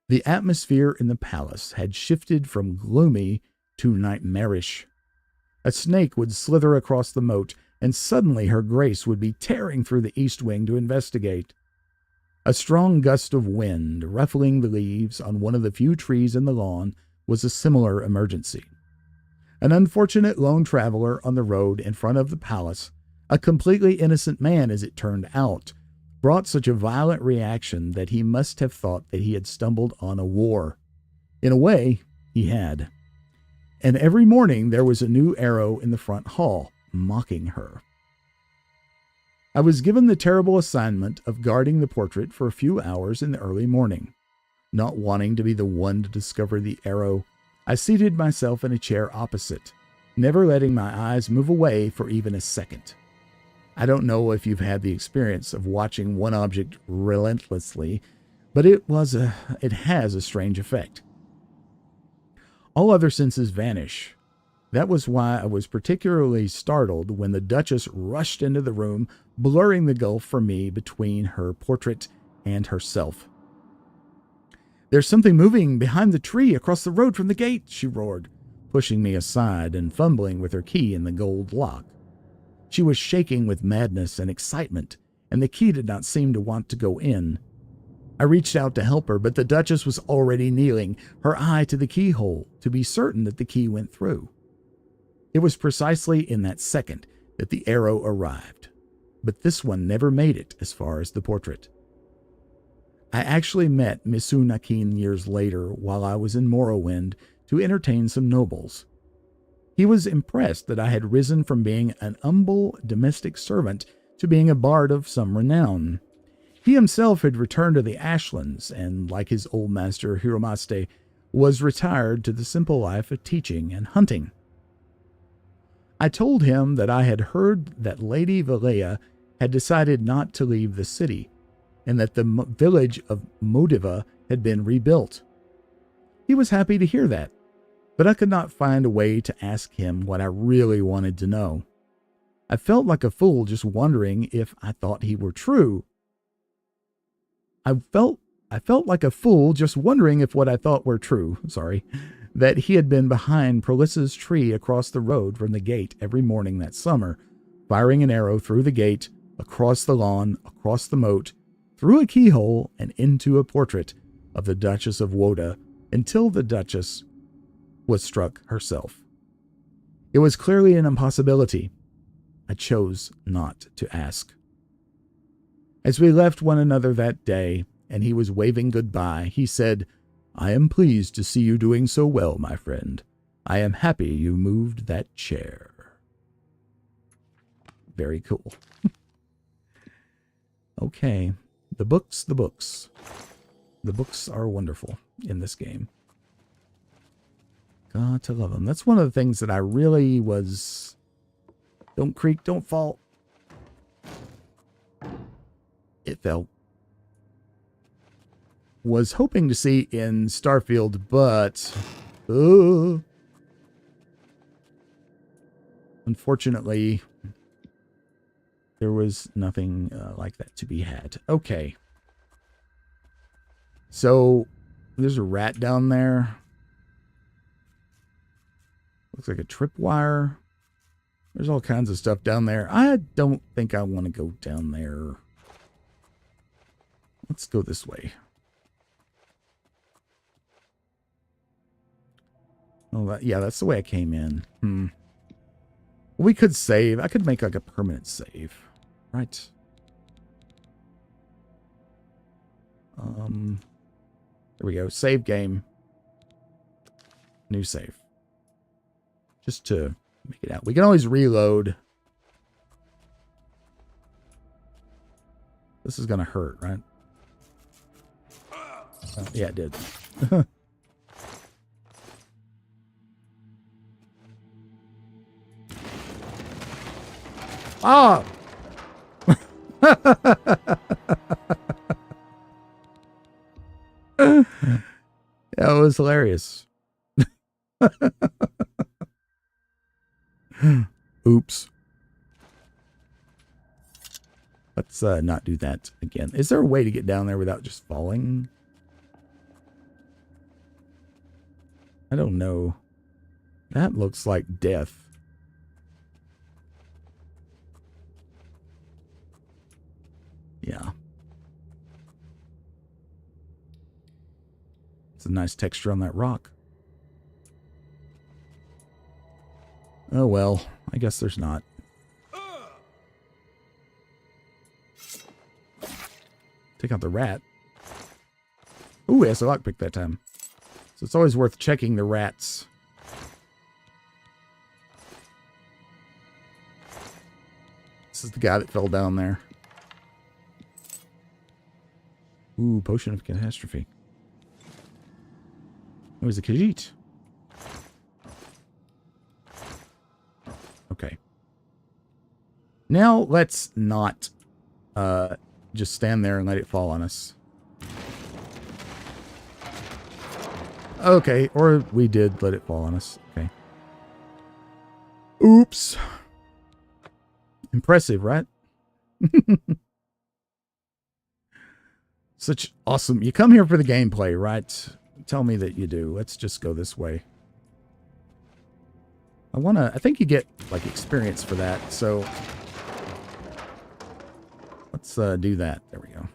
The atmosphere in the palace had shifted from gloomy to nightmarish. A snake would slither across the moat, and suddenly her grace would be tearing through the east wing to investigate. A strong gust of wind, ruffling the leaves on one of the few trees in the lawn, was a similar emergency. An unfortunate lone traveler on the road in front of the palace, a completely innocent man as it turned out, brought such a violent reaction that he must have thought that he had stumbled on a war. In a way, he had. And every morning there was a new arrow in the front hall, mocking her. I was given the terrible assignment of guarding the portrait for a few hours in the early morning. Not wanting to be the one to discover the arrow, I seated myself in a chair opposite, never letting my eyes move away for even a second. I don't know if you've had the experience of watching one object relentlessly, but it has a strange effect. All other senses vanish. That was why I was particularly startled when the Duchess rushed into the room, blurring the gulf for me between her portrait and herself. "There's something moving behind the tree across the road from the gate," she roared, pushing me aside and fumbling with her key in the gold lock. She was shaking with madness and excitement, and the key did not seem to want to go in. I reached out to help her, but the Duchess was already kneeling, her eye to the keyhole, to be certain that the key went through. It was precisely in that second that the arrow arrived, but this one never made it as far as the portrait. I actually met Misu Nakin years later while I was in Morrowind to entertain some nobles. He was impressed that I had risen from being an humble domestic servant to being a bard of some renown. He himself had returned to the Ashlands and, like his old master Hiromaste, was retired to the simple life of teaching and hunting. I told him that I had heard that Lady Valea had decided not to leave the city, and that the village of Modiva had been rebuilt. He was happy to hear that, but I could not find a way to ask him what I really wanted to know. I felt like a fool just wondering if I thought he were true. I felt like a fool just wondering if what I thought were true, that he had been behind Prolissa's tree across the road from the gate every morning that summer, firing an arrow through the gate, across the lawn, across the moat, through a keyhole, and into a portrait of the Duchess of Woda, until the Duchess was struck herself. It was clearly an impossibility. I chose not to ask. As we left one another that day, and he was waving goodbye, he said, "I am pleased to see you doing so well, my friend. I am happy you moved that chair." Very cool. Okay. The books. The books are wonderful in this game. Got to love them. That's one of the things that I really was... Don't creak, don't fall. It fell. Was hoping to see in Starfield, but... unfortunately, there was nothing like that to be had. Okay. So, there's a rat down there. Looks like a tripwire. There's all kinds of stuff down there. I don't think I want to go down there. Let's go this way. Oh, yeah, that's the way I came in. We could save. I could make like a permanent save. Right. There we go. Save game. New save. Just to make it out. We can always reload. This is going to hurt, right? Yeah, it did. Ah! That was hilarious. Oops. Let's not do that again. Is there a way to get down there without just falling? I don't know. That looks like death. Yeah. It's a nice texture on that rock. Oh well, I guess there's not. Take out the rat. Ooh, yes, a lockpick that time. So it's always worth checking the rats. This is the guy that fell down there. Ooh, potion of catastrophe. It was a Khajiit. Okay. Now let's not just stand there and let it fall on us. Okay, or we did let it fall on us. Okay. Oops. Impressive, right? Such awesome. You come here for the gameplay, right? Tell me that you do. Let's just go this way. I think you get like experience for that. So let's do that. There we go.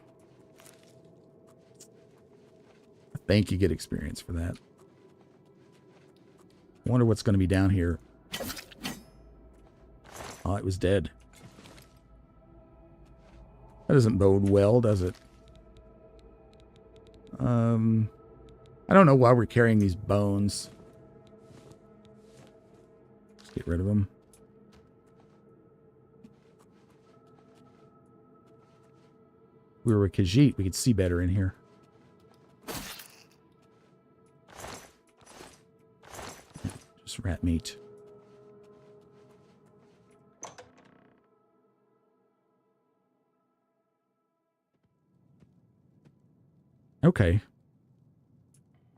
I think you get experience for that. I wonder what's going to be down here. Oh, it was dead. That doesn't bode well, does it? I don't know why we're carrying these bones. Let's get rid of them. If we were a Khajiit, we could see better in here. Just rat meat. Okay.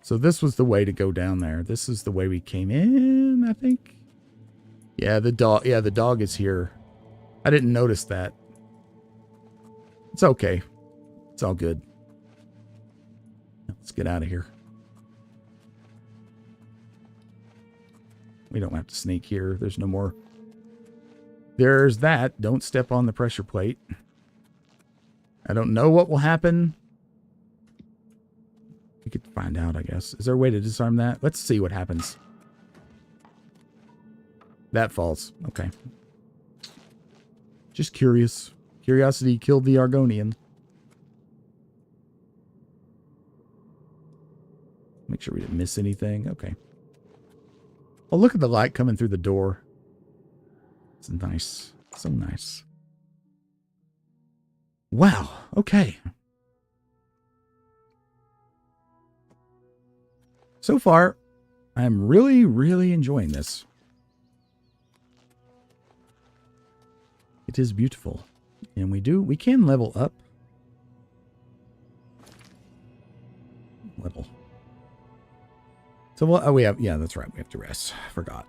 So this was the way to go down there. This is the way we came in, I think. Yeah, the dog. Yeah, the dog is here. I didn't notice that. It's okay. It's all good. Let's get out of here. We don't have to sneak here. There's no more. There's that. Don't step on the pressure plate. I don't know what will happen. We could find out, I guess. Is there a way to disarm that? Let's see what happens. That falls. Okay. Just curious. Curiosity killed the Argonian. Make sure we didn't miss anything. Okay. Oh, look at the light coming through the door. It's nice. So nice. Wow. Okay. So far, I'm really, really enjoying this. It is beautiful. And we can level up. Level. So, well, oh, yeah, that's right. We have to rest. Forgot.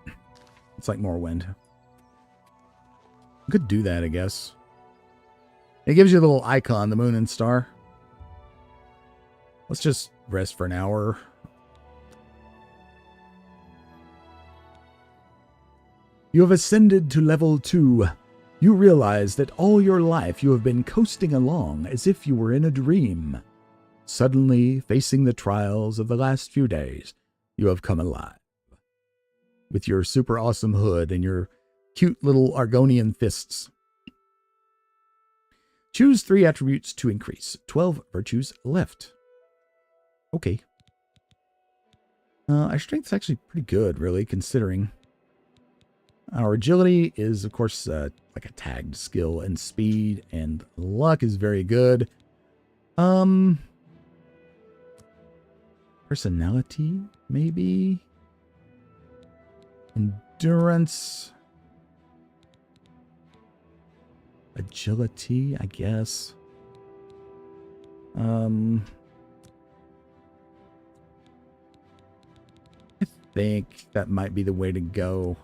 It's like Morrowind. Could do that, I guess. It gives you a little icon, the moon and star. Let's just rest for an hour. You have ascended to level 2. You realize that all your life you have been coasting along as if you were in a dream. Suddenly, facing the trials of the last few days, you have come alive. With your super awesome hood and your cute little Argonian fists. Choose 3 attributes to increase. 12 virtues left. Okay. Our strength's actually pretty good, really, considering. Our agility is, of course, like a tagged skill, and speed and luck is very good. Personality, maybe. Endurance. Agility, I guess. I think that might be the way to go.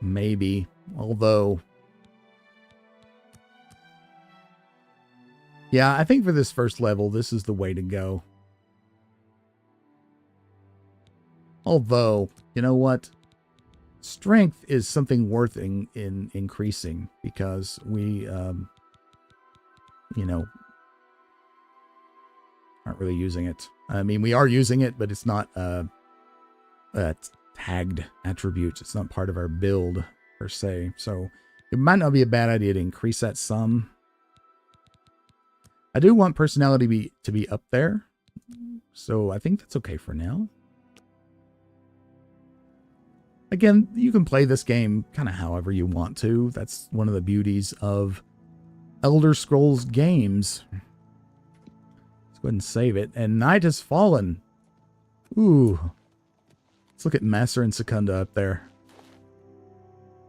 Maybe, although, yeah, I think for this first level, this is the way to go. Although, you know what? Strength is something worth in increasing, because we, you know, aren't really using it. I mean, we are using it, but it's not a tagged attribute. It's not part of our build per se. So it might not be a bad idea to increase that some. I do want personality to be up there, so I think that's okay for now. Again, you can play this game kind of however you want to. That's one of the beauties of Elder Scrolls games. Let's go ahead and save it. And night has fallen. Ooh. Let's look at Master and Secunda up there.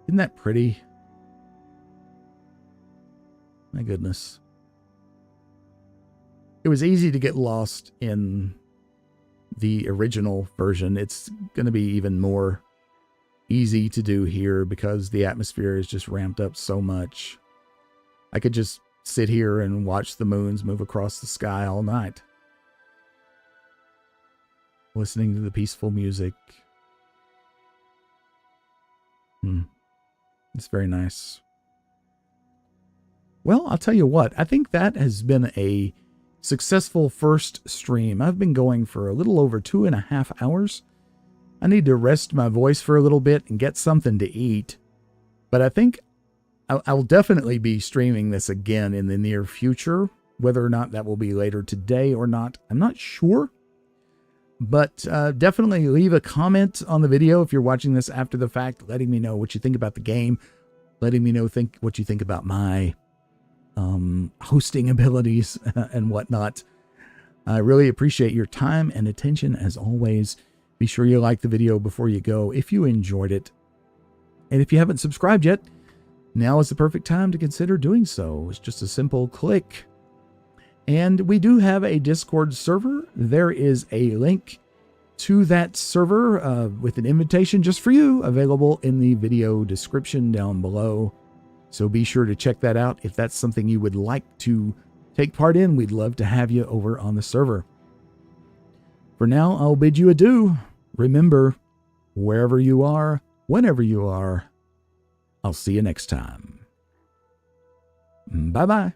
Isn't that pretty? My goodness. It was easy to get lost in the original version. It's going to be even more easy to do here because the atmosphere is just ramped up so much. I could just sit here and watch the moons move across the sky all night, listening to the peaceful music. It's very nice. Well, I'll tell you what, I think that has been a successful first stream. I've been going for a little over 2.5 hours. I need to rest my voice for a little bit and get something to eat. But I think I'll definitely be streaming this again in the near future. Whether or not that will be later today or not, I'm not sure. But definitely leave a comment on the video if you're watching this after the fact, letting me know what you think about the game, letting me know what you think about my hosting abilities and whatnot. I really appreciate your time and attention as always. Be sure you like the video before you go if you enjoyed it. And if you haven't subscribed yet, now is the perfect time to consider doing so. It's just a simple click. And we do have a Discord server. There is a link to that server with an invitation just for you, available in the video description down below. So be sure to check that out. If that's something you would like to take part in, we'd love to have you over on the server. For now, I'll bid you adieu. Remember, wherever you are, whenever you are, I'll see you next time. Bye-bye.